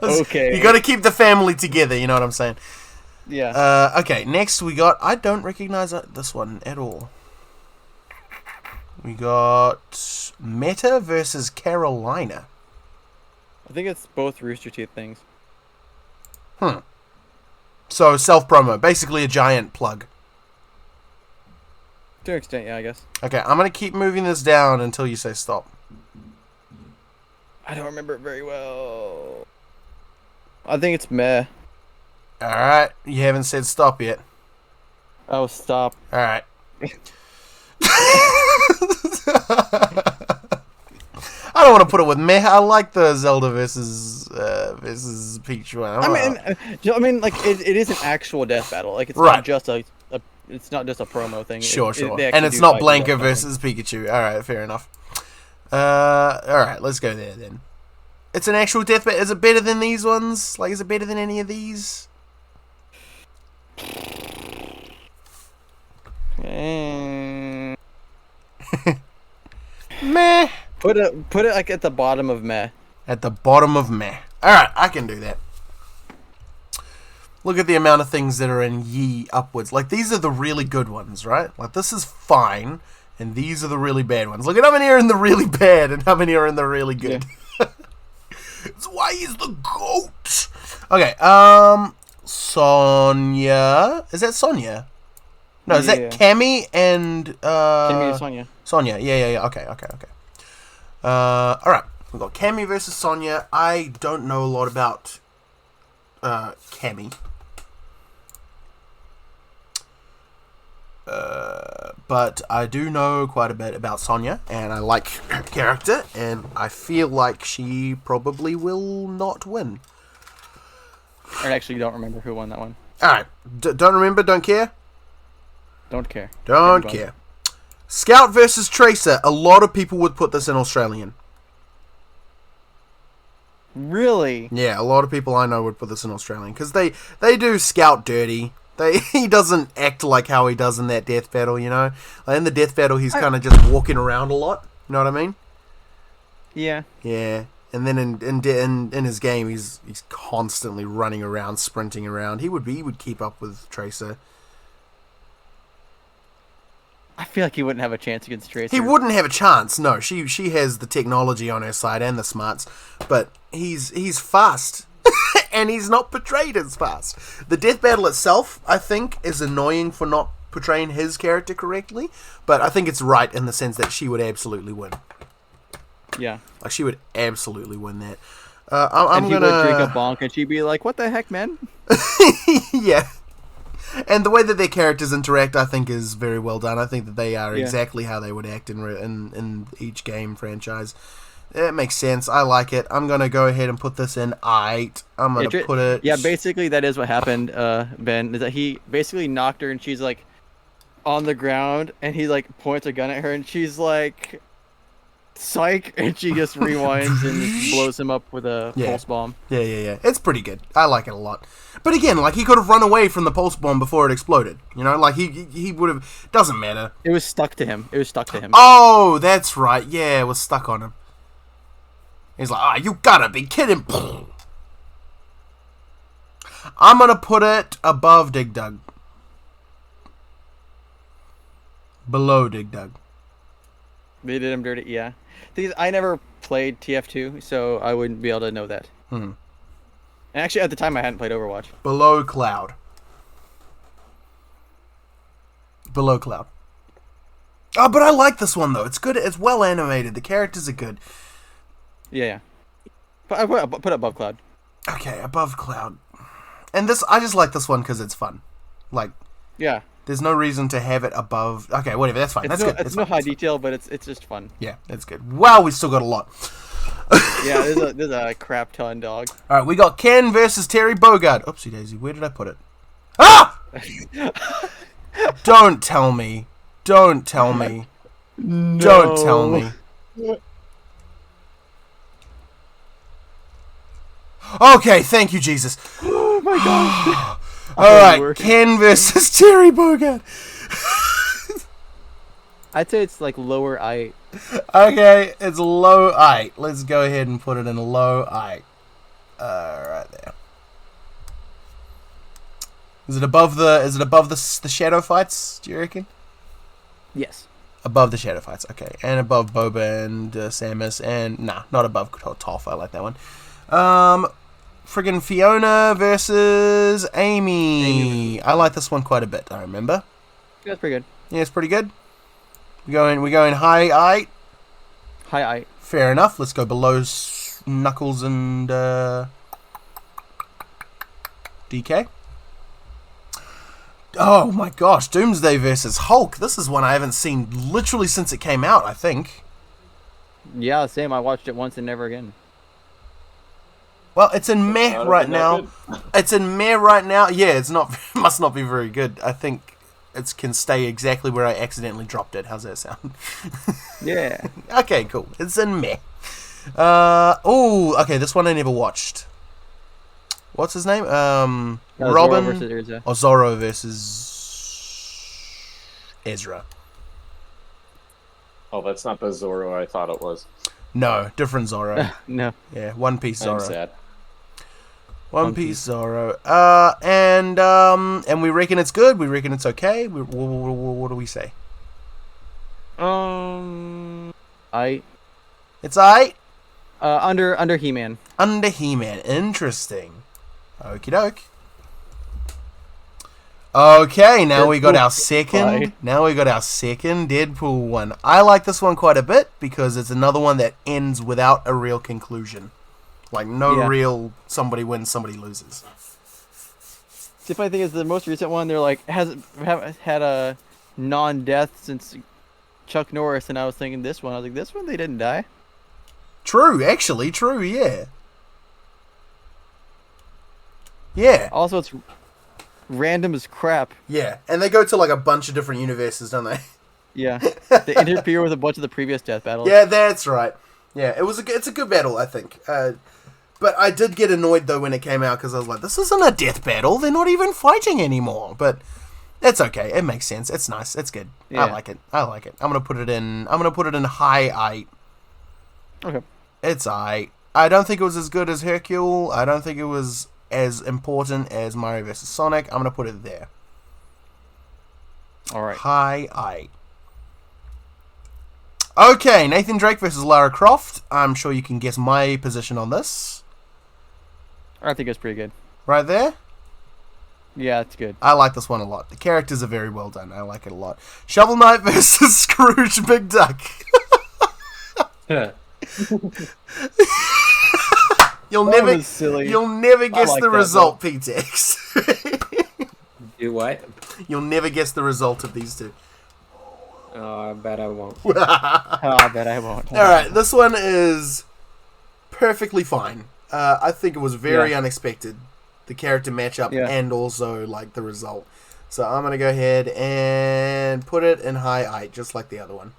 Speaker 4: Okay.
Speaker 2: You gotta keep the family together, you know what I'm saying?
Speaker 4: Yeah.
Speaker 2: Okay, next we got... I don't recognize this one at all. We got... Meta versus Carolina.
Speaker 4: I think it's both Rooster Teeth things.
Speaker 2: So, self-promo. Basically a giant plug.
Speaker 4: To an extent, yeah, I guess.
Speaker 2: Okay, I'm gonna keep moving this down until you say stop.
Speaker 4: I don't remember it very well. I think it's meh.
Speaker 2: Alright, you haven't said stop yet.
Speaker 4: Oh, stop.
Speaker 2: Alright. I don't want to put it with meh. I like the Zelda versus Peach one.
Speaker 4: I mean, like it is an actual death battle. Like it's
Speaker 2: Right.
Speaker 4: not just it's not just a promo thing.
Speaker 2: Sure.
Speaker 4: They
Speaker 2: And
Speaker 4: actually
Speaker 2: it's
Speaker 4: do
Speaker 2: not
Speaker 4: fight
Speaker 2: Blanca
Speaker 4: death battle.
Speaker 2: versus Pikachu. Alright, fair enough. Alright, let's go there then. It's an actual death battle. Is it better than these ones? Like, is it better than any of these? Meh.
Speaker 4: Put it like at the bottom of meh.
Speaker 2: At the bottom of meh. Alright, I can do that. Look at the amount of things that are in ye upwards. Like, these are the really good ones, right? Like, this is fine, and these are the really bad ones. Look at how many are in the really bad and how many are in the really good. Yeah. That's why he's the GOAT. Okay, Sonya. Is that Sonya? No, is that Cammy and
Speaker 4: Cammy and Sonya.
Speaker 2: Sonya. Yeah. Okay. Alright. We've got Cammy versus Sonya. I don't know a lot about Cammy. But I do know quite a bit about Sonya, and I like her character, and I feel like she probably will not win.
Speaker 4: I actually don't remember who won that one.
Speaker 2: Alright, don't remember, don't care?
Speaker 4: Don't care.
Speaker 2: Don't care. Scout versus Tracer. A lot of people would put this in Australian.
Speaker 4: Really?
Speaker 2: Yeah, a lot of people I know would put this in Australian, because they do Scout dirty. He doesn't act like how he does in that death battle, you know? Like in the death battle, he's kind of just walking around a lot. You know what I mean?
Speaker 4: Yeah.
Speaker 2: Yeah. And then in his game, he's constantly running around, sprinting around. He would keep up with Tracer.
Speaker 4: I feel like he wouldn't have a chance against Tracer.
Speaker 2: He wouldn't have a chance. No, she has the technology on her side and the smarts, but he's fast. And he's not portrayed as fast. The death battle itself, I think, is annoying for not portraying his character correctly, but I think it's right in the sense that she would absolutely win.
Speaker 4: Yeah.
Speaker 2: Like, she would absolutely win that.
Speaker 4: And he would drink a bonk, and she'd be like, "What the heck, man?"
Speaker 2: Yeah. And the way that their characters interact, I think, is very well done. I think that they are exactly how they would act in each game franchise. It makes sense. I like it. I'm going to go ahead and put this in 8. I'm going to put it...
Speaker 4: Yeah, basically that is what happened, Ben, is that he basically knocked her and she's like on the ground and he like points a gun at her and she's like, psych, and she just rewinds and just blows him up with a pulse bomb.
Speaker 2: Yeah. It's pretty good. I like it a lot. But again, like, he could have run away from the pulse bomb before it exploded. You know, like, he would have... Doesn't matter.
Speaker 4: It was stuck to him.
Speaker 2: Oh, that's right. Yeah, it was stuck on him. He's like, you gotta be kidding. I'm gonna put it above Dig Dug. Below Dig Dug.
Speaker 4: They did him dirty, yeah. Thing is, I never played TF2, so I wouldn't be able to know that. And actually, at the time, I hadn't played Overwatch.
Speaker 2: Below Cloud. Below Cloud. Oh, but I like this one, though. It's good. It's well animated. The characters are good.
Speaker 4: Yeah. But I put it above Cloud.
Speaker 2: Okay, above Cloud. And this, I just like this one because it's fun. Like,
Speaker 4: Yeah.
Speaker 2: there's no reason to have it above. Okay, whatever. That's fine.
Speaker 4: It's
Speaker 2: That's
Speaker 4: no,
Speaker 2: good.
Speaker 4: it's
Speaker 2: It's
Speaker 4: no
Speaker 2: fine.
Speaker 4: high
Speaker 2: It's fine.
Speaker 4: detail, but it's just fun.
Speaker 2: Yeah, that's good. Wow, we still got a lot.
Speaker 4: Yeah, there's a crap ton, dog.
Speaker 2: All right, we got Ken versus Terry Bogard. Oopsie daisy, where did I put it? Ah! Don't tell me. Don't tell me. Don't tell me. Okay, thank you, Jesus.
Speaker 4: Oh my gosh.
Speaker 2: All right,
Speaker 4: working.
Speaker 2: Ken versus Terry Bogard.
Speaker 4: I'd say it's like lower I.
Speaker 2: Okay, it's low 8. Let's go ahead and put it in low 8. Right there. Is it above the shadow fights? Do you reckon?
Speaker 4: Yes.
Speaker 2: Above the shadow fights, okay, and above Boba and Samus, and not above Toph. I like that one. Friggin' Fiona versus Amy. I like this one quite a bit. I remember.
Speaker 4: That's pretty good.
Speaker 2: Yeah, it's pretty good. We're going high 8.
Speaker 4: High I.
Speaker 2: Fair enough. Let's go below Knuckles and DK. Oh my gosh, Doomsday versus Hulk. This is one I haven't seen literally since it came out, I think.
Speaker 4: Yeah, same. I watched it once and never again.
Speaker 2: Well, it's in meh
Speaker 3: Not
Speaker 2: right
Speaker 3: been that
Speaker 2: now.
Speaker 3: good.
Speaker 2: It's in meh right now. Yeah, it's not. Must not be very good. I think it can stay exactly where I accidentally dropped it. How's that sound?
Speaker 4: Yeah.
Speaker 2: Okay, cool. It's in meh. Oh, okay. This one I never watched. What's his name? Robin
Speaker 4: Zoro versus Urza.
Speaker 2: or Zorro versus Ezra.
Speaker 3: Oh, that's not the Zoro I thought it was.
Speaker 2: No, different Zorro.
Speaker 4: No.
Speaker 2: Yeah, One Piece
Speaker 3: I'm
Speaker 2: Zorro.
Speaker 3: sad.
Speaker 2: One Piece Zorro. And we reckon it's good. We reckon it's okay. What do we say?
Speaker 4: I.
Speaker 2: It's aight.
Speaker 4: Under He-Man.
Speaker 2: Under He-Man. Interesting. Okie doke. Okay, now we got our second.
Speaker 4: Bye.
Speaker 2: Now we got our second Deadpool one. I like this one quite a bit because it's another one that ends without a real conclusion. Like no
Speaker 4: Yeah.
Speaker 2: real somebody wins, somebody loses.
Speaker 4: The funny thing is, the most recent one, they're like haven't had a non-death since Chuck Norris, and I was thinking this one. I was like, this one they didn't die.
Speaker 2: True, actually, true. Yeah. Yeah.
Speaker 4: Also, it's random as crap.
Speaker 2: Yeah, and they go to like a bunch of different universes, don't they?
Speaker 4: Yeah, they interfere with a bunch of the previous death battles.
Speaker 2: Yeah, that's right. Yeah, it's a good battle, I think. But I did get annoyed though when it came out because I was like, this isn't a death battle. They're not even fighting anymore. But it's okay. It makes sense. It's nice. It's good. I
Speaker 4: Yeah.
Speaker 2: like it. I like it. I'm gonna put it in high 8.
Speaker 4: Okay.
Speaker 2: It's I don't think it was as good as Hercule. I don't think it was as important as Mario vs. Sonic. I'm gonna put it there.
Speaker 4: All right.
Speaker 2: High 8. Okay, Nathan Drake versus Lara Croft. I'm sure you can guess my position on this.
Speaker 4: I think it's pretty good.
Speaker 2: Right there.
Speaker 4: Yeah, it's good.
Speaker 2: I like this one a lot. The characters are very well done. I like it a lot. Shovel Knight versus Scrooge McDuck. You'll
Speaker 4: That
Speaker 2: never
Speaker 4: was silly.
Speaker 2: You'll never guess
Speaker 4: like
Speaker 2: the
Speaker 4: that,
Speaker 2: result, P-Tex.
Speaker 1: Do what?
Speaker 2: You'll never guess the result of these two.
Speaker 1: Oh, I bet I won't.
Speaker 4: Oh, I bet I won't.
Speaker 2: Alright, this one is perfectly fine. I think it was very
Speaker 4: Yeah.
Speaker 2: unexpected. The character matchup
Speaker 4: Yeah.
Speaker 2: and also like the result. So I'm gonna go ahead and put it in high 8, just like the other one.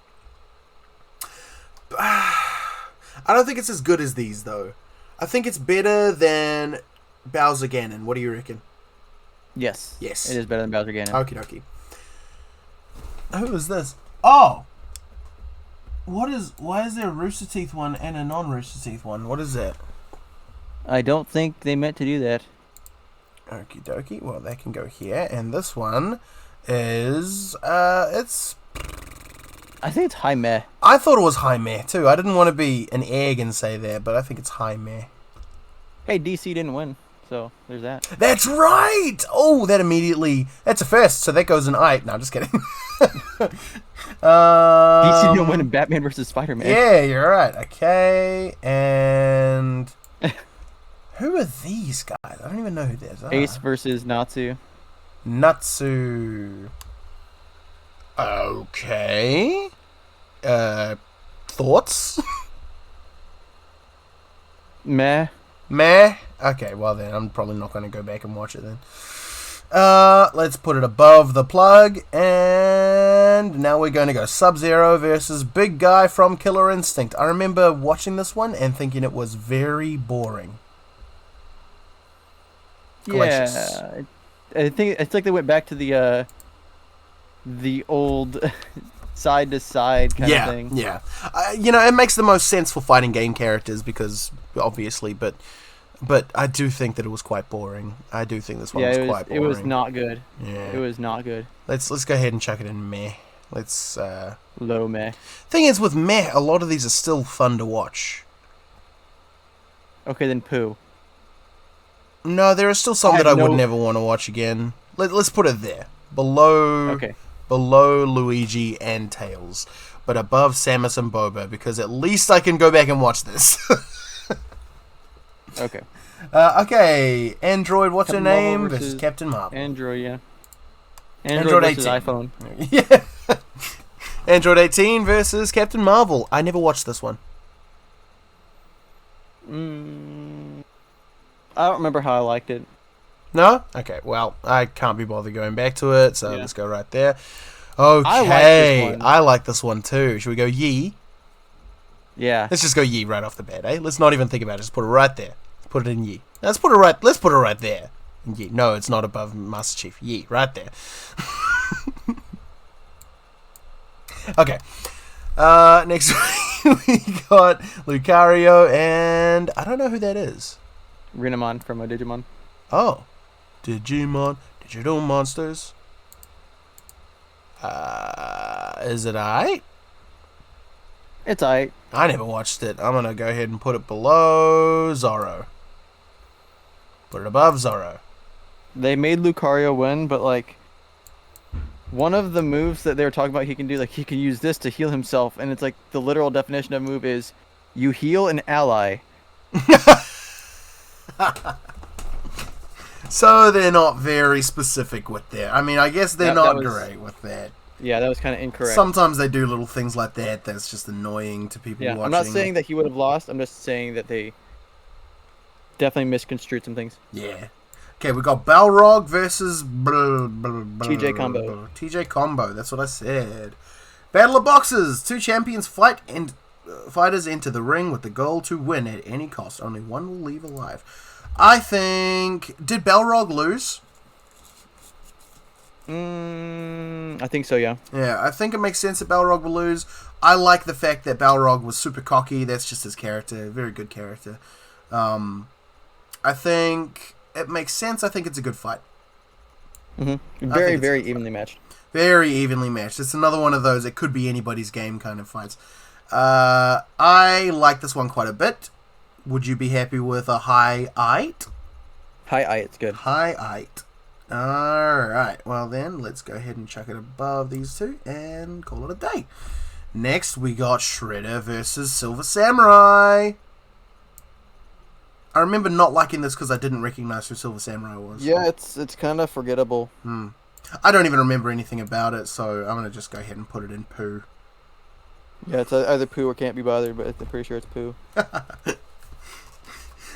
Speaker 2: I don't think it's as good as these though. I think it's better than Bowser Ganon. What do you reckon?
Speaker 4: Yes.
Speaker 2: Yes.
Speaker 4: It is better than Bowser Ganon.
Speaker 2: Okie dokie. Who is this? Oh! Why is there a Rooster Teeth one and a non-Rooster Teeth one? What is that?
Speaker 4: I don't think they meant to do that.
Speaker 2: Okie dokie. Well, that can go here. And this one is, it's...
Speaker 4: I think it's high meh.
Speaker 2: I thought it was high meh, too. I didn't want to be an egg and say that, but I think it's high meh.
Speaker 4: Hey, DC didn't win, so there's that.
Speaker 2: That's right! Oh, that's a first, so that goes in 8. No, just kidding.
Speaker 4: DC didn't win in Batman versus Spider-Man.
Speaker 2: Yeah, you're right. Okay, and... Who are these guys? I don't even know who these are.
Speaker 4: Ace versus Natsu.
Speaker 2: Natsu. Okay. Thoughts?
Speaker 4: Meh.
Speaker 2: Meh. Okay, well then, I'm probably not going to go back and watch it then. Let's put it above the plug, and now we're going to go Sub-Zero versus Big Guy from Killer Instinct. I remember watching this one and thinking it was very boring. Glacius.
Speaker 4: Yeah, I think it's like they went back to the old side to side kind of thing.
Speaker 2: Yeah. You know, it makes the most sense for fighting game characters because obviously, but I do think that it was quite boring. I do think this one was quite boring.
Speaker 4: It was not good.
Speaker 2: Yeah.
Speaker 4: It was not good.
Speaker 2: Let's go ahead and chuck it in meh. Let's
Speaker 4: Low meh.
Speaker 2: Thing is with meh, a lot of these are still fun to watch.
Speaker 4: Okay, then poo.
Speaker 2: No, there are still some that I would never want to watch again. Let's put it there. Below Luigi and Tails. But above Samus and Boba, because at least I can go back and watch this.
Speaker 4: Okay.
Speaker 2: Okay, Android, what's
Speaker 4: Captain
Speaker 2: her name?
Speaker 4: Marvel
Speaker 2: Versus Captain Marvel.
Speaker 4: Android, yeah.
Speaker 2: Android
Speaker 4: versus
Speaker 2: 18.
Speaker 4: iPhone.
Speaker 2: Yeah. Android 18 versus Captain Marvel. I never watched this one.
Speaker 4: I don't remember how I liked it.
Speaker 2: No? Okay, well, I can't be bothered going back to it, so let's go right there. Okay, I like this one too. Should we go Yi?
Speaker 4: Yeah.
Speaker 2: Let's just go Yi right off the bat, eh? Let's not even think about it. Just put it right there. Put it in Yi. Let's put it right there. In Yi. No, it's not above Master Chief. Yi, right there. Okay. Next we got Lucario, and I don't know who that is.
Speaker 4: Renamon from a Digimon.
Speaker 2: Oh. Digimon. Digital Monsters. Is it aight?
Speaker 4: It's aight.
Speaker 2: I never watched it. I'm gonna go ahead and put it below Zorro. Put it above Zorro.
Speaker 4: They made Lucario win, but like one of the moves that they were talking about he can do, like he can use this to heal himself, and it's like the literal definition of move is you heal an ally.
Speaker 2: So they're not very specific with that. I mean, I guess they're not great with that.
Speaker 4: Yeah, that was kind of incorrect.
Speaker 2: Sometimes they do little things like that that's just annoying to people watching.
Speaker 4: I'm not saying that he would have lost. I'm just saying that they definitely misconstrued some things.
Speaker 2: Yeah. Okay, we got Balrog versus TJ
Speaker 4: Combo.
Speaker 2: TJ Combo, that's what I said. Battle of Boxes. Two champions fight and fighters enter the ring with the goal to win at any cost. Only one will leave alive. I think... Did Balrog lose?
Speaker 4: I think so, yeah.
Speaker 2: Yeah, I think it makes sense that Balrog will lose. I like the fact that Balrog was super cocky. That's just his character. Very good character. I think it makes sense. I think it's a good fight.
Speaker 4: Very, very evenly matched.
Speaker 2: Very evenly matched. It's another one of those, it could be anybody's game kind of fights. I like this one quite a bit. Would you be happy with a high eight?
Speaker 4: High eight, it's good.
Speaker 2: High eight. Alright, well then, let's go ahead and chuck it above these two and call it a day. Next, we got Shredder versus Silver Samurai. I remember not liking this because I didn't recognize who Silver Samurai was.
Speaker 4: Yeah, it's kind of forgettable.
Speaker 2: I don't even remember anything about it, so I'm going to just go ahead and put it in poo.
Speaker 4: Yeah, it's either poo or can't be bothered, but I'm pretty sure it's poo.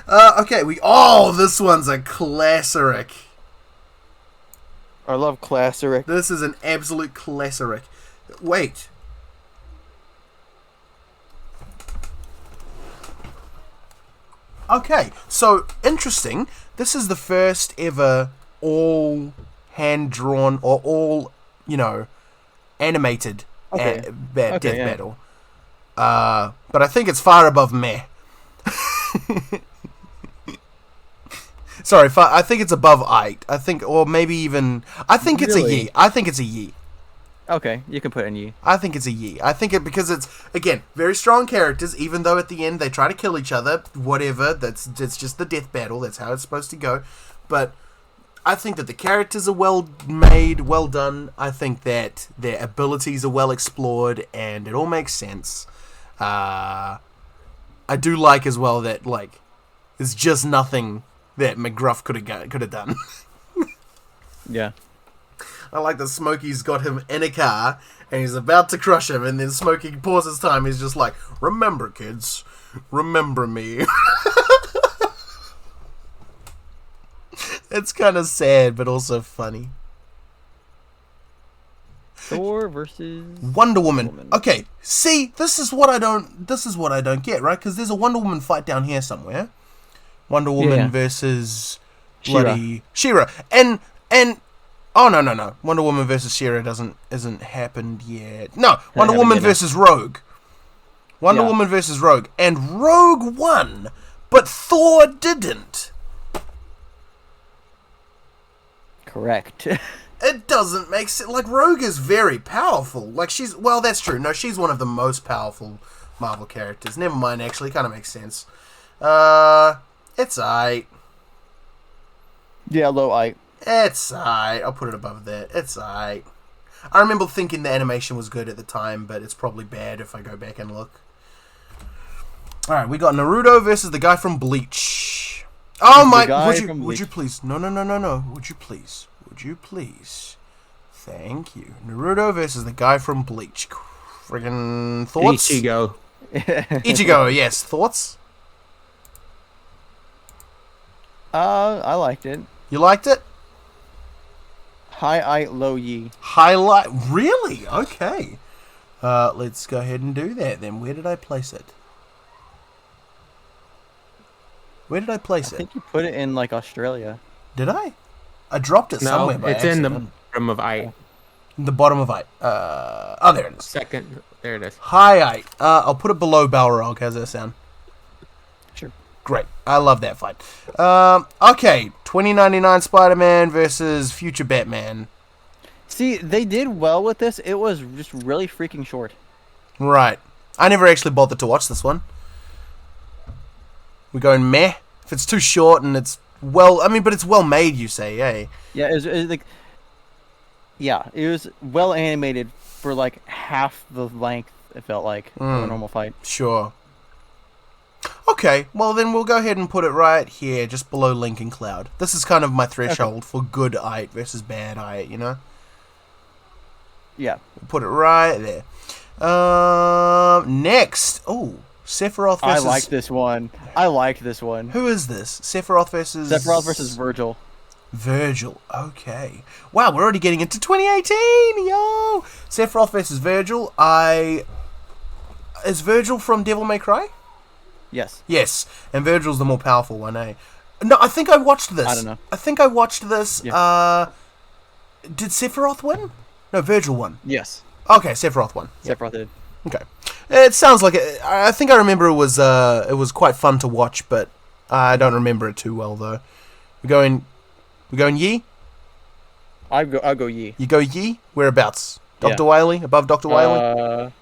Speaker 2: Okay, this one's a classic.
Speaker 4: I love classic.
Speaker 2: This is an absolute classic. Wait. Okay, so interesting. This is the first ever all hand-drawn or all, animated death battle. But I think it's far above meh. Sorry, I think it's above 8. I think, or maybe even... I think it's a Yi. I think it's a Yi.
Speaker 4: Okay, you can put in Yi.
Speaker 2: I think it's a Yi. I think it because it's, again, very strong characters, even though at the end they try to kill each other, whatever, it's just the death battle, that's how it's supposed to go. But I think that the characters are well made, well done. I think that their abilities are well explored, and it all makes sense. I do like as well that, There's just nothing that McGruff could have done.
Speaker 4: Yeah.
Speaker 2: I like that Smokey's got him in a car and he's about to crush him, and then Smokey pauses time. He's just like, "Remember, kids, remember me." It's kind of sad, but also funny.
Speaker 4: Thor versus
Speaker 2: Wonder Woman. Okay, see, this is what I don't get, right? Because there's a Wonder Woman fight down here somewhere. Wonder Woman versus bloody She-Ra. And oh no. Wonder Woman versus She-Ra isn't happened yet. No, Wonder Woman versus Rogue. Wonder Woman versus Rogue. And Rogue won, but Thor didn't.
Speaker 4: Correct.
Speaker 2: It doesn't make sense. Like, Rogue is very powerful. Like, well, that's true. No, she's one of the most powerful Marvel characters. Never mind, actually. Kind of makes sense. It's aight.
Speaker 4: Yeah, low I.
Speaker 2: It's aight. I'll put it above that. It's aight. I remember thinking the animation was good at the time, but it's probably bad if I go back and look. Alright, we got Naruto versus the guy from Bleach. Oh my... Would you please... No. Would you please... Thank you. Naruto versus the guy from Bleach. Friggin' thoughts?
Speaker 1: Ichigo.
Speaker 2: Ichigo, yes. Thoughts?
Speaker 4: I liked it.
Speaker 2: You liked it?
Speaker 4: High I, low ye.
Speaker 2: Highlight... Really? Okay. Let's go ahead and do that then. Where did I place it? I
Speaker 4: think you put it in, like, Australia.
Speaker 2: Did I? I dropped it somewhere by
Speaker 1: it's
Speaker 2: accident.
Speaker 1: in the bottom of I.
Speaker 2: The bottom of I. Oh, there it is.
Speaker 1: Second. There it is.
Speaker 2: Hi, I. I'll put it below Balrog. How's that sound?
Speaker 4: Sure.
Speaker 2: Great. I love that fight. Okay. 2099 Spider-Man versus Future Batman.
Speaker 4: See, they did well with this. It was just really freaking short.
Speaker 2: Right. I never actually bothered to watch this one. We're going meh. If it's too short and it's but it's well made, you say, eh?
Speaker 4: Yeah, it was like... Yeah, it was well animated for like half the length, it felt like, of a normal fight.
Speaker 2: Sure. Okay, well then we'll go ahead and put it right here, just below Lincoln Cloud. This is kind of my threshold for good ite versus bad ite, you know?
Speaker 4: Yeah.
Speaker 2: We'll put it right there. Next. Oh, Sephiroth versus...
Speaker 4: I liked this one.
Speaker 2: Who is this? Sephiroth versus
Speaker 4: Virgil.
Speaker 2: Virgil. Okay. Wow, we're already getting into 2018, yo! Sephiroth versus Virgil. Is Virgil from Devil May Cry?
Speaker 4: Yes.
Speaker 2: Yes, and Virgil's the more powerful one, eh? No, I think I watched this.
Speaker 4: I don't know.
Speaker 2: I think I watched this.
Speaker 4: Yeah.
Speaker 2: Did Sephiroth win? No, Virgil won.
Speaker 4: Yes.
Speaker 2: Okay, Sephiroth won.
Speaker 4: Sephiroth did.
Speaker 2: Okay. It sounds like it. I think I remember it was quite fun to watch, but I don't remember it too well though. We're going Yi?
Speaker 4: I'll go Yi.
Speaker 2: You go Yi? Whereabouts? Dr.
Speaker 4: Yeah.
Speaker 2: Wiley? Above Dr. Wiley?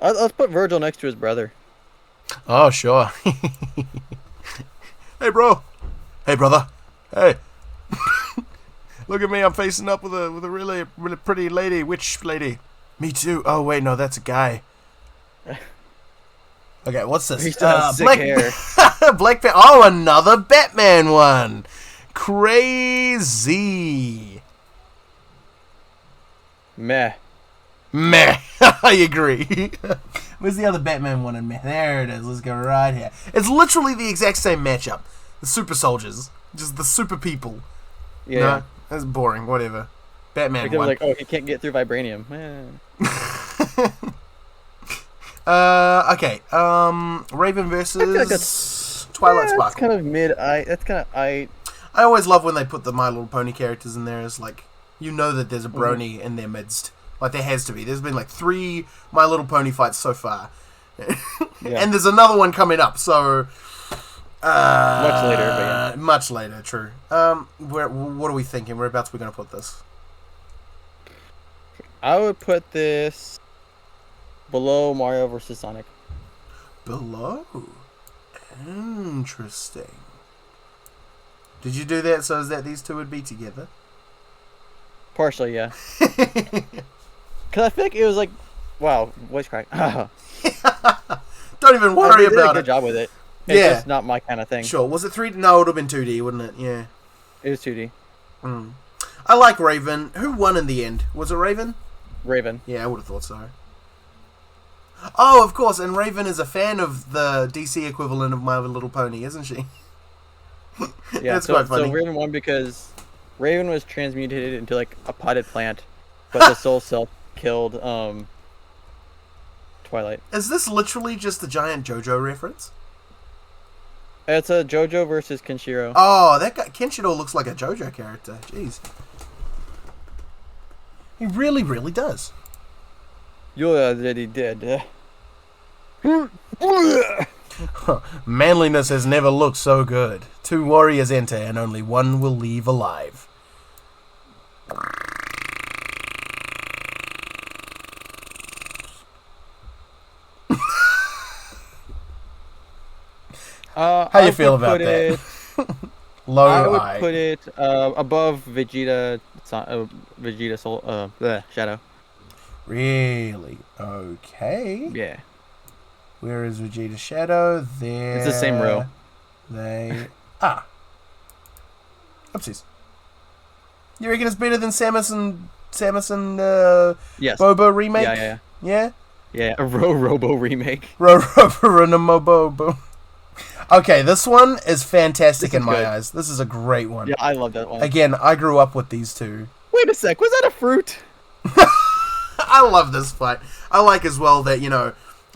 Speaker 4: Let's put Virgil next to his brother.
Speaker 2: Oh, sure. Hey, bro. Hey, brother. Hey. Look at me. I'm facing up with a really, really pretty lady. Which lady? Me too. Oh, wait. No, that's a guy. Okay, what's this?
Speaker 4: He still has sick hair.
Speaker 2: Black Panther. Oh, another Batman one. Crazy.
Speaker 4: Meh.
Speaker 2: I agree. Where's the other Batman one in meh? There it is. Let's go right here. It's literally the exact same matchup. The super soldiers. Just the super people.
Speaker 4: Yeah.
Speaker 2: No, that's boring. Whatever. Batman
Speaker 4: They were
Speaker 2: won.
Speaker 4: like, oh, he can't get through vibranium.
Speaker 2: Okay. Raven versus Twilight Sparkle.
Speaker 4: That's kind of that's kind of
Speaker 2: I always love when they put the My Little Pony characters in there. It's like, you know that there's a brony in their midst. Like, there has to be. There's been like 3 My Little Pony fights so far. And there's another one coming up, so...
Speaker 4: much later, but yeah.
Speaker 2: Much later, true. What are we thinking? Whereabouts are we going to put this?
Speaker 4: I would put this below Mario versus Sonic.
Speaker 2: Below? Interesting. Did you do that so that these two would be together?
Speaker 4: Partially, yeah. Because I think it was like, wow, voice crack.
Speaker 2: Don't even worry
Speaker 4: they did
Speaker 2: about
Speaker 4: a good
Speaker 2: it.
Speaker 4: job with it. It's
Speaker 2: Yeah.
Speaker 4: just not my kind of thing.
Speaker 2: Sure. Was it 3D? No, it would have been 2D, wouldn't it? Yeah.
Speaker 4: It was 2D.
Speaker 2: I like Raven. Who won in the end? Was it Raven?
Speaker 4: Raven.
Speaker 2: Yeah, I would have thought so. Oh, of course, and Raven is a fan of the DC equivalent of My Little Pony, isn't she?
Speaker 4: Yeah,
Speaker 2: That's
Speaker 4: so,
Speaker 2: quite funny.
Speaker 4: So Raven won because Raven was transmutated into like a potted plant, but the soul self killed Twilight.
Speaker 2: Is this literally just a giant JoJo reference?
Speaker 4: It's a JoJo versus Kenshiro.
Speaker 2: Oh, that guy Kenshiro looks like a JoJo character. Jeez. He really, really does.
Speaker 4: Yeah, that he did.
Speaker 2: Manliness has never looked so good. 2 warriors enter and only 1 will leave alive. How you feel about that? Low
Speaker 4: I would
Speaker 2: high.
Speaker 4: put it above Vegeta, Vegeta Soul, Shadow.
Speaker 2: Really? Okay.
Speaker 4: Yeah.
Speaker 2: Where is Vegeta Shadow? There.
Speaker 4: It's the same row.
Speaker 2: They. Oopsies. You reckon it's better than Samus and
Speaker 4: Yes.
Speaker 2: Bobo remake?
Speaker 4: Yeah.
Speaker 2: Yeah?
Speaker 4: Yeah, a Robo remake.
Speaker 2: Bobo. Okay, this one is fantastic
Speaker 4: This is
Speaker 2: in my
Speaker 4: good.
Speaker 2: eyes. This is a great one.
Speaker 4: Yeah, I love that one.
Speaker 2: Again, I grew up with these two.
Speaker 4: Wait a sec, was that a fruit?
Speaker 2: I love this fight. I like as well that,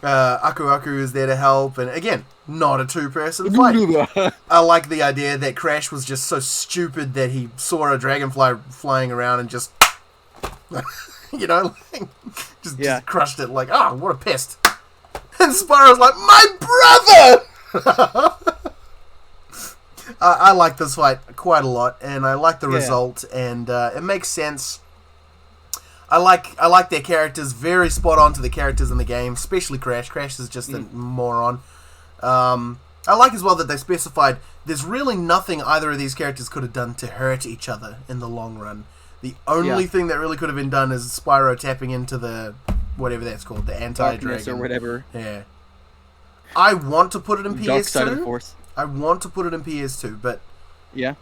Speaker 2: Aku Aku is there to help, and again, not a 2-person fight. I like the idea that Crash was just so stupid that he saw a dragonfly flying around and just, just crushed it like, what a pest. And Spyro's like, my brother! I like this fight quite a lot, and I like the result, and it makes sense. I like their characters, very spot on to the characters in the game, especially Crash. Crash is just a moron. I like as well that they specified there's really nothing either of these characters could have done to hurt each other in the long run. The only thing that really could have been done is Spyro tapping into the, whatever that's called, the anti-dragon.
Speaker 4: Or whatever.
Speaker 2: Yeah. I want to put it in
Speaker 4: Dark side of the
Speaker 2: PS2.
Speaker 4: Force.
Speaker 2: I want to put it in PS2, but
Speaker 4: Yeah.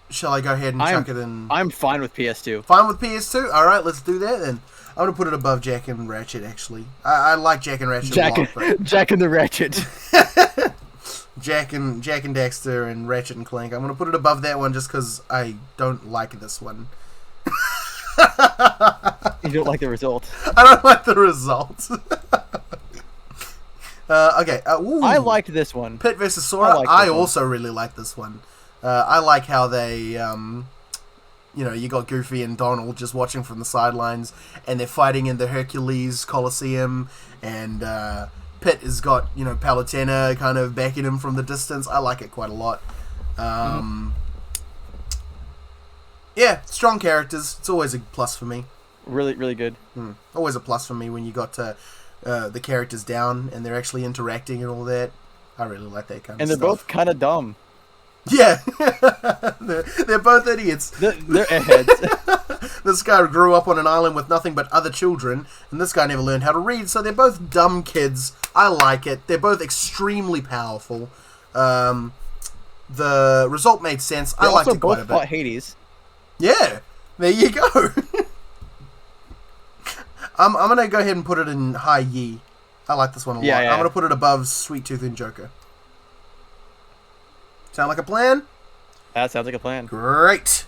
Speaker 2: shall I go ahead and chuck it in?
Speaker 4: I'm fine with PS2.
Speaker 2: Fine with PS2? Alright, let's do that then. I'm going to put it above Jack and Ratchet, actually. I like Jack and Ratchet a lot, but
Speaker 4: Jack and the Ratchet.
Speaker 2: Jack and Daxter and Ratchet and Clank. I'm going to put it above that one just because I don't like this one.
Speaker 4: You don't like the result.
Speaker 2: I don't like the result. Okay.
Speaker 4: I liked this one.
Speaker 2: Pit vs. Sora.
Speaker 4: I like
Speaker 2: I
Speaker 4: this one.
Speaker 2: also really like this one. I like how they, you got Goofy and Donald just watching from the sidelines, and they're fighting in the Hercules Coliseum, and Pit has got, Palutena kind of backing him from the distance. I like it quite a lot. Yeah, strong characters. It's always a plus for me.
Speaker 4: Really, really good.
Speaker 2: Always a plus for me when you got the characters down and they're actually interacting and all that. I really like that kind
Speaker 4: And
Speaker 2: of
Speaker 4: they're
Speaker 2: stuff.
Speaker 4: both kind of dumb.
Speaker 2: Yeah, they're both idiots.
Speaker 4: They're airheads.
Speaker 2: This guy grew up on an island with nothing but other children, and this guy never learned how to read, so they're both dumb kids. I like it. They're both extremely powerful. The result made sense. I liked it quite a
Speaker 4: both fought
Speaker 2: bit.
Speaker 4: Hades.
Speaker 2: Yeah, there you go. I'm going to go ahead and put it in high Yi. I like this one a lot.
Speaker 4: Yeah.
Speaker 2: I'm going to put it above Sweet Tooth and Joker. Sound like a plan?
Speaker 4: That sounds like a plan.
Speaker 2: Great.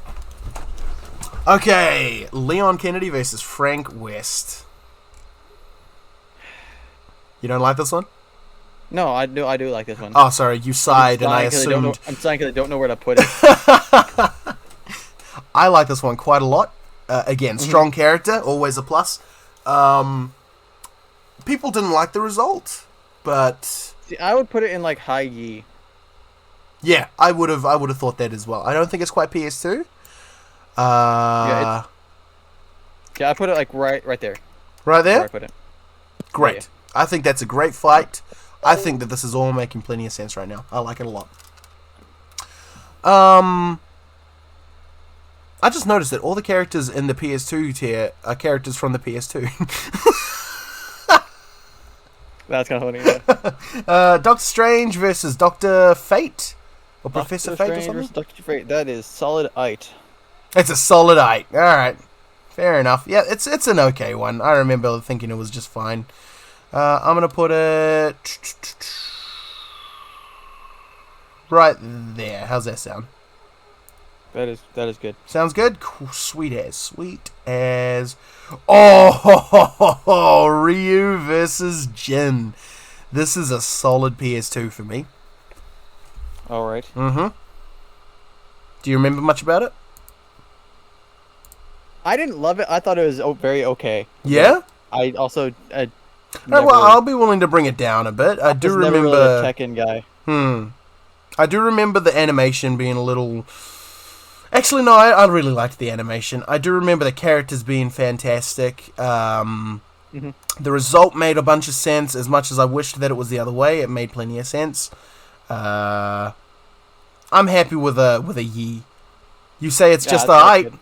Speaker 2: Okay, Leon Kennedy versus Frank West. You don't like this one?
Speaker 4: No, I do like this one.
Speaker 2: Oh, sorry, you sighed and I assumed.
Speaker 4: I'm sighing because I don't know where to put it.
Speaker 2: I like this one quite a lot. Again, strong character, always a plus. People didn't like the result, but
Speaker 4: See, I would put it in like high Yi.
Speaker 2: yeah, I would have thought that as well. I don't think it's quite PS2.
Speaker 4: Yeah, I put it like right there.
Speaker 2: Right
Speaker 4: Where
Speaker 2: there?
Speaker 4: I put it.
Speaker 2: Great.
Speaker 4: Yeah.
Speaker 2: I think that's a great fight. I think that this is all making plenty of sense right now. I like it a lot. I just noticed that all the characters in the PS2 tier are characters from the PS2.
Speaker 4: That's kind of funny. Yeah.
Speaker 2: Doctor Strange versus Doctor Fate, or Professor Fate, or
Speaker 4: Strange
Speaker 2: something.
Speaker 4: versus Doctor Fate. That is solid 8.
Speaker 2: It's a solid 8. All right, fair enough. Yeah, it's an okay one. I remember thinking it was just fine. I'm gonna put it right there. How's that sound?
Speaker 4: That is good.
Speaker 2: Sounds good. Cool. Sweet as. Oh, Ryu versus Jin. This is a solid PS2 for me.
Speaker 4: All right.
Speaker 2: Mm-hmm. Do you remember much about it?
Speaker 4: I didn't love it. I thought it was very okay.
Speaker 2: Yeah.
Speaker 4: I also.
Speaker 2: All right, well, I'll be willing to bring it down a bit. I do
Speaker 4: was never
Speaker 2: remember.
Speaker 4: really a Tekken guy.
Speaker 2: I do remember the animation being a little. Actually, no, I really liked the animation. I do remember the characters being fantastic. The result made a bunch of sense. As much as I wished that it was the other way, it made plenty of sense. I'm happy with a ye. You say it's just
Speaker 4: that's
Speaker 2: alright.
Speaker 4: good.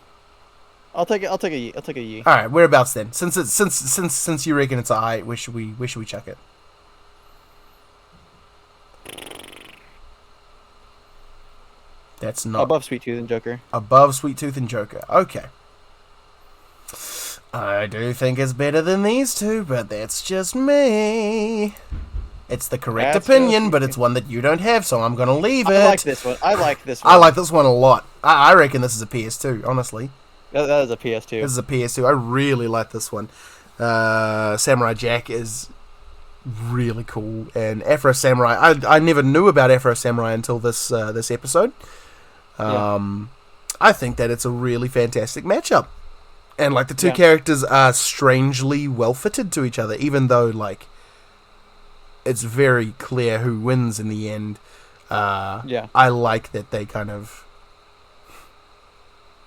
Speaker 4: I'll take it. I'll take a ye.
Speaker 2: All right, whereabouts then? Since you reckon it's alright, where should we chuck it? That's not
Speaker 4: Above Sweet Tooth and Joker.
Speaker 2: above Sweet Tooth and Joker. Okay. I do think it's better than these two, but that's just me. It's the correct
Speaker 4: That's
Speaker 2: opinion,
Speaker 4: just
Speaker 2: but
Speaker 4: me.
Speaker 2: it's one that you don't have, so I'm gonna leave it.
Speaker 4: I like this one. I like this one.
Speaker 2: I like this one a lot. I reckon this is a PS2, honestly.
Speaker 4: That is a PS2.
Speaker 2: This is a PS2. I really like this one. Samurai Jack is really cool, and Afro Samurai. I never knew about Afro Samurai until this episode. I think that it's a really fantastic matchup, and like the two characters are strangely well fitted to each other, even though like it's very clear who wins in the end. I like that they kind of,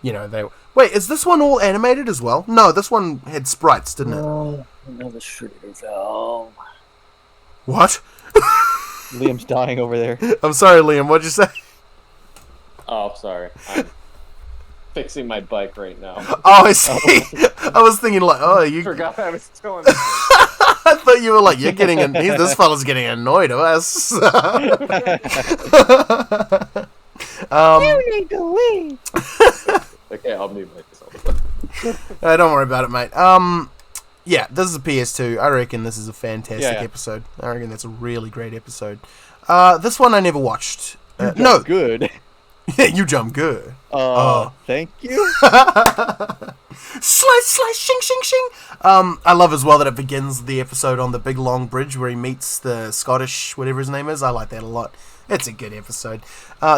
Speaker 2: they. Wait, is this one all animated as well? No, this one had sprites, didn't it?
Speaker 6: Oh, another shooter film.
Speaker 2: What?
Speaker 4: Liam's dying over there.
Speaker 2: I'm sorry, Liam. What'd you say?
Speaker 3: Oh, sorry. I'm fixing my bike right now.
Speaker 2: Oh, I see. I was thinking like, oh, you.
Speaker 3: Forgot I was doing
Speaker 2: I thought you were like, you're getting. This fella's getting annoyed of us.
Speaker 6: You need to leave.
Speaker 3: Okay, I'll mute myself.
Speaker 2: Don't worry about it, mate. Yeah, this is a PS2. I reckon this is a fantastic episode. I reckon that's a really great episode. This one I never watched. No,
Speaker 4: Good.
Speaker 2: yeah, you jump good.
Speaker 4: Thank you.
Speaker 2: Slice, shing, shing, shing. I love as well that it begins the episode on the big long bridge where he meets the Scottish, whatever his name is. I like that a lot. It's a good episode.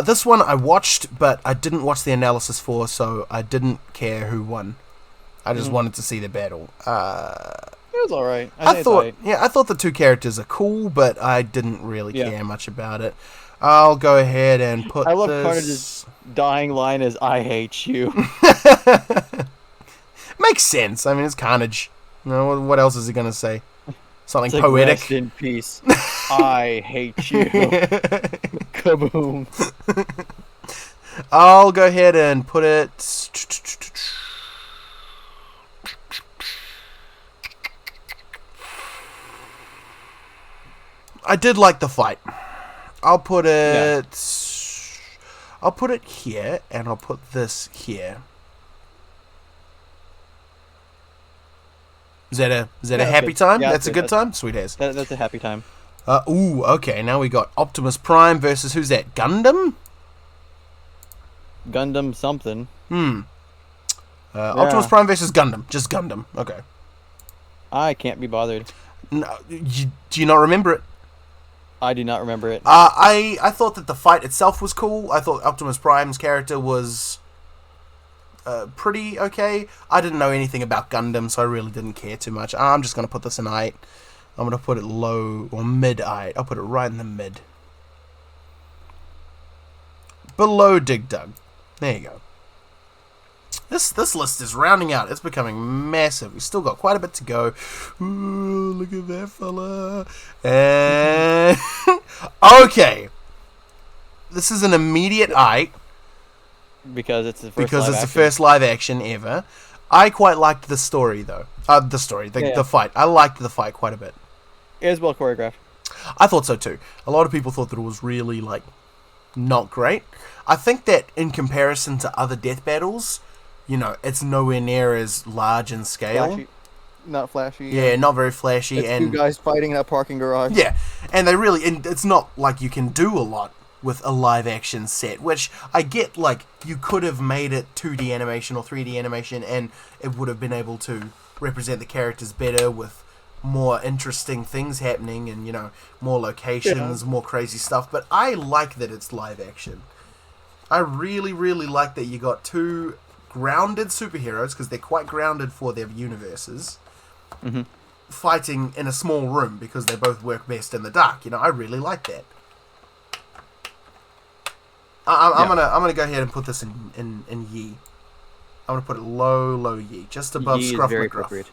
Speaker 2: This one I watched, but I didn't watch the analysis for, so I didn't care who won. I just wanted to see the battle.
Speaker 4: It was alright.
Speaker 2: I thought the two characters are cool, but I didn't really care much about it. I'll go ahead and put
Speaker 4: I love
Speaker 2: this...
Speaker 4: Carnage's dying line is "I hate you."
Speaker 2: Makes sense. I mean, it's Carnage. What else is he gonna say? Something
Speaker 4: It's like,
Speaker 2: poetic.
Speaker 4: rest in peace. I hate you. Kaboom.
Speaker 2: I'll go ahead and put it... I did like the fight. I'll put it... I'll put it here, and I'll put this here. Is that a happy
Speaker 4: good.
Speaker 2: time?
Speaker 4: Yeah,
Speaker 2: That's a
Speaker 4: good.
Speaker 2: good time? Sweet as.
Speaker 4: That's a happy time.
Speaker 2: Okay, now we got Optimus Prime versus who's that? Gundam?
Speaker 4: Gundam something.
Speaker 2: Optimus Prime versus Gundam. Just Gundam. Okay.
Speaker 4: I can't be bothered.
Speaker 2: No, do you not remember it?
Speaker 4: I do not remember it.
Speaker 2: I thought that the fight itself was cool. I thought Optimus Prime's character was pretty okay. I didn't know anything about Gundam, so I really didn't care too much. I'm just going to put this in 8. I'm going to put it low or mid 8. I'll put it right in the mid. Below Dig Dug. There you go. This list is rounding out. It's becoming massive. We've still got quite a bit to go. Ooh, look at that fella. And okay. This is an immediate 8.
Speaker 4: Because it's the first
Speaker 2: Because
Speaker 4: live
Speaker 2: it's the
Speaker 4: action.
Speaker 2: first live action ever. I quite liked the story though. The fight. I liked the fight quite a bit.
Speaker 4: It was well choreographed.
Speaker 2: I thought so too. A lot of people thought that it was really, like, not great. I think that in comparison to other death battles, you know, it's nowhere near as large in scale.
Speaker 4: Flashy. Not flashy.
Speaker 2: Yeah, not very flashy.
Speaker 4: It's
Speaker 2: and
Speaker 4: two guys fighting in a parking garage.
Speaker 2: yeah, and it's not like you can do a lot with a live action set, which I get, like, you could have made it 2D animation or 3D animation and it would have been able to represent the characters better with more interesting things happening and, you know, more locations, more crazy stuff. But I like that it's live action. I really, really like that you got two grounded superheroes, because they're quite grounded for their universes, fighting in a small room because they both work best in the dark. You know, I really like that. I'm gonna go ahead and put this in Yi. I'm gonna put it low Yi, just above
Speaker 4: Yi is
Speaker 2: Scruff
Speaker 4: very
Speaker 2: McGruff.
Speaker 4: appropriate.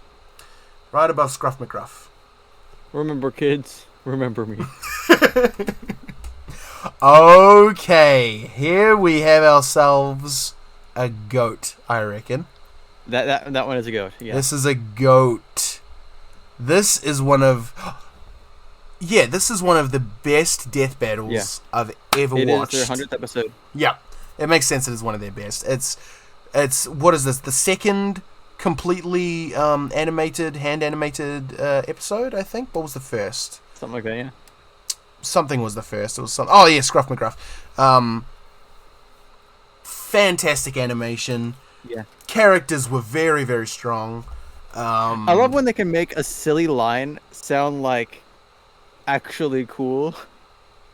Speaker 2: Right above Scruff McGruff.
Speaker 4: Remember, kids, remember me.
Speaker 2: Okay, here we have ourselves a goat, I reckon.
Speaker 4: That one is a goat. Yeah.
Speaker 2: This is a goat. This is one of... Yeah, this is one of the best death battles I've ever watched.
Speaker 4: It is their 100th episode.
Speaker 2: Yeah, it makes sense it is one of their best. It's what is this? The second completely hand-animated episode, I think? What was the first?
Speaker 4: Something like that, yeah.
Speaker 2: Something was the first. It was some. Oh yeah, Scruff McGruff. Fantastic animation.
Speaker 4: Yeah.
Speaker 2: Characters were very, very strong.
Speaker 4: I love when they can make a silly line sound like actually cool.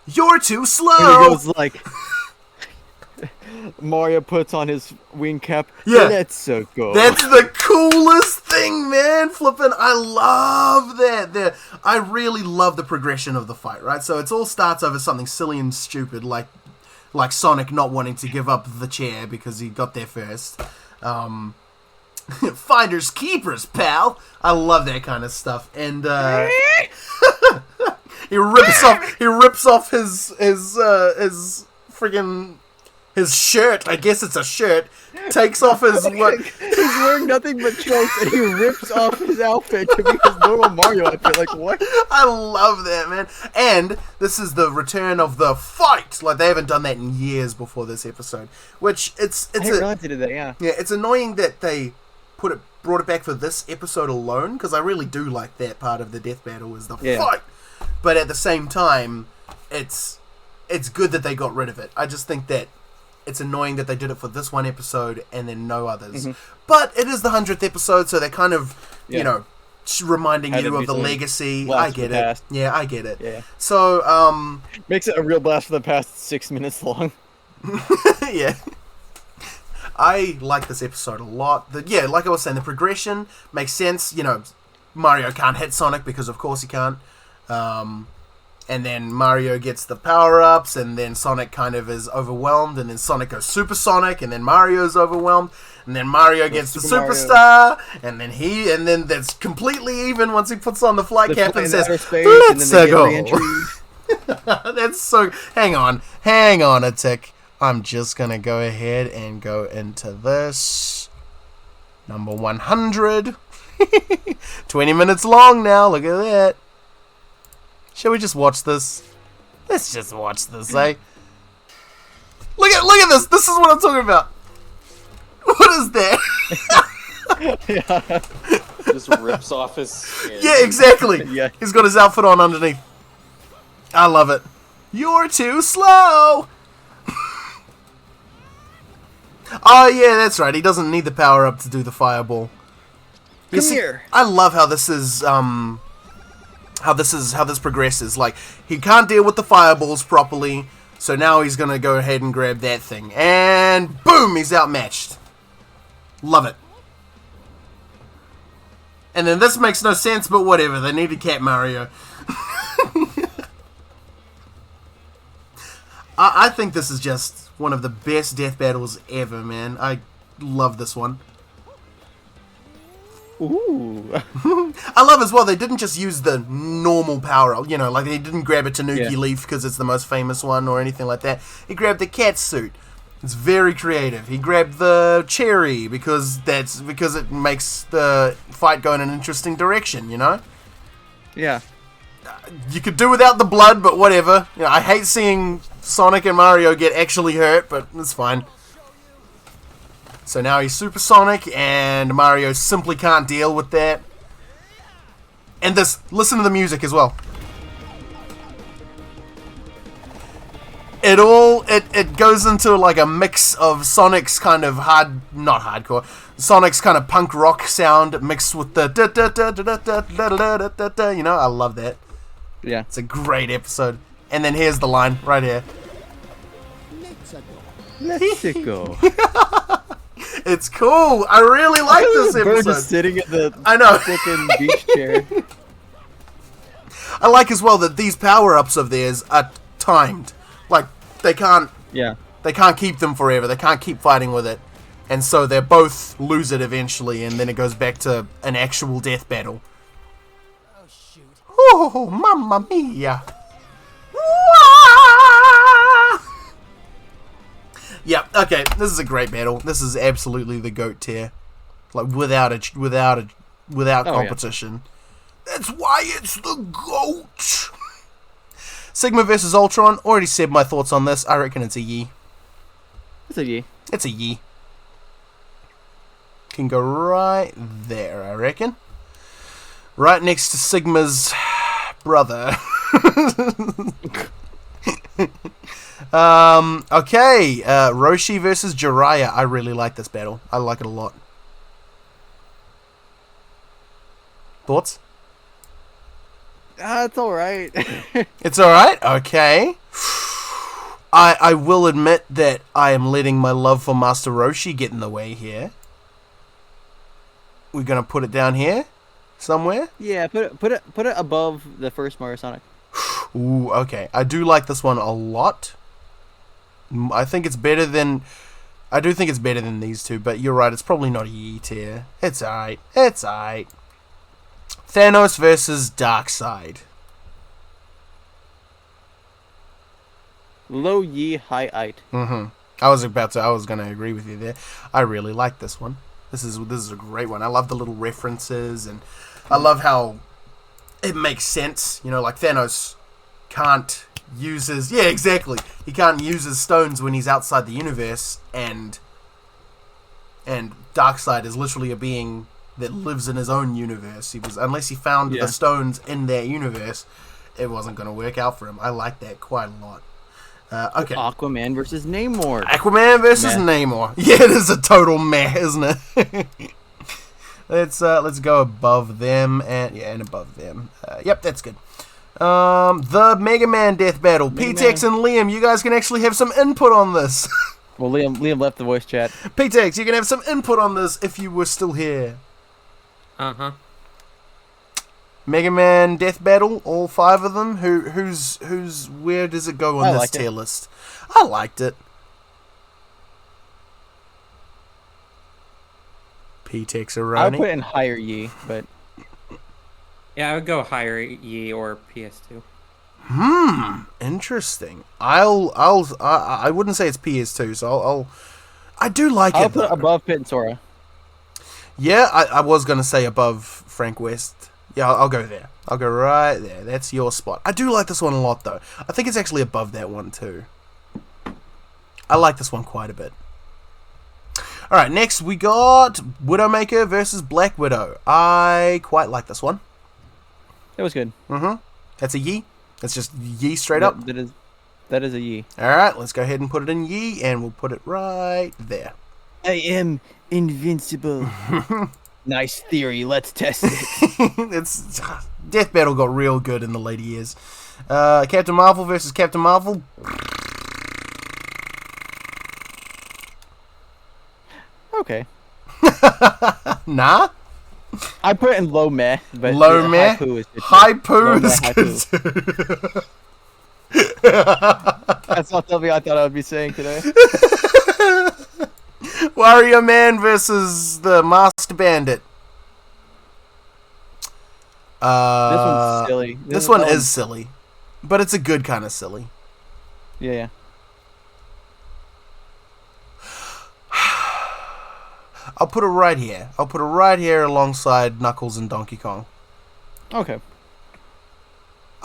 Speaker 2: You're too
Speaker 4: And
Speaker 2: slow.
Speaker 4: he goes like, Mario puts on his wing cap.
Speaker 2: Yeah.
Speaker 4: Let's so go.
Speaker 2: That's the coolest thing, man. Flippin', I love that. I really love the progression of the fight, right? So it all starts over something silly and stupid, like Sonic not wanting to give up the chair because he got there first. Finders keepers, pal. I love that kind of stuff. And he rips off his friggin' his shirt. I guess it's a shirt. Takes off his what?
Speaker 4: He's wearing nothing but chokes, and he rips off his outfit to be his normal Mario outfit. Like, what?
Speaker 2: I love that, man. And this is the return of the fight. Like, they haven't done that in years before this episode. Which
Speaker 4: I didn't realize they did that. Yeah.
Speaker 2: Yeah, it's annoying that they brought it back for this episode alone, because I really do like that part of the death battle is the fight. But at the same time, it's good that they got rid of it. I just think that it's annoying that they did it for this one episode and then no others. But it is the 100th episode, so they're kind of, you know, reminding you of the legacy. I get it. Yeah, I get it.
Speaker 4: Yeah.
Speaker 2: So,
Speaker 4: Makes it a real blast for the past 6 minutes long.
Speaker 2: yeah. I like this episode a lot. Like I was saying, the progression makes sense. You know, Mario can't hit Sonic because of course he can't. And then Mario gets the power-ups, and then Sonic kind of is overwhelmed, and then Sonic goes supersonic, and then Mario's overwhelmed, and then Mario gets the superstar, and then that's completely even once he puts on the flight cap and says, "Let's go." That's so... Hang on a tick. I'm just gonna go ahead and go into this. Number 100. 20 minutes long now, look at that. Shall we just watch this? Let's just watch this, eh? Look at this. This is what I'm talking about. What is that?
Speaker 3: Just rips off his skin.
Speaker 2: Yeah, exactly.
Speaker 4: Yeah.
Speaker 2: He's got his outfit on underneath. I love it. You're too slow. Oh yeah, that's right. He doesn't need the power up to do the fireball. You see,
Speaker 4: here.
Speaker 2: I love how this is how this progresses. Like, he can't deal with the fireballs properly, so now he's gonna go ahead and grab that thing, and boom, he's outmatched. Love it. And then this makes no sense, but whatever. They needed Cat Mario. I think this is just one of the best death battles ever, man. I love this one.
Speaker 4: Ooh.
Speaker 2: I love as well, they didn't just use the normal power, you know, like they didn't grab a Tanuki leaf because it's the most famous one or anything like that. He grabbed the cat suit. It's very creative. He grabbed the cherry because it makes the fight go in an interesting direction, you know?
Speaker 4: Yeah.
Speaker 2: You could do without the blood, but whatever. You know, I hate seeing Sonic and Mario get actually hurt, but it's fine. So now he's Supersonic, and Mario simply can't deal with that. And this, listen to the music as well. It goes into like a mix of Sonic's kind of not hardcore, Sonic's kind of punk rock sound mixed with the you know, I love that.
Speaker 4: Yeah.
Speaker 2: It's a great episode. And then here's the line right here.
Speaker 4: Let's go.
Speaker 2: It's cool. I really like this
Speaker 4: The bird
Speaker 2: episode.
Speaker 4: is sitting at the
Speaker 2: I know.
Speaker 4: freaking beach chair.
Speaker 2: I like as well that these power-ups of theirs are timed. Like they can't keep them forever. They can't keep fighting with it. And so they both lose it eventually, and then it goes back to an actual death battle.
Speaker 5: Oh shoot.
Speaker 2: Oh, mamma mia. Yeah, okay, this is a great battle. This is absolutely the GOAT tier. Like, without competition. That's why it's the GOAT! Sigma versus Ultron. Already said my thoughts on this. I reckon it's a yee.
Speaker 4: It's a yee.
Speaker 2: It's a yee. Can go right there, I reckon. Right next to Sigma's brother. Okay, Roshi versus Jiraiya. I really like this battle. I like it a lot. Thoughts?
Speaker 4: It's alright.
Speaker 2: It's alright? Okay. I will admit that I am letting my love for Master Roshi get in the way here. We're gonna put it down here somewhere.
Speaker 4: Yeah, put it above the first Mario Sonic.
Speaker 2: Ooh, okay. I do like this one a lot. I think it's better than... I do think it's better than these two, but you're right, it's probably not a Yee tier. It's alright. It's alright. Thanos versus Darkseid.
Speaker 4: Low Yee, high Ite.
Speaker 2: Mm-hmm. I was gonna agree with you there. I really like this one. This is a great one. I love the little references, and I love how it makes sense. You know, like Thanos can't use his... Yeah, exactly. He can't use his stones when he's outside the universe, and Darkseid is literally a being that lives in his own universe. Unless he found the stones in their universe, it wasn't going to work out for him. I like that quite a lot. Okay.
Speaker 4: Aquaman versus Namor.
Speaker 2: Aquaman versus Namor. Yeah, it is a total meh, isn't it? Let's go above them and above them. Yep, that's good. The Mega Man death battle. P-Tex and Liam, you guys can actually have some input on this.
Speaker 4: Well, Liam left the voice chat.
Speaker 2: P-Tex, you can have some input on this if you were still here.
Speaker 1: Uh-huh.
Speaker 2: Mega Man death battle, all 5 of them. Who's where does it go on this tier list? I liked it. P-Tex or
Speaker 4: I would put it in higher Yee, but
Speaker 1: Yeah, I would go higher Yee or PS2.
Speaker 2: Interesting. I wouldn't say it's PS2, so I do like
Speaker 4: I'll
Speaker 2: it.
Speaker 4: put it above Pit and Sora.
Speaker 2: Yeah, I was gonna say above Frank West. Yeah, I'll go there. I'll go right there. That's your spot. I do like this one a lot, though. I think it's actually above that one, too. I like this one quite a bit. Alright, next we got Widowmaker versus Black Widow. I quite like this one.
Speaker 4: It was good.
Speaker 2: Mm-hmm. That's a Yee. That's just Yee straight up.
Speaker 4: That is a Yee.
Speaker 2: Alright, let's go ahead and put it in Yee, and we'll put it right there.
Speaker 4: I am invincible. Nice theory. Let's test it.
Speaker 2: It's Death Battle got real good in the later years. Captain Marvel versus Captain Marvel.
Speaker 4: Okay.
Speaker 2: Nah.
Speaker 4: I put it in low meh, but
Speaker 2: Low meh. High poo is good too.
Speaker 4: That's not something I thought I would be saying today.
Speaker 2: Warrior Man versus the Masked Bandit.
Speaker 4: This one's silly.
Speaker 2: This one is silly, but it's a good kind of silly.
Speaker 4: Yeah.
Speaker 2: I'll put it right here. I'll put it right here alongside Knuckles and Donkey Kong.
Speaker 4: Okay.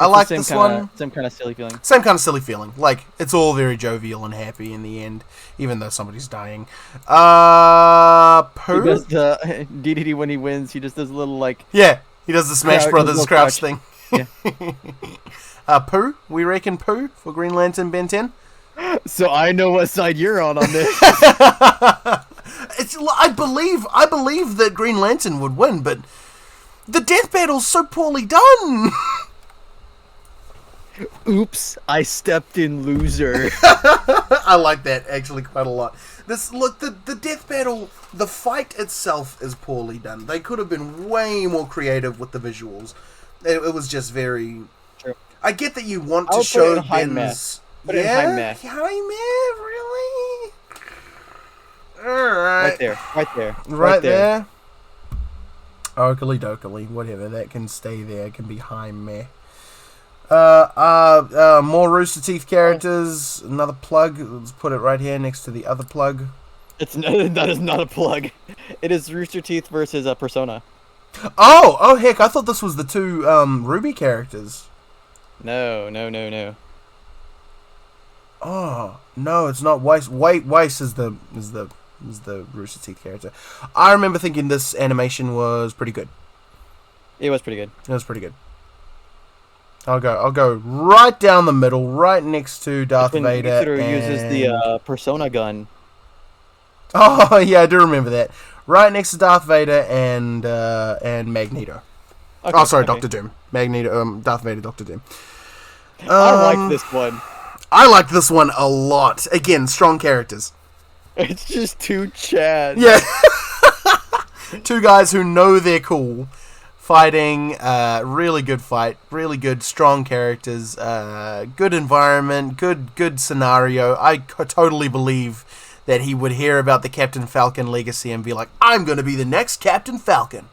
Speaker 2: I like this one.
Speaker 4: Same kind of silly feeling.
Speaker 2: Same kind of silly feeling. Like, it's all very jovial and happy in the end, even though somebody's dying.
Speaker 4: He
Speaker 2: Pooh?
Speaker 4: does the DDD when he wins. He just does a little like.
Speaker 2: Yeah, he does the Smash
Speaker 4: Crouch,
Speaker 2: Brothers
Speaker 4: little
Speaker 2: crouch
Speaker 4: crouch.
Speaker 2: thing.
Speaker 4: Yeah.
Speaker 2: Pooh? We reckon Pooh for Green Lantern Ben 10?
Speaker 4: So I know what side you're on this.
Speaker 2: I believe that Green Lantern would win, but the death battle's so poorly done.
Speaker 4: Oops, I stepped in, loser.
Speaker 2: I like that actually quite a lot. The death battle, the fight itself is poorly done. They could have been way more creative with the visuals. It was just very.
Speaker 4: True.
Speaker 2: I get that you want
Speaker 4: I
Speaker 2: to
Speaker 4: would put it
Speaker 2: show
Speaker 4: in high
Speaker 2: Ben's.
Speaker 4: Put it in high meh.
Speaker 2: High meh, really? Alright. Right there. Oakley dokley, whatever. That can stay there. It can be high meh. More Rooster Teeth characters. Another plug. Let's put it right here next to the other plug.
Speaker 4: That is not a plug. It is Rooster Teeth versus a Persona.
Speaker 2: Oh heck! I thought this was the two Ruby characters.
Speaker 4: No.
Speaker 2: Oh no, it's not Weiss. Weiss is the Rooster Teeth character. I remember thinking this animation was pretty good.
Speaker 4: It was pretty good.
Speaker 2: It was pretty good. I'll go right down the middle, right next to Darth
Speaker 4: When
Speaker 2: Vader.
Speaker 4: Mitsuda
Speaker 2: and...
Speaker 4: uses the Persona gun.
Speaker 2: Oh yeah, I do remember that. Right next to Darth Vader and Magneto.
Speaker 4: Okay,
Speaker 2: Sorry,
Speaker 4: okay.
Speaker 2: Doctor Doom. Magneto, Darth Vader, Doctor Doom.
Speaker 4: I like this one.
Speaker 2: I like this one a lot. Again, strong characters.
Speaker 4: It's just two Chads.
Speaker 2: Yeah. Two guys who know they're cool, fighting. Really good fight. Really good, strong characters. Good environment. Good scenario. I totally believe that he would hear about the Captain Falcon legacy and be like, I'm going to be the next Captain Falcon.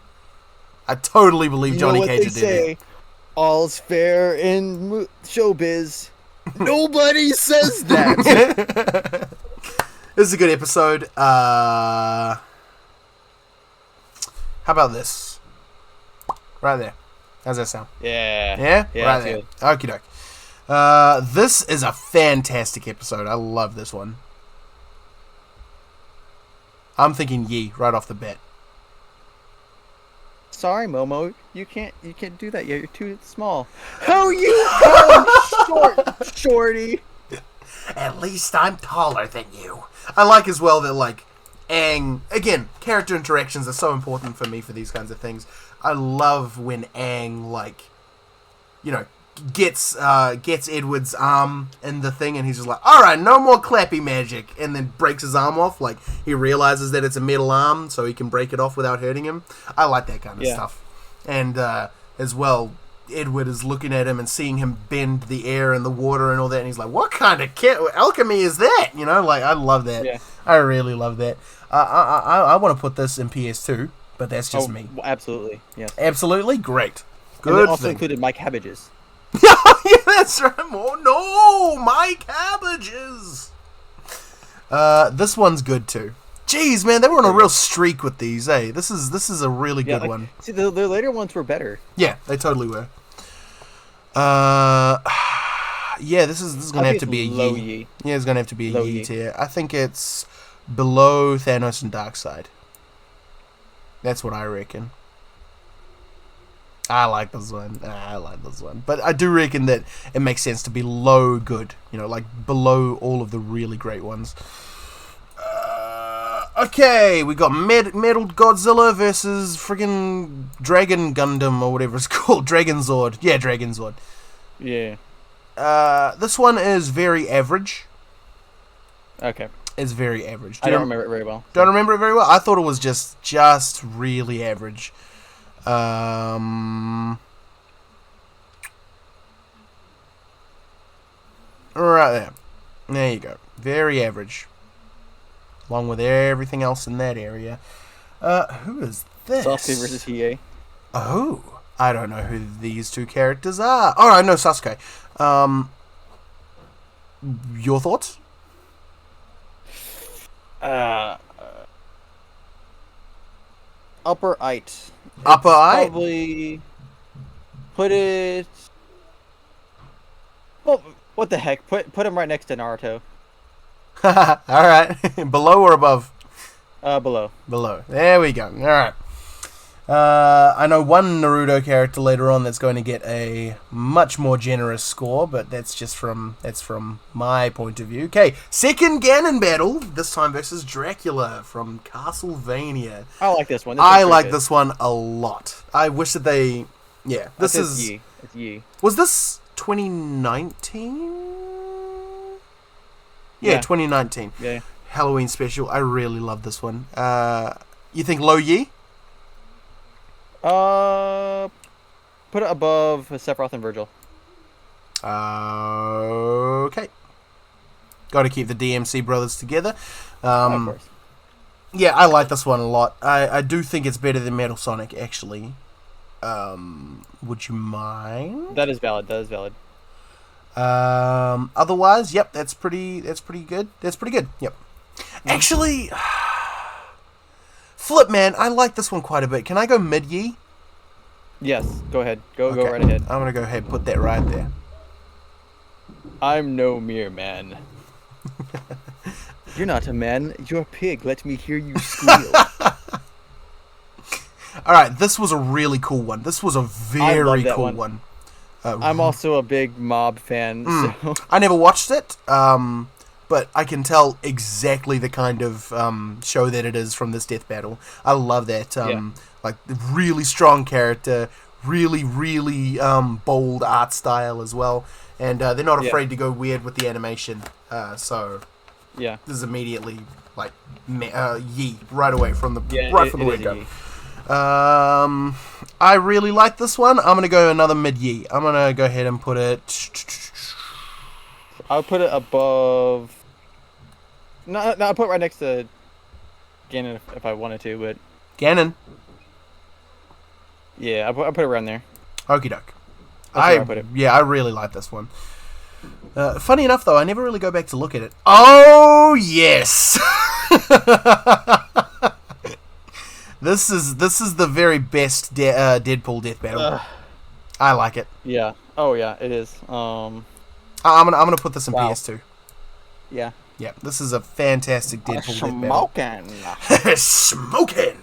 Speaker 2: I totally believe
Speaker 4: You
Speaker 2: Johnny
Speaker 4: know what
Speaker 2: Cage
Speaker 4: they
Speaker 2: did
Speaker 4: say?
Speaker 2: it.
Speaker 4: All's fair in showbiz. Nobody says that.
Speaker 2: This is a good episode. How about this? Right there. How's that sound?
Speaker 4: Yeah.
Speaker 2: Yeah? Right there. Okie doke. This is a fantastic episode. I love this one. I'm thinking Yi right off the bat.
Speaker 4: Sorry, Momo. You can't do that yet. You're too small. How you short, shorty?
Speaker 2: At least I'm taller than you. I like as well that, like, Aang... Again, character interactions are so important for me for these kinds of things. I love when Aang, like, you know, gets Edward's arm in the thing and he's just like, alright, no more clappy magic, and then breaks his arm off. Like, he realizes that it's a metal arm so he can break it off without hurting him. I like that kind of stuff. And as well, Edward is looking at him and seeing him bend the air and the water and all that, and he's like, what kind of alchemy is that? You know, like, I love that.
Speaker 4: Yeah.
Speaker 2: I really love that. I want to put this in PS2, but that's just me.
Speaker 4: Absolutely, yes.
Speaker 2: Absolutely great.
Speaker 4: And
Speaker 2: Good
Speaker 4: it also
Speaker 2: thing.
Speaker 4: included my cabbages.
Speaker 2: Yeah, that's right. Oh no, my cabbages. This one's good too. Jeez, man, they were on a real streak with these. Eh, this is a really good one.
Speaker 4: See, the later ones were better.
Speaker 2: Yeah, they totally were. Yeah, this is gonna have to be a
Speaker 4: low
Speaker 2: Yi.
Speaker 4: Yi.
Speaker 2: Yeah, it's gonna have to be a
Speaker 4: Low
Speaker 2: Yi
Speaker 4: Yi.
Speaker 2: tier. I think it's below Thanos and Darkseid. That's what I reckon. I like this one. But I do reckon that it makes sense to be low good. You know, like below all of the really great ones. Okay, we got Metal Godzilla versus friggin' Dragon Gundam or whatever it's called. Dragon Zord. Yeah, Dragon Zord.
Speaker 4: Yeah.
Speaker 2: This one is very average.
Speaker 4: Okay.
Speaker 2: It's very average.
Speaker 4: I don't remember it very well.
Speaker 2: Don't remember it very well? I thought it was just really average. Right there. There you go. Very average. Along with everything else in that area. Who is this?
Speaker 4: Sasuke versus Hiei.
Speaker 2: Oh, I don't know who these two characters are. Oh, I know Sasuke. Your thoughts?
Speaker 4: Upper Eight.
Speaker 2: Upper Eye?
Speaker 4: Probably put it Well, what the heck? Put him right next to Naruto.
Speaker 2: All right, below or above?
Speaker 4: Below.
Speaker 2: Below. There we go. All right. I know one Naruto character later on that's going to get a much more generous score, but that's from my point of view. Okay, second Ganon battle, this time versus Dracula from Castlevania.
Speaker 4: I like this one.
Speaker 2: I like this one a lot. I wish that they, yeah, this is.
Speaker 4: Yi. It's Yi.
Speaker 2: Was this 2019? Yeah, 2019.
Speaker 4: Yeah.
Speaker 2: Halloween special. I really love this one. You think low Yi?
Speaker 4: Put it above Sephiroth and Virgil.
Speaker 2: Okay. Got to keep the DMC brothers together.
Speaker 4: Of course.
Speaker 2: Yeah, I like this one a lot. I do think it's better than Metal Sonic, actually. Would you mind?
Speaker 4: That is valid. That is valid.
Speaker 2: Otherwise, yep, that's pretty good. That's pretty good. Yep. Actually, Flip, man, I like this one quite a bit. Can I go mid Yi?
Speaker 4: Yes. Go ahead. Go
Speaker 2: Okay.
Speaker 4: right ahead.
Speaker 2: I'm gonna go ahead and put that right there.
Speaker 4: I'm no mere man. You're not a man. You're a pig. Let me hear you squeal.
Speaker 2: All right, this was a really cool one. This was a very
Speaker 4: that
Speaker 2: cool
Speaker 4: one.
Speaker 2: one.
Speaker 4: I'm also a big Mob fan, so
Speaker 2: I never watched it, but I can tell exactly the kind of show that it is from this death battle. I love that, like really strong character, really bold art style as well, and they're not afraid to go weird with the animation. So
Speaker 4: yeah.
Speaker 2: this is immediately like Yi right away from the from the word go.
Speaker 4: Yi.
Speaker 2: I really like this one. I'm gonna go another mid Yi. I'm gonna go ahead and put it.
Speaker 4: I'll put it above. No, I'll put it right next to Ganon if I wanted to, but
Speaker 2: Ganon.
Speaker 4: yeah, I'll put it around there.
Speaker 2: Okie doke.
Speaker 4: That's where I put it.
Speaker 2: Yeah, I really like this one. Funny enough, though, I never really go back to look at it. Oh yes. This is the very best Deadpool death battle. I like it.
Speaker 4: Yeah. Oh yeah, it is.
Speaker 2: I'm gonna put this in
Speaker 4: Wow.
Speaker 2: PS2.
Speaker 4: Yeah.
Speaker 2: Yeah, this is a fantastic Deadpool death battle. Smoking.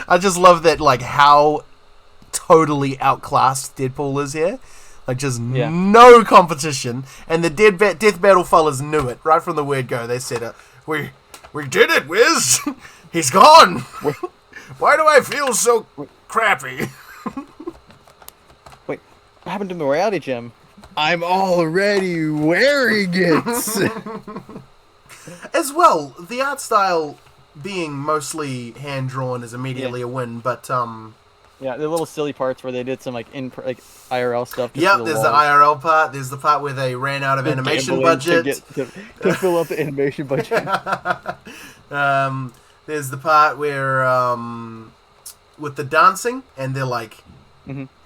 Speaker 2: I just love that, like how totally outclassed Deadpool is here. Like just no competition, and the death battle fellas knew it right from the word go. They said, We did it, Wiz! He's gone! Why do I feel so crappy?
Speaker 4: Wait, what happened to the reality gem? I'm already wearing it.
Speaker 2: As well, the art style being mostly hand-drawn is immediately a win, but,
Speaker 4: yeah, the little silly parts where they did some, like, IRL stuff.
Speaker 2: Yep, there's the IRL part, there's the part where they ran out of animation budget.
Speaker 4: To fill up the animation budget.
Speaker 2: There's the part where, with the dancing, and they're like,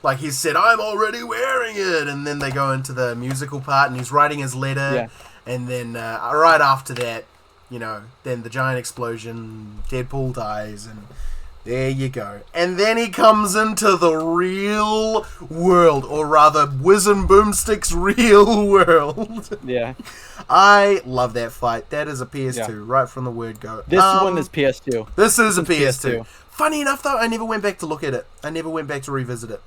Speaker 2: like he said, I'm already wearing it, and then they go into the musical part, and he's writing his letter, and then right after that, you know, then the giant explosion, Deadpool dies, and there you go. And then he comes into the real world, or rather, Whiz and Boomstick's real world.
Speaker 4: Yeah.
Speaker 2: I love that fight. That is a PS2, right from the word go.
Speaker 4: This one is PS2.
Speaker 2: This is a PS2. Funny enough, though, I never went back to look at it. I never went back to revisit it.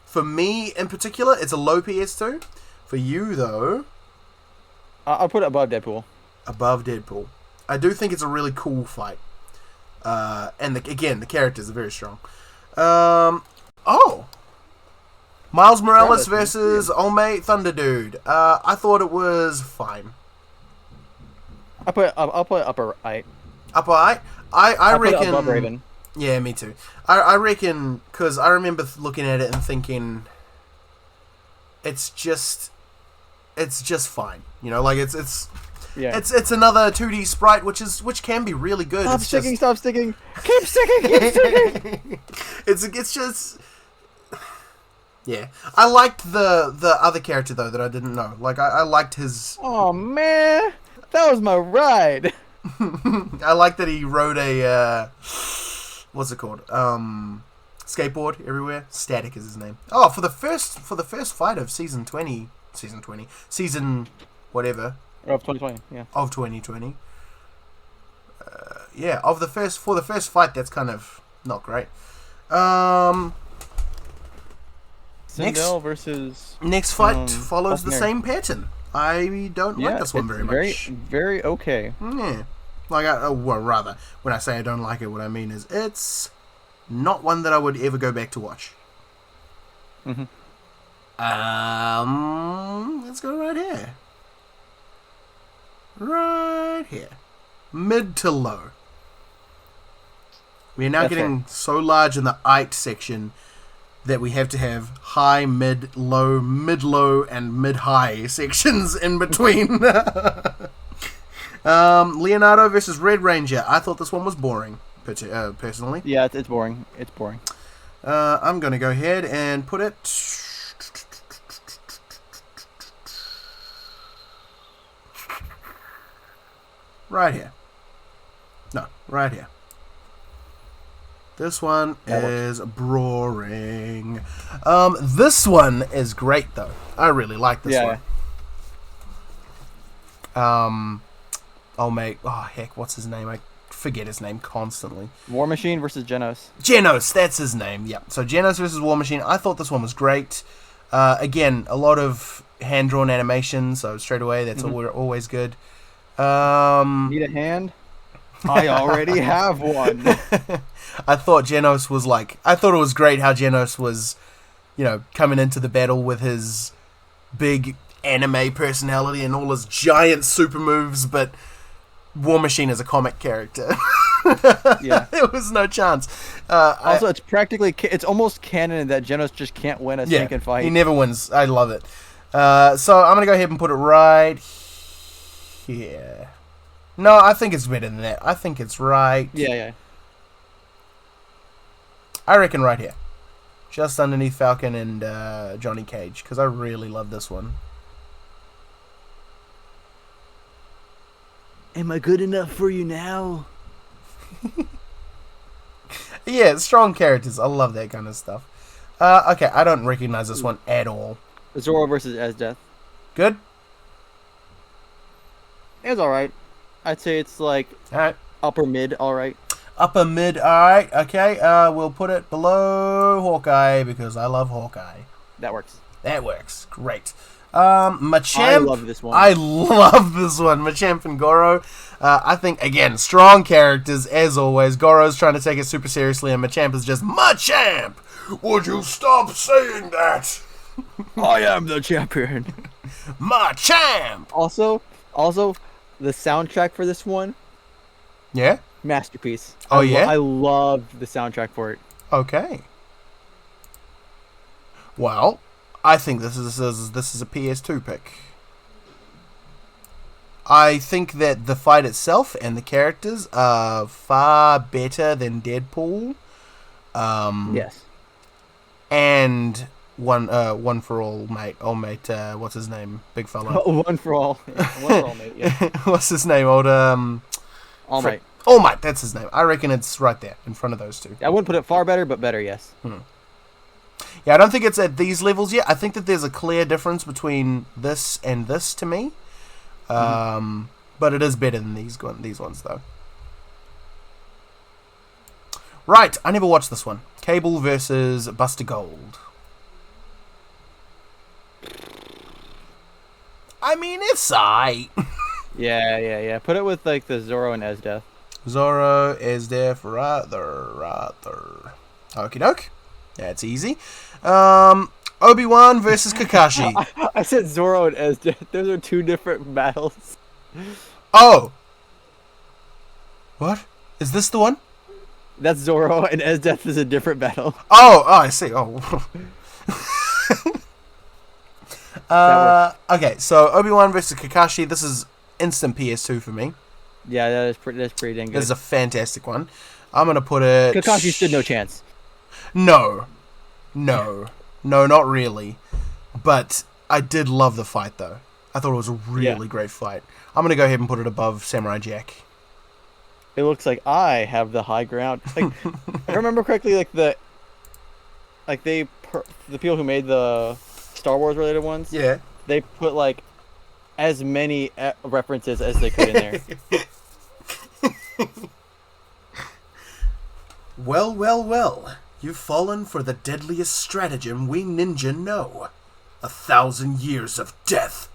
Speaker 2: For me, in particular, it's a low PS2. For you, though...
Speaker 4: I'll put it above Deadpool.
Speaker 2: Above Deadpool. I do think it's a really cool fight. And again, the characters are very strong. Miles Morales versus Olmate Thunder Dude. I thought it was fine.
Speaker 4: I'll put it upper right.
Speaker 2: Upper right? I reckon.
Speaker 4: Put it above Raven.
Speaker 2: Yeah, me too. I reckon, because I remember looking at it and thinking, it's just fine. You know, like it's another 2D sprite, which can be really good.
Speaker 4: Stop sticking. Keep sticking.
Speaker 2: It's just. Yeah, I liked the other character though that I didn't know. Like I liked his.
Speaker 4: Oh man, that was my ride.
Speaker 2: I like that he wrote a what's it called? skateboard everywhere. Static is his name. Oh, for the first fight of season whatever
Speaker 4: Of 2020, yeah.
Speaker 2: of 2020. Yeah, for the first fight, that's kind of not great.
Speaker 4: Sindel versus...
Speaker 2: Next fight follows the
Speaker 4: Falconer.
Speaker 2: same pattern. I don't like this one very much.
Speaker 4: Very okay.
Speaker 2: Yeah. Like, well, rather, when I say I don't like it, what I mean is it's not one that I would ever go back to watch.
Speaker 4: Mm-hmm.
Speaker 2: Let's go right here. Right here. Mid to low. We are now
Speaker 4: That's
Speaker 2: getting so large in the height section that we have to have high, mid-low, mid-low, and mid-high sections in between. Leonardo versus Red Ranger. I thought this one was boring, personally.
Speaker 4: Yeah, it's boring. It's boring.
Speaker 2: I'm going to go ahead and put it... right here. No, right here. This one is boring. This one is great, though. I really like this one. Oh, mate. Oh, heck, what's his name? I forget his name constantly.
Speaker 4: War Machine versus Genos.
Speaker 2: Genos, that's his name. Yeah. So Genos versus War Machine. I thought this one was great. Again, a lot of hand-drawn animation, so straight away, that's always good.
Speaker 4: Need a hand? I already have one.
Speaker 2: I thought Genos was I thought it was great how Genos was, coming into the battle with his big anime personality and all his giant super moves, but War Machine is a comic character.
Speaker 4: Yeah.
Speaker 2: There was no chance.
Speaker 4: Also, it's almost canon that Genos just can't win a stinking fight.
Speaker 2: He never wins. I love it. So I'm going to go ahead and put it right here. No, I think it's better than that. I think it's right.
Speaker 4: Yeah.
Speaker 2: I reckon right here. Just underneath Falcon and Johnny Cage, because I really love this one.
Speaker 4: Am I good enough for you now?
Speaker 2: Yeah, strong characters. I love that kind of stuff. Okay, I don't recognize this one at all.
Speaker 4: Zoro versus Esdeath.
Speaker 2: Good?
Speaker 4: It was alright. I'd say it's
Speaker 2: Alright.
Speaker 4: upper mid, alright.
Speaker 2: Upper mid, alright. Okay, we'll put it below Hawkeye because I love Hawkeye.
Speaker 4: That works.
Speaker 2: That works. Great. Machamp.
Speaker 4: I love this one.
Speaker 2: I love this one. Machamp and Goro. I think, again, strong characters as always. Goro's trying to take it super seriously and Machamp is just, Machamp! Would you stop saying that?
Speaker 4: I am the champion.
Speaker 2: Machamp!
Speaker 4: Also, the soundtrack for this one,
Speaker 2: Yeah?
Speaker 4: masterpiece.
Speaker 2: Oh, yeah?
Speaker 4: I loved the soundtrack for it.
Speaker 2: Okay. Well, I think this is a PS2 pick. I think that the fight itself and the characters are far better than Deadpool.
Speaker 4: Yes.
Speaker 2: And one for all, mate. Oh, mate. What's his name? Big fella.
Speaker 4: One for all. One for all, mate. Yeah.
Speaker 2: What's his name? Old
Speaker 4: All Might.
Speaker 2: All Might. That's his name. I reckon it's right there in front of those two.
Speaker 4: I wouldn't put it far better, but better, yes.
Speaker 2: Yeah, I don't think it's at these levels yet. I think that there's a clear difference between this and this to me. But it is better than these ones, though. Right, I never watched this one. Cable versus Buster Gold. I mean, it's aight.
Speaker 4: Yeah. Put it with the Zoro and Esdeath.
Speaker 2: Zoro, Esdeath, rather. Okie doke. That's easy. Obi-Wan versus Kakashi.
Speaker 4: I said Zoro and Esdeath. Those are two different battles.
Speaker 2: Oh! What? Is this the one?
Speaker 4: That's Zoro, and Esdeath is a different battle.
Speaker 2: Oh, I see. Oh. Okay, so Obi-Wan versus Kakashi. This is instant PS2 for me.
Speaker 4: Yeah, that's pretty dang good.
Speaker 2: This is a fantastic one. I'm going to put it...
Speaker 4: Kakashi stood no chance.
Speaker 2: No, not really. But I did love the fight, though. I thought it was a really great fight. I'm going to go ahead and put it above Samurai Jack.
Speaker 4: It looks like I have the high ground. If I remember correctly, the like the people who made the Star Wars related ones,
Speaker 2: Yeah.
Speaker 4: they put like as many references as they could in there.
Speaker 2: Well, well, well. You've fallen for the deadliest stratagem we ninja know. 1,000 years of death.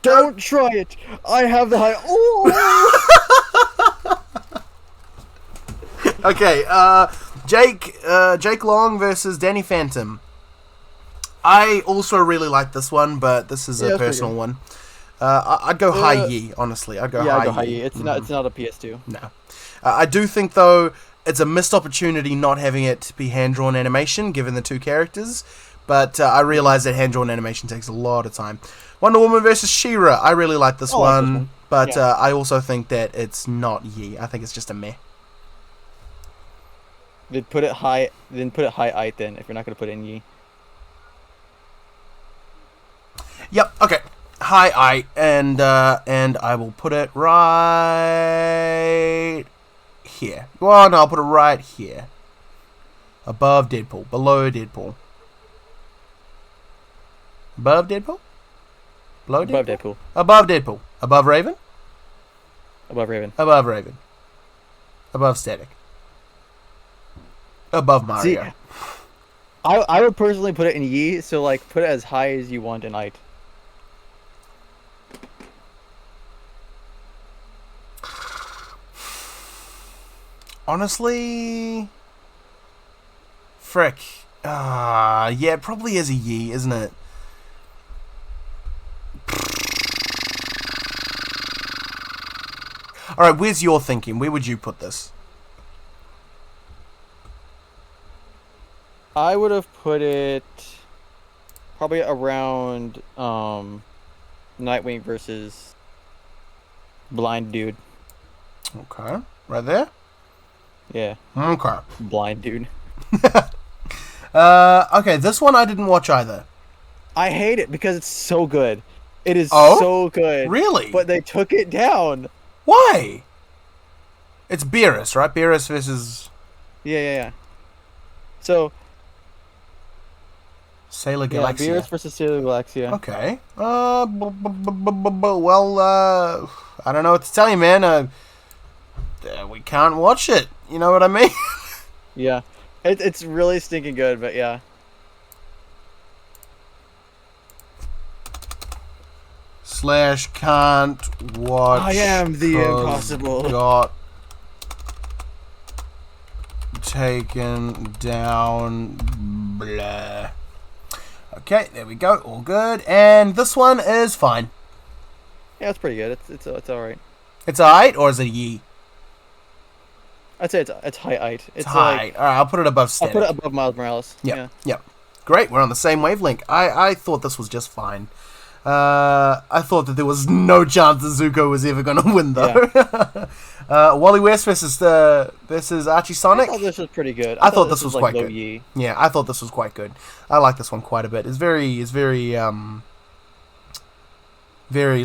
Speaker 4: Don't try it. I have the high. Oh!
Speaker 2: Okay, Jake Long versus Danny Phantom. I also really like this one, but this is
Speaker 4: Yeah,
Speaker 2: a
Speaker 4: that's pretty
Speaker 2: personal
Speaker 4: good.
Speaker 2: one. I'd go high Yi, honestly. I'd go
Speaker 4: Yeah,
Speaker 2: high
Speaker 4: I go high
Speaker 2: Yi.
Speaker 4: E. It's not a PS2.
Speaker 2: No. I do think, though, it's a missed opportunity not having it be hand-drawn animation, given the two characters. But I realize that hand-drawn animation takes a lot of time. Wonder Woman versus She-Ra. I really like this
Speaker 4: I like
Speaker 2: one.
Speaker 4: this one.
Speaker 2: But
Speaker 4: Yeah.
Speaker 2: I also think that it's not Yi. I think it's just a meh.
Speaker 4: Then put it high. Then put it high eight. Then if you're not gonna put it in Yi.
Speaker 2: Yep. Okay. High I and I will put it right here. Well, no, I'll put it right here. Above Deadpool, below Deadpool. Above Deadpool? Below Deadpool?
Speaker 4: Above Deadpool.
Speaker 2: Above Deadpool. Above Raven?
Speaker 4: Above Raven.
Speaker 2: Above Raven. Above Static. Above Mario.
Speaker 4: See, I would personally put it in Yi. So like, put it as high as you want in height.
Speaker 2: Honestly, frick. Yeah, it probably is a Yi, isn't it? Alright, where's your thinking? Where would you put this?
Speaker 4: I would have put it probably around Nightwing versus Blind Dude.
Speaker 2: Okay, right there?
Speaker 4: Yeah,
Speaker 2: Okay.
Speaker 4: Blind Dude.
Speaker 2: Okay, this one I didn't watch either.
Speaker 4: I hate it because it's so good. It is
Speaker 2: Oh?
Speaker 4: so good.
Speaker 2: Really?
Speaker 4: But they took it down.
Speaker 2: Why? It's Beerus, right? Beerus versus
Speaker 4: Yeah. So
Speaker 2: Sailor
Speaker 4: yeah,
Speaker 2: Galaxia.
Speaker 4: Beerus versus Sailor Galaxia.
Speaker 2: Okay. Well, I don't know what to tell you, man. We can't watch it. You know what I mean?
Speaker 4: Yeah, it's really stinking good. But yeah,
Speaker 2: / can't watch.
Speaker 4: I am the
Speaker 2: 'cause
Speaker 4: impossible.
Speaker 2: Got taken down. Blah. Okay, there we go. All good. And this one is fine.
Speaker 4: yeah, it's pretty good. It's all right.
Speaker 2: It's alright, or is it a Yi?
Speaker 4: I'd say it's high height.
Speaker 2: It's high.
Speaker 4: Like,
Speaker 2: Alright, I'll put it above
Speaker 4: I'll
Speaker 2: static.
Speaker 4: put it above Miles Morales.
Speaker 2: Yep. Yep. Great, we're on the same wavelength. I thought this was just fine. I thought that there was no chance that Zuko was ever going to win, though. Wally West versus Archie Sonic.
Speaker 4: I thought this was pretty good.
Speaker 2: I thought this was
Speaker 4: like
Speaker 2: quite
Speaker 4: low
Speaker 2: good.
Speaker 4: Yi.
Speaker 2: Yeah, I thought this was quite good. I like this one quite a bit. It's very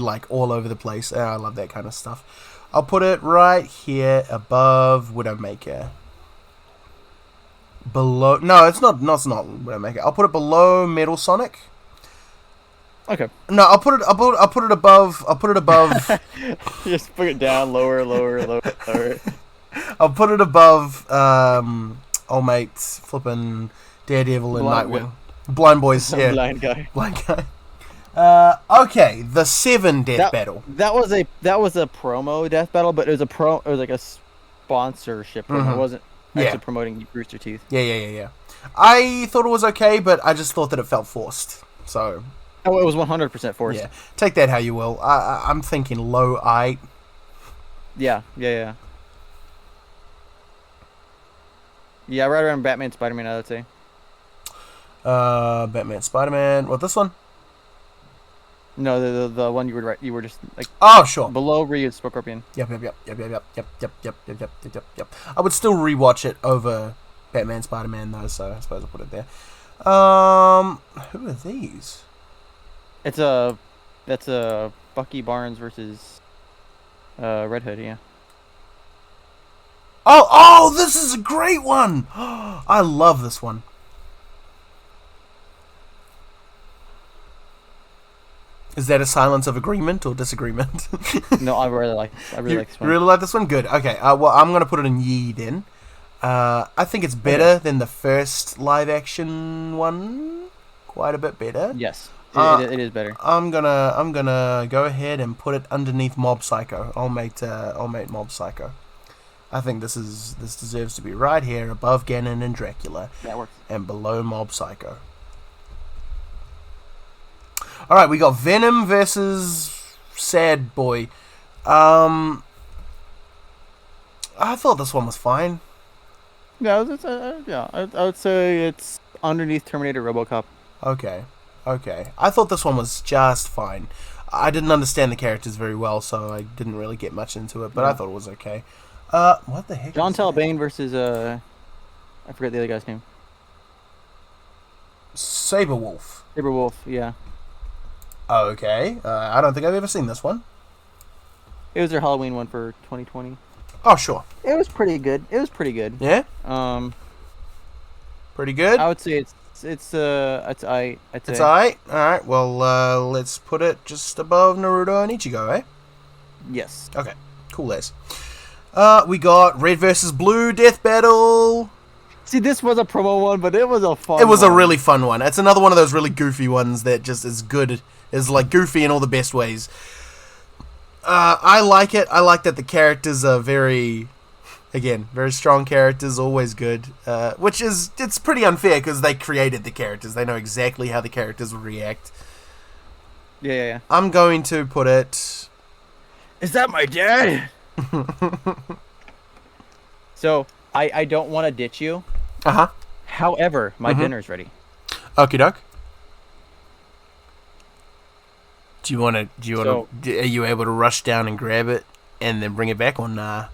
Speaker 2: like all over the place. I love that kind of stuff. I'll put it right here above Widowmaker. Below, no, it's not Widowmaker. I'll put it below Metal Sonic.
Speaker 4: Okay.
Speaker 2: No, I'll put it above.
Speaker 4: Just put it down, lower.
Speaker 2: I'll put it above. Old mates, flipping Daredevil and
Speaker 4: Blind
Speaker 2: Nightwing. Blind boys, yeah.
Speaker 4: Blind guy.
Speaker 2: Blind guy. Okay, the 7 death battle.
Speaker 4: That was a promo death battle, but it was like a sponsorship promo. It wasn't actually
Speaker 2: Yeah.
Speaker 4: promoting Rooster Teeth.
Speaker 2: Yeah. I thought it was okay, but I just thought that it felt forced. So
Speaker 4: Oh, it was 100% forced.
Speaker 2: yeah, take that how you will. I'm thinking low I.
Speaker 4: Yeah. Yeah, right around Batman, Spider-Man, I'd say.
Speaker 2: Batman, Spider-Man. What, this one?
Speaker 4: No, the one you were just like
Speaker 2: Oh, sure.
Speaker 4: below Ryu Scorpion.
Speaker 2: Yep. I would still rewatch it over Batman, Spider-Man though, so I suppose I'll put it there. Who are these?
Speaker 4: That's a Bucky Barnes versus Red Hood, yeah.
Speaker 2: Oh, this is a great one. I love this one. Is that a silence of agreement or disagreement?
Speaker 4: No, I really like this
Speaker 2: You
Speaker 4: one.
Speaker 2: really like this one? Good. Okay. Well, I'm gonna put it in Yi then. I think it's better than the first live action one. Quite a bit better.
Speaker 4: Yes, it is better.
Speaker 2: I'm gonna go ahead and put it underneath Mob Psycho. I'll make Mob Psycho. I think this deserves to be right here above Ganon and Dracula,
Speaker 4: That works.
Speaker 2: and below Mob Psycho. All right, we got Venom versus Sad Boy. I thought this one was fine.
Speaker 4: Yeah, I would say it's underneath Terminator RoboCop.
Speaker 2: Okay. I thought this one was just fine. I didn't understand the characters very well, so I didn't really get much into it, but I thought it was okay. What the heck?
Speaker 4: John
Speaker 2: is that?
Speaker 4: Talbane versus I forget the other guy's name.
Speaker 2: Saberwolf.
Speaker 4: Saberwolf, yeah.
Speaker 2: Okay. I don't think I've ever seen this one.
Speaker 4: It was their Halloween one for 2020.
Speaker 2: Oh, sure.
Speaker 4: It was pretty good.
Speaker 2: Yeah? Pretty good?
Speaker 4: I would say it's I'd say.
Speaker 2: It's alright. Alright, well, let's put it just above Naruto and Ichigo, eh?
Speaker 4: Yes.
Speaker 2: Okay. Cool as. We got Red versus Blue Death Battle.
Speaker 4: See, this was a promo one, but it was a fun
Speaker 2: It was
Speaker 4: one.
Speaker 2: a really fun one. It's another one of those really goofy ones that just is good. Is like goofy in all the best ways. I like it. I like that the characters are very strong characters, always good. It's pretty unfair because they created the characters. They know exactly how the characters will react.
Speaker 4: Yeah.
Speaker 2: I'm going to put it...
Speaker 4: Is that my dad? So, I don't want to ditch you.
Speaker 2: Uh-huh.
Speaker 4: However, my dinner's ready.
Speaker 2: Okie doke. Do you want
Speaker 4: So-
Speaker 2: to... Are you able to rush down and grab it and then bring it back, or nah?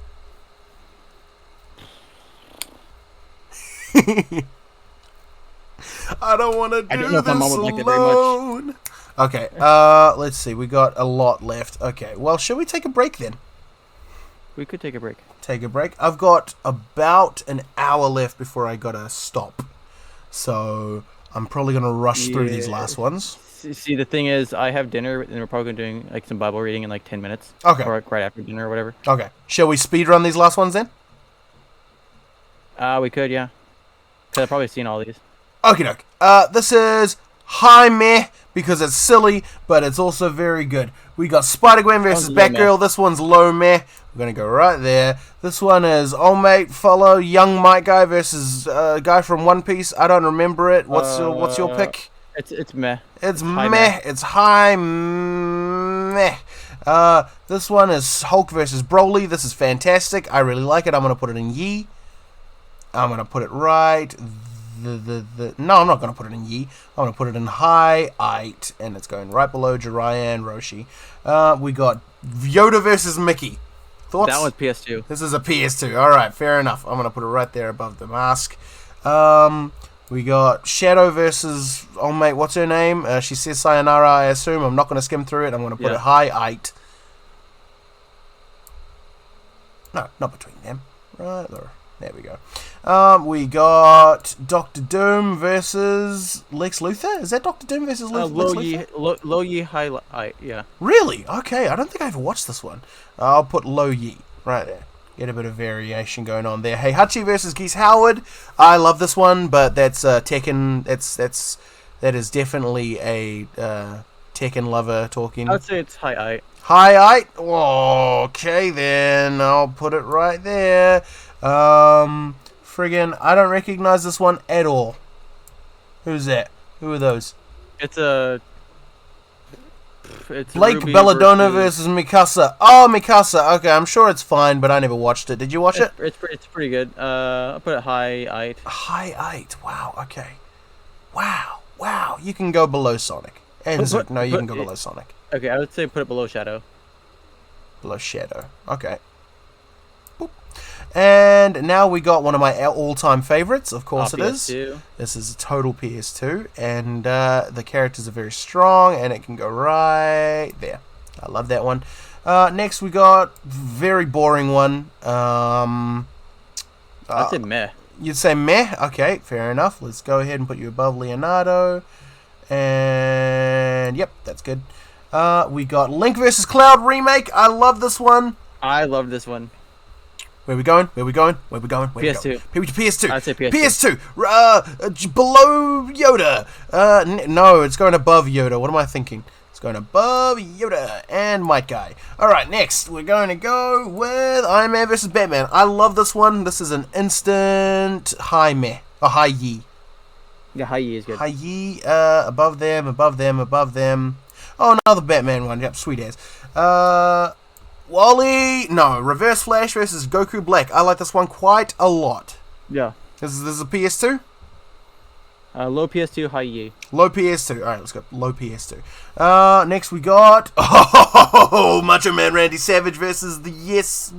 Speaker 2: I don't want to do
Speaker 4: I don't know if my mom
Speaker 2: this
Speaker 4: would like that very much.
Speaker 2: alone. Okay, let's see. We got a lot left. Okay, well, shall we take a break then?
Speaker 4: We could take a break.
Speaker 2: Take a break. I've got about an hour left before I gotta stop. So, I'm probably gonna rush through these last ones.
Speaker 4: See, the thing is, I have dinner, and we're probably doing like some Bible reading in like 10 minutes.
Speaker 2: Okay.
Speaker 4: Or like right after dinner or whatever.
Speaker 2: Okay. Shall we speed run these last ones then?
Speaker 4: We could, yeah. Cause I've probably seen all these.
Speaker 2: Okie doke. This is high meh because it's silly, but it's also very good. We got Spider-Gwen versus
Speaker 4: One's low meh.
Speaker 2: Batgirl. This one's low meh. We're gonna go right there. This one is old mate follow young Mike guy versus guy from One Piece. I don't remember it. What's your pick?
Speaker 4: It's meh.
Speaker 2: It's
Speaker 4: high
Speaker 2: meh.
Speaker 4: meh.
Speaker 2: It's high meh. This one is Hulk versus Broly. This is fantastic. I really like it. I'm gonna put it in Yi. I'm gonna put it right. No, I'm not gonna put it in Yi. I'm gonna put it in high eight, and it's going right below Jiraiya and Roshi. We got Yoda versus Mickey. Thoughts?
Speaker 4: That one's PS2.
Speaker 2: This is a PS2. All right, fair enough. I'm gonna put it right there above the mask. We got Shadow versus oh mate, what's her name? She says sayonara. I assume. I'm not gonna skim through it. I'm gonna put it high eight. No, not between them. Right there. There we go. We got Doctor Doom versus Lex Luthor. Is that Doctor Doom versus Lex Luthor?
Speaker 4: Low Yi, high, yeah.
Speaker 2: Really? Okay, I don't think I ever watched this one. I'll put Low Yi right there. Get a bit of variation going on there. Heihachi versus Geese Howard. I love this one, but that's Tekken. That is definitely a Tekken lover talking.
Speaker 4: I'd say it's high.
Speaker 2: High eight. Okay, then I'll put it right there. Friggin', I don't recognize this one at all. Who's that? Who are those?
Speaker 4: It's
Speaker 2: Blake
Speaker 4: Ruby
Speaker 2: Belladonna versus Mikasa. Oh, Mikasa. Okay, I'm sure it's fine, but I never watched it. Did you watch it?
Speaker 4: It's pretty good. I'll put it high 8.
Speaker 2: High 8. Wow, okay. Wow. You can go below Sonic. And no, you can go below Sonic.
Speaker 4: Okay, I would say put it below Shadow.
Speaker 2: Below Shadow. Okay. Boop. And now we got one of my all-time favorites. Of course it is.
Speaker 4: PS2.
Speaker 2: This is a total PS2. And the characters are very strong. And it can go right there. I love that one. Next we got very boring one.
Speaker 4: I'd say meh.
Speaker 2: You'd say meh? Okay, fair enough. Let's go ahead and put you above Leonardo. And yep, that's good. We got Link vs. Cloud remake. I love this one.
Speaker 4: I love this one.
Speaker 2: Where we going? Where we going? Where we going? Where we
Speaker 4: PS2.
Speaker 2: going? PS2.
Speaker 4: I'd say PS2.
Speaker 2: PS2. Below Yoda. No, it's going above Yoda. What am I thinking? It's going above Yoda and Might Guy. Alright, next we're going to go with Iron Man vs. Batman. I love this one. This is an instant high meh. A high yee.
Speaker 4: Yeah, high E is good.
Speaker 2: High yee. Above them, above them, above them. Oh, another Batman one. Yep, sweet as. Wally. No, Reverse Flash versus Goku Black. I like this one quite a lot.
Speaker 4: Yeah.
Speaker 2: This is a PS2?
Speaker 4: Low PS2, high E.
Speaker 2: Low PS2. Alright, let's go. Low PS2. Next we got Macho Man Randy Savage versus the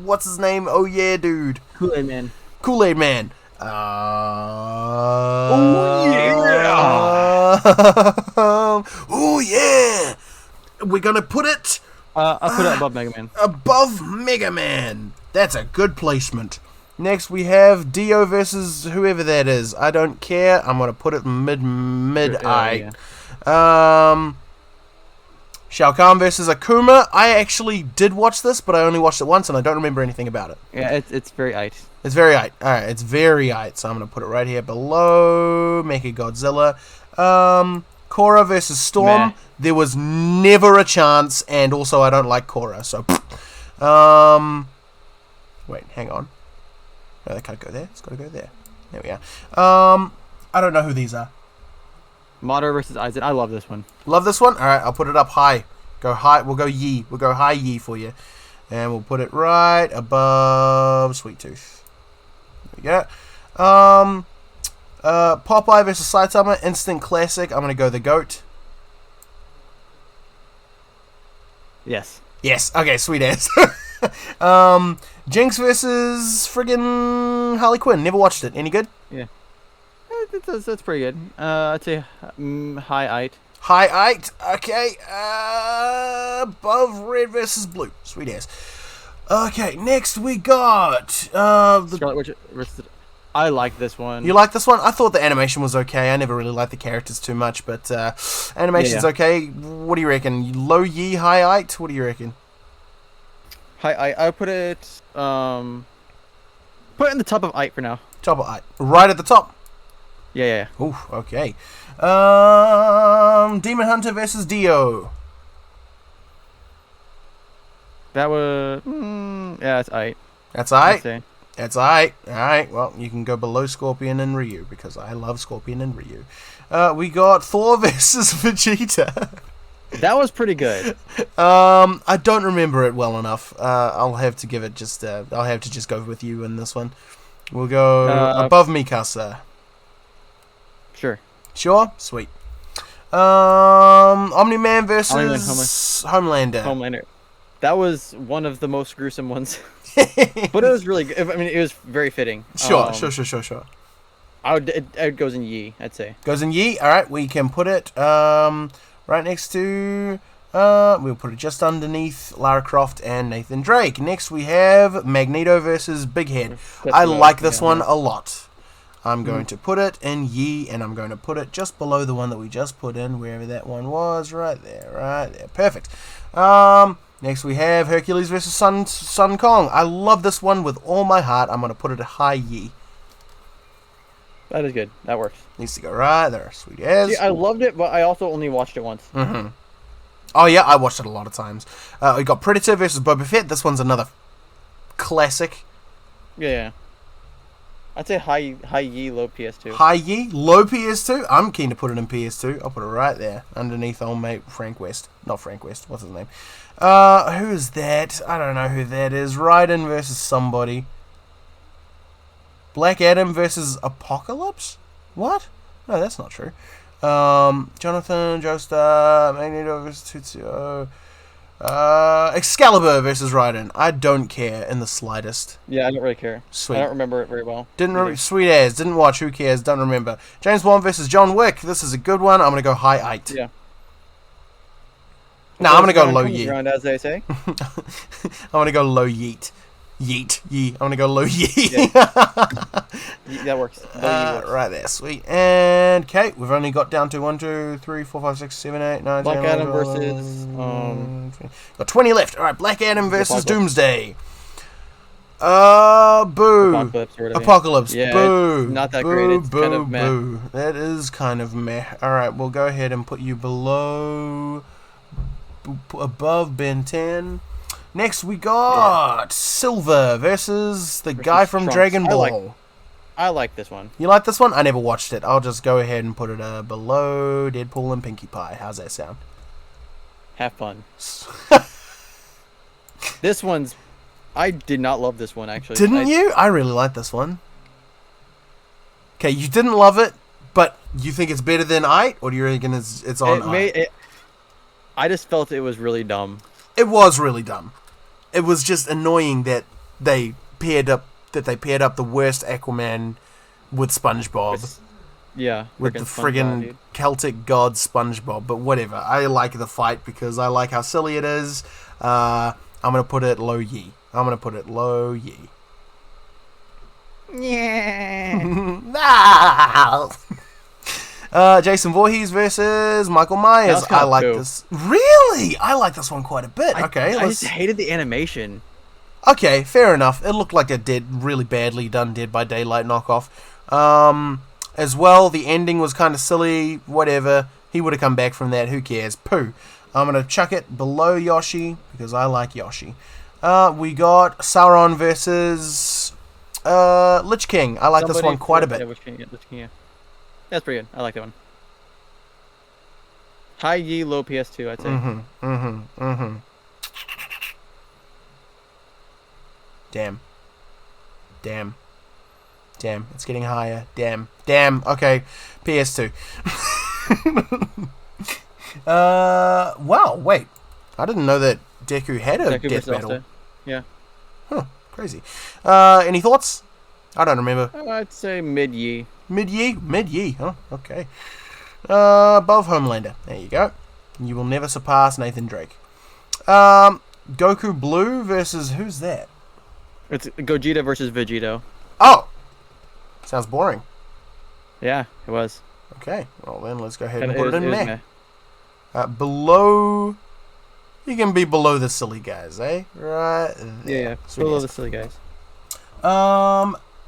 Speaker 2: what's his name? Oh yeah, dude.
Speaker 4: Kool-Aid Man.
Speaker 2: Kool-Aid Man.
Speaker 4: Oh
Speaker 2: yeah. Oh yeah. We're gonna put it
Speaker 4: I'll put it above Mega Man.
Speaker 2: above Mega Man. That's a good placement. Next we have Dio versus whoever that is. I don't care. I'm gonna put it mid-eye. Shao Kahn versus Akuma. I actually did watch this, but I only watched it once, and I don't remember anything about it.
Speaker 4: Yeah, it's very aight.
Speaker 2: It's very aight. Alright, it's very aight. So I'm gonna put it right here below Mechagodzilla. Korra versus Storm.
Speaker 4: Meh.
Speaker 2: There was never a chance, and also I don't like Korra, so wait, hang on. No, that can't go there. It's gotta go there. There we are. I don't know who these are.
Speaker 4: Madara versus Aizen. I love this one.
Speaker 2: Love this one? Alright, I'll put it up high. Go high. We'll go Yi. We'll go high Yi for you. And we'll put it right above Sweet Tooth. There we go. Popeye versus Saitama. Instant classic. I'm going to go the GOAT.
Speaker 4: Yes.
Speaker 2: Yes. Okay, sweet ass. Jinx versus friggin' Harley Quinn. Never watched it. Any good?
Speaker 4: Yeah. That's pretty good. I'd say high aight.
Speaker 2: High 8. Okay. Above Red versus Blue. Sweet ass. Okay, next we got
Speaker 4: Scarlet Witch versus... I like this one.
Speaker 2: You like this one? I thought the animation was okay. I never really liked the characters too much, but animation's okay. What do you reckon? Low Yi, high 8? What do you reckon?
Speaker 4: High aight. I put it in the top of aight for now.
Speaker 2: Top of 8. Right at the top.
Speaker 4: Yeah.
Speaker 2: Ooh, okay. Demon Hunter versus Dio.
Speaker 4: That was yeah, it's aight.
Speaker 2: That's
Speaker 4: I'd
Speaker 2: 8.
Speaker 4: say.
Speaker 2: That's 8. Alright, well, you can go below Scorpion and Ryu, because I love Scorpion and Ryu. We got Thor versus Vegeta.
Speaker 4: That was pretty good.
Speaker 2: I don't remember it well enough. I'll have to give it just, I'll have to just go with you in this one. We'll go above Mikasa.
Speaker 4: Sure.
Speaker 2: Sure? Sweet. Omni-Man versus Homelander.
Speaker 4: Homelander. That was one of the most gruesome ones. But it was really good. I mean, it was very fitting.
Speaker 2: Sure.
Speaker 4: It goes in Yi, I'd say.
Speaker 2: Goes in Yi. Alright, we can put it right next to... we'll put it just underneath Lara Croft and Nathan Drake. Next we have Magneto versus Big Head. I like this one a lot. I'm going to put it in Yi, and I'm going to put it just below the one that we just put in, wherever that one was. Right there. Perfect. Next we have Hercules versus Sun Kong. I love this one with all my heart. I'm going to put it at high Yi.
Speaker 4: That is good. That works.
Speaker 2: Needs to go right there. Sweet as.
Speaker 4: See, I loved it, but I also only watched it once.
Speaker 2: Mm-hmm. Oh, yeah, I watched it a lot of times. We got Predator versus Boba Fett. This one's another classic.
Speaker 4: Yeah. I'd say high Yi, low PS2.
Speaker 2: High Yi, low PS2. I'm keen to put it in PS2. I'll put it right there, underneath old mate Frank West. Not Frank West. What's his name? Who is that? I don't know who that is. Raiden versus somebody. Black Adam versus Apocalypse? What? No, that's not true. Jonathan, Joestar, Magneto versus Tetsuo. Excalibur versus Raiden. I don't care in the slightest.
Speaker 4: Yeah, I don't really care.
Speaker 2: Sweet.
Speaker 4: I don't remember it very well.
Speaker 2: Sweet as. Didn't watch. Who cares? Don't remember. James Bond versus John Wick. This is a good one. I'm gonna go high 8.
Speaker 4: Yeah.
Speaker 2: No, I'm gonna go low yeet.
Speaker 4: Around, as they say.
Speaker 2: I'm gonna go low yeet. Yeet. Yee. I'm gonna go low yee.
Speaker 4: That works. Works.
Speaker 2: Right there, sweet. And okay, we've only got down to 1, 2, 3, 4, 5, 6, 7, 8, 9,
Speaker 4: Black
Speaker 2: 10,
Speaker 4: Adam
Speaker 2: 11,
Speaker 4: versus
Speaker 2: 20. Got 20 left. All right, Black Adam versus
Speaker 4: Apocalypse.
Speaker 2: Doomsday. Boo.
Speaker 4: Apocalypse or whatever.
Speaker 2: Apocalypse.
Speaker 4: Yeah,
Speaker 2: Boo.
Speaker 4: it's not that
Speaker 2: boo,
Speaker 4: great. It's
Speaker 2: boo,
Speaker 4: kind of meh.
Speaker 2: boo. That is kind of meh. All right, we'll go ahead and put you below, above Ben 10. Next, we got Silver versus the guy from
Speaker 4: Trunks.
Speaker 2: Dragon Ball.
Speaker 4: I like this one.
Speaker 2: You like this one? I never watched it. I'll just go ahead and put it below Deadpool and Pinkie Pie. How's that sound?
Speaker 4: Have fun. This one's... I did not love this one, actually.
Speaker 2: Didn't you? I really like this one. Okay, you didn't love it, but you think it's better than It? Or do you reckon it's on It?
Speaker 4: I just felt it was really dumb.
Speaker 2: It was really dumb. It was just annoying that they paired up the worst Aquaman with SpongeBob. With the friggin' Celtic god SpongeBob. But whatever. I like the fight because I like how silly it is. I'm gonna put it low yee.
Speaker 4: Yeah.
Speaker 2: Jason Voorhees versus Michael Myers. I like this. Really? I like this one quite a bit. Okay,
Speaker 4: I just hated the animation.
Speaker 2: Okay, fair enough. It looked like a really badly done Dead by Daylight knockoff. As well, the ending was kind of silly. Whatever. He would have come back from that. Who cares? Pooh. I'm going to chuck it below Yoshi because I like Yoshi. We got Sauron versus Lich King. I like this one quite a bit.
Speaker 4: Yeah, Lich King, yeah. That's pretty good. I like that one. High Yi, low PS2, I'd say.
Speaker 2: Damn. It's getting higher. Damn. Okay. PS2. Wow, wait. I didn't know that Deku had a death battle.
Speaker 4: Elsta. Yeah.
Speaker 2: Huh, crazy. Any thoughts? I don't remember.
Speaker 4: I'd say mid-Yi.
Speaker 2: Mid-Yi, huh? Okay. Above Homelander. There you go. You will never surpass Nathan Drake. Goku Blue versus who's that?
Speaker 4: It's Gogeta versus Vegito.
Speaker 2: Oh! Sounds boring.
Speaker 4: Yeah, it was.
Speaker 2: Okay, well then let's go ahead and put it in
Speaker 4: meh.
Speaker 2: Below... You can be below the silly guys, eh? Right there.
Speaker 4: Yeah, below the silly guys.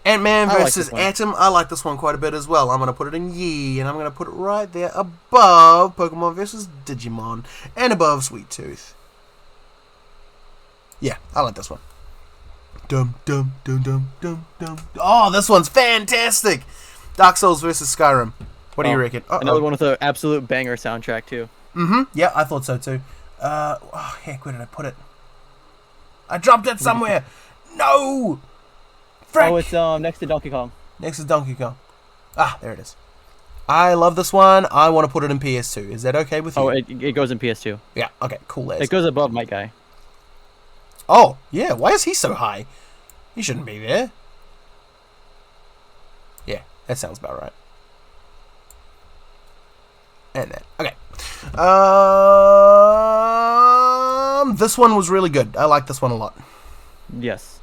Speaker 2: Ant-Man
Speaker 4: I like
Speaker 2: versus
Speaker 4: this one.
Speaker 2: Atom. I like this one quite a bit as well. I'm going to put it in Yi, and I'm going to put it right there above Pokemon versus Digimon, and above Sweet Tooth. Yeah, I like this one. Dum. Oh, this one's fantastic! Dark Souls versus Skyrim. What do you reckon?
Speaker 4: Another one with an absolute banger soundtrack, too.
Speaker 2: Yeah, I thought so too. Oh, heck, where did I put it? I dropped it somewhere! No! Frick!
Speaker 4: Oh, it's next to Donkey Kong.
Speaker 2: Next to Donkey Kong. Ah, there it is. I love this one. I want to put it in PS2. Is that okay with you?
Speaker 4: Oh, it goes in PS2.
Speaker 2: Yeah, okay, cool as.
Speaker 4: It goes above Might Guy.
Speaker 2: Oh, yeah, why is he so high? He shouldn't be there. Yeah, that sounds about right. And that. Okay. This one was really good. I like this one a lot.
Speaker 4: Yes.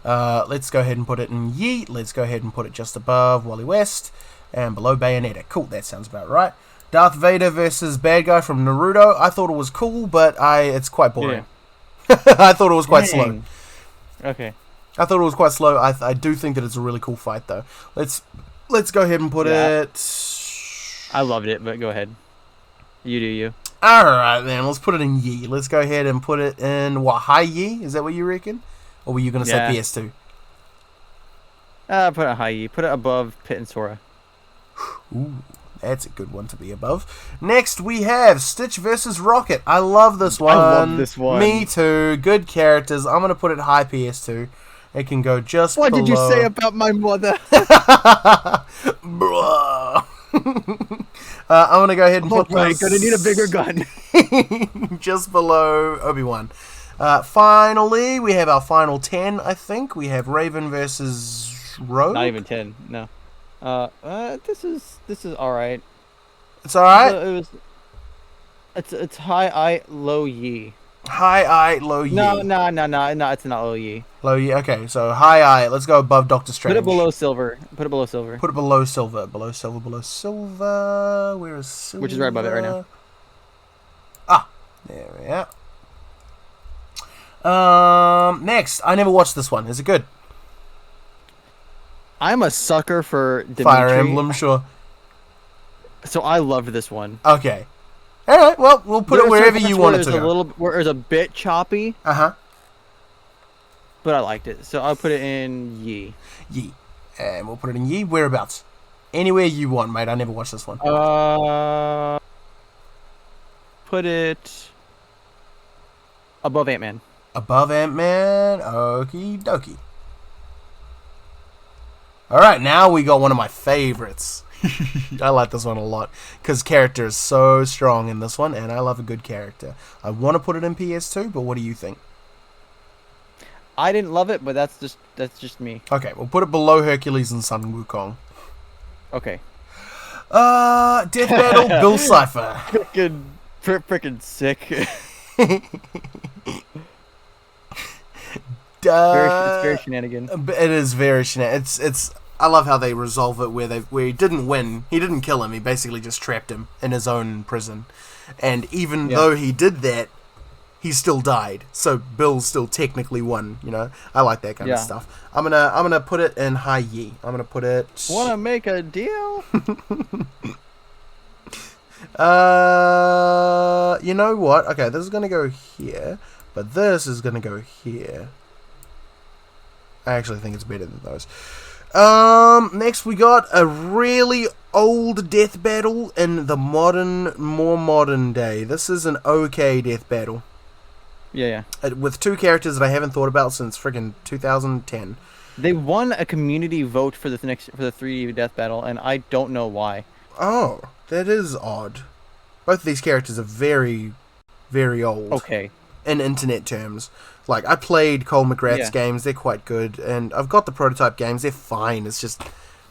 Speaker 2: Let's go ahead and put it in Yeet. Let's go ahead and put it just above Wally West and below Bayonetta. Cool, that sounds about right. Darth Vader versus bad guy from Naruto. I thought it was cool, but it's quite boring. Yeah. I thought it was quite slow.
Speaker 4: Okay.
Speaker 2: I thought it was quite slow. I do think that it's a really cool fight, though. Let's go ahead and put it...
Speaker 4: I loved it, but go ahead. You do you.
Speaker 2: Alright, then. Let's put it in Yi. Let's go ahead and put it in... What, High Yi? Is that what you reckon? Or were you going to say PS2?
Speaker 4: Put it high Yi. Put it above Pit and Sora.
Speaker 2: Ooh, that's a good one to be above. Next, we have Stitch versus Rocket. I love this one.
Speaker 4: I love this one.
Speaker 2: Me too. Good characters. I'm going to put it high PS2. It can go just below.
Speaker 4: What did you say about my mother?
Speaker 2: Bruh. I'm going to go ahead and put
Speaker 4: this... gonna need a bigger gun.
Speaker 2: just below Obi-Wan. Finally, we have our final 10, I think. We have Raven versus Rogue.
Speaker 4: Not even 10, no. This is alright.
Speaker 2: It's alright?
Speaker 4: It's high I, low Yi.
Speaker 2: High I, low Yi.
Speaker 4: No, it's not low Yi.
Speaker 2: Low Yi. Okay, so high I. Let's go above Doctor Strange.
Speaker 4: Put it below silver. Put it below silver.
Speaker 2: Put it below silver. Below silver. Below silver. Where is silver?
Speaker 4: Which is right above it right now.
Speaker 2: Ah, there we are. Next, I never watched this one. Is it good?
Speaker 4: I'm a sucker for Dimitri,
Speaker 2: Fire Emblem, sure.
Speaker 4: so I loved this one.
Speaker 2: Okay. All right. Well, we'll put
Speaker 4: There
Speaker 2: it
Speaker 4: are
Speaker 2: wherever
Speaker 4: certain
Speaker 2: you
Speaker 4: parts
Speaker 2: want it to go.
Speaker 4: where it's a bit choppy,
Speaker 2: Uh-huh.
Speaker 4: but I liked it, so I'll put it in Yi.
Speaker 2: Yi. And we'll put it in Yi. Whereabouts? Anywhere you want, mate. I never watched this one.
Speaker 4: Put it above Ant-Man.
Speaker 2: Above Ant-Man. Okie dokie. Alright, now we got one of my favorites. I like this one a lot. Because character is so strong in this one, and I love a good character. I want to put it in PS2, but what do you think?
Speaker 4: I didn't love it, but that's just me.
Speaker 2: Okay, we'll put it below Hercules and Sun Wukong.
Speaker 4: Okay.
Speaker 2: Death Battle, Bill Cipher.
Speaker 4: Freaking sick. It's very shenanigan.
Speaker 2: It is very shenanigan. It's. I love how they resolve it where he didn't win. He didn't kill him. He basically just trapped him in his own prison. And even though he did that, he still died. So Bill still technically won. You know, I like that kind of stuff. I'm gonna put it in high Yi. I'm gonna put it.
Speaker 4: Wanna make a deal?
Speaker 2: You know what? Okay, this is gonna go here, but this is gonna go here. I actually think it's better than those. Next we got a really old death battle in the more modern day. This is an okay death battle.
Speaker 4: Yeah.
Speaker 2: With two characters that I haven't thought about since friggin' 2010.
Speaker 4: They won a community vote for the 3D death battle, and I don't know why.
Speaker 2: Oh, that is odd. Both of these characters are very, very old.
Speaker 4: Okay.
Speaker 2: In internet terms. Like, I played Cole McGrath's games, they're quite good, and I've got the prototype games, they're fine, it's just,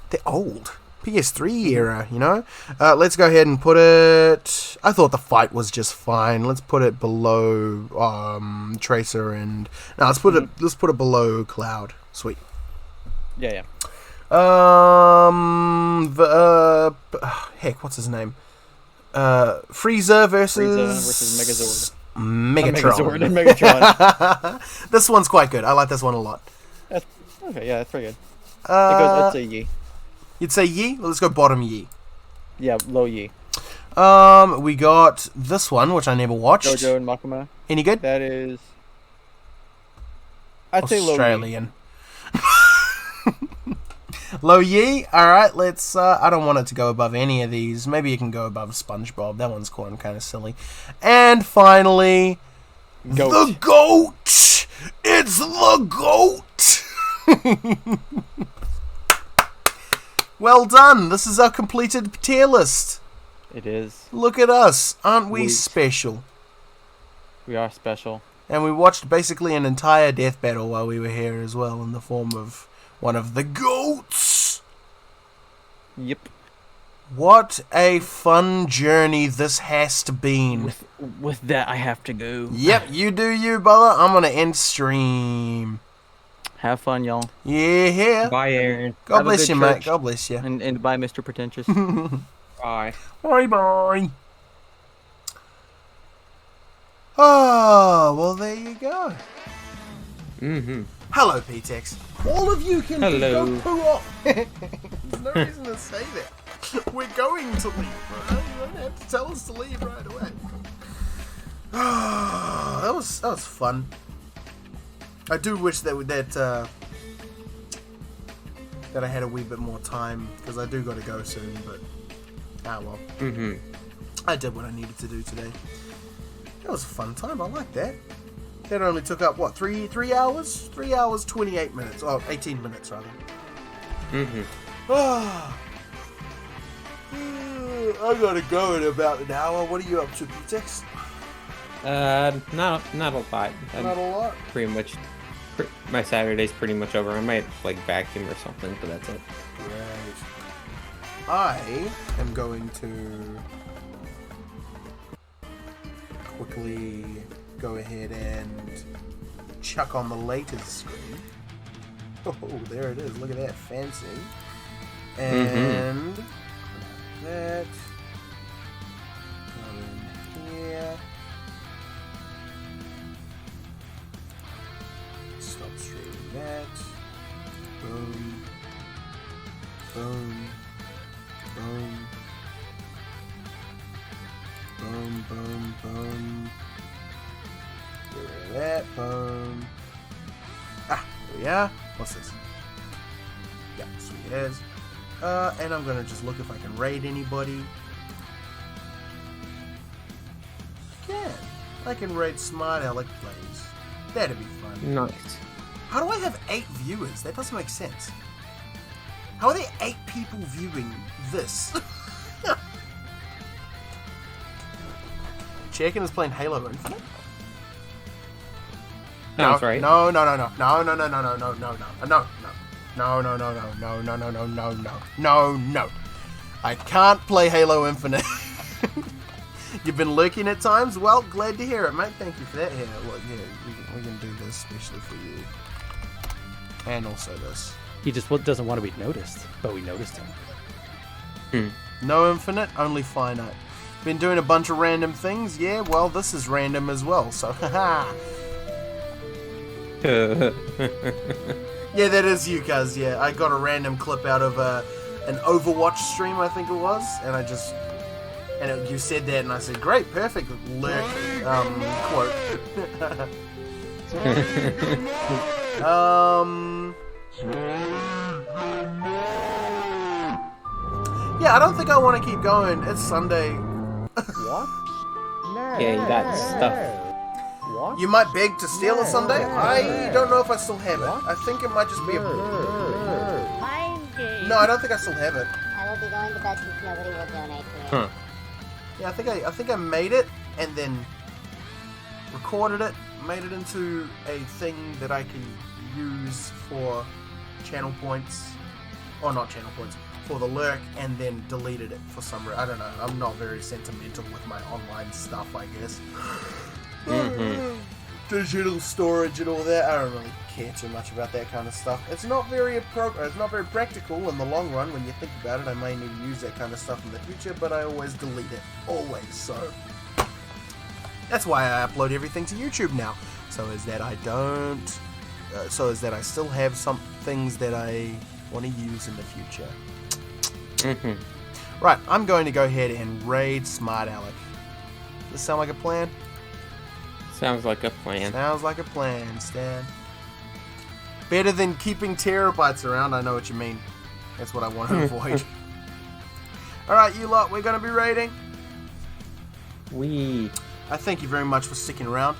Speaker 2: they're old. PS3 era, you know? Let's go ahead and put it... I thought the fight was just fine. Let's put it below Tracer and... No, let's put it below Cloud. Sweet.
Speaker 4: Yeah.
Speaker 2: Heck, what's his name? Frieza
Speaker 4: versus Megazord.
Speaker 2: Megatron.
Speaker 4: Megatron.
Speaker 2: This one's quite good. I like this one a lot.
Speaker 4: Okay, yeah, that's pretty good. I'd say Yi.
Speaker 2: You'd say Yi? Well, let's go bottom Yi.
Speaker 4: Yeah, low Yi.
Speaker 2: We got this one, which I never watched.
Speaker 4: Jojo and Makima.
Speaker 2: Any good?
Speaker 4: That is... I'd say low Yi.
Speaker 2: Australian. Low Yi? Alright, let's... I don't want it to go above any of these. Maybe it can go above SpongeBob. That one's kind of silly. And finally...
Speaker 4: Goat.
Speaker 2: The GOAT! It's the GOAT! Well done. This is our completed tier list.
Speaker 4: It is.
Speaker 2: Look at us. Aren't we special?
Speaker 4: We are special.
Speaker 2: And we watched basically an entire death battle while we were here as well, in the form of one of the GOATs.
Speaker 4: Yep.
Speaker 2: What a fun journey this has to been.
Speaker 4: With that, I have to go.
Speaker 2: Yep, you do you, brother. I'm going to end stream.
Speaker 4: Have fun, y'all.
Speaker 2: Yeah.
Speaker 1: Bye, Aaron.
Speaker 2: God
Speaker 4: Have a
Speaker 2: bless
Speaker 4: good
Speaker 2: you,
Speaker 4: church.
Speaker 2: mate. God bless you.
Speaker 4: And bye, Mr. Pretentious.
Speaker 1: Bye.
Speaker 2: Bye-bye. Oh, well, there you go.
Speaker 1: Mm-hmm.
Speaker 2: Hello, PTEX. All of you can
Speaker 1: Hello.
Speaker 2: go poo off. There's no reason to say that. We're going to leave, right? You don't have to tell us to leave right away. that was fun. I do wish that I had a wee bit more time, because I do got to go soon, but well.
Speaker 1: Mm-hmm.
Speaker 2: I did what I needed to do today. That was a fun time. I like that. That only took up, what, 3 hours? 3 hours, 28 minutes. Oh, 18 minutes, rather.
Speaker 1: Mm-hmm.
Speaker 2: I gotta go in about an hour. What are you up to, P-Tex?
Speaker 1: Not a lot.
Speaker 2: Not a lot.
Speaker 1: Pretty much. My Saturday's pretty much over. I might like vacuum or something, but that's it.
Speaker 2: Great. I am going to quickly go ahead and chuck on the latest screen. Oh, there it is. Look at that. Fancy. And that. Go in here. Stop streaming that. Boom. Boom. Boom. Boom, boom, boom. Get rid of that. Boom. Ah, there we are. What's this? Yeah, sweet as. And I'm gonna just look if I can raid anybody. I can raid Smart Alec Plays. That'd be fun.
Speaker 1: Nice.
Speaker 2: How do I have 8 viewers? That doesn't make sense. How are there 8 people viewing this? Chicken is playing Halo Infinite?
Speaker 1: Sounds right.
Speaker 2: No. No. I can't play Halo Infinite. You've been lurking at times? Well, glad to hear it, mate. Thank you for that. Here, look, yeah, we can do this especially for you. And also this.
Speaker 8: He just doesn't want to be noticed, but we noticed him.
Speaker 2: No infinite, only finite. Been doing a bunch of random things? Yeah, well, this is random as well, so haha. Yeah, that is you guys, yeah. I got a random clip out of an Overwatch stream, I think it was, and you said that, and I said, great, perfect, lurk, quote. Yeah, I don't think I want to keep going. It's Sunday.
Speaker 4: What? No.
Speaker 1: Yeah, you got stuff.
Speaker 4: What?
Speaker 2: You might beg to steal a Sunday? I don't know if I still have it. I think it might just be a... No, I don't think I still have it.
Speaker 9: I will be going to bed since nobody will donate to it.
Speaker 1: Huh.
Speaker 2: Yeah, I think I made it and then recorded it, made it into a thing that I can use for channel points, or not channel points, for the lurk, and then deleted it for some reason. I don't know. I'm not very sentimental with my online stuff, I guess. Digital storage and all that. I don't really care too much about that kind of stuff. It's not very It's not very practical in the long run when you think about it. I may need to use that kind of stuff in the future, but I always delete it. Always. So that's why I upload everything to YouTube now. So is that I don't. So is that I still have some things that I want to use in the future. Right, I'm going to go ahead and raid Smart Alec. Does this sound like a plan?
Speaker 1: Sounds like a plan.
Speaker 2: Sounds like a plan, Stan. Better than keeping terabytes around, I know what you mean. That's what I want to avoid. Alright, you lot, we're going to be raiding. I thank you very much for sticking around.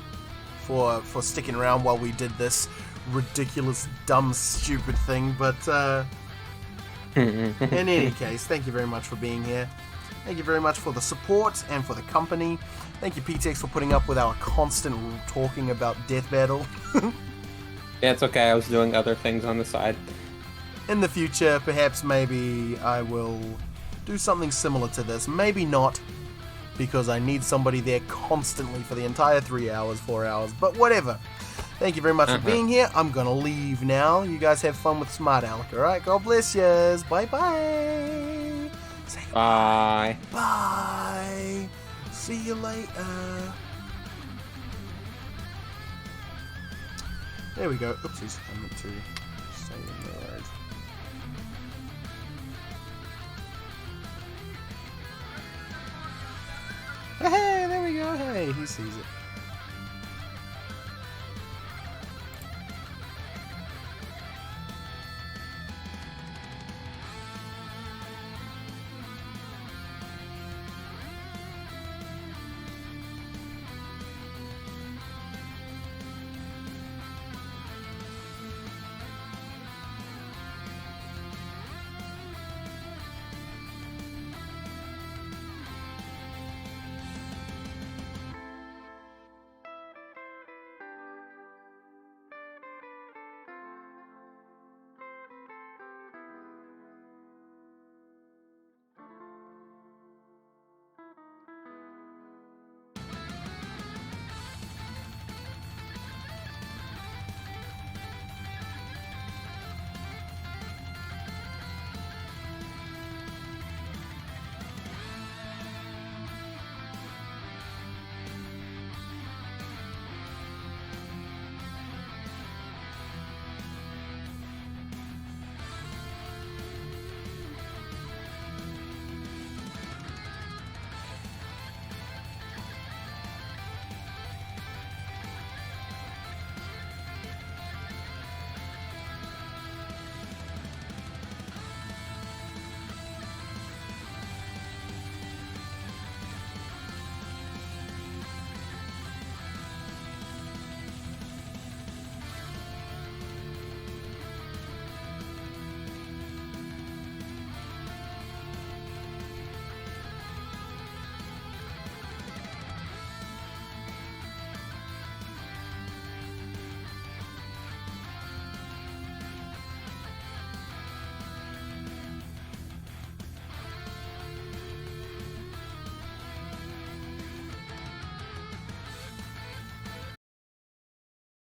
Speaker 2: For sticking around while we did this ridiculous, dumb, stupid thing, but in any case, thank you very much for being here. Thank you very much for the support and for the company. Thank you, PTX, for putting up with our constant talking about Death Battle.
Speaker 1: Yeah, it's okay. I was doing other things on the side.
Speaker 2: In the future, perhaps maybe I will do something similar to this. Maybe not, because I need somebody there constantly for the entire 3 hours, 4 hours, but whatever. Thank you very much for being here. I'm gonna leave now. You guys have fun with Smart Alec, alright? God bless yous. Bye-bye. Say
Speaker 1: Bye.
Speaker 2: bye. See you later. There we go. Oopsies. I meant to stay in there. Hey, there we go. Hey, he sees it.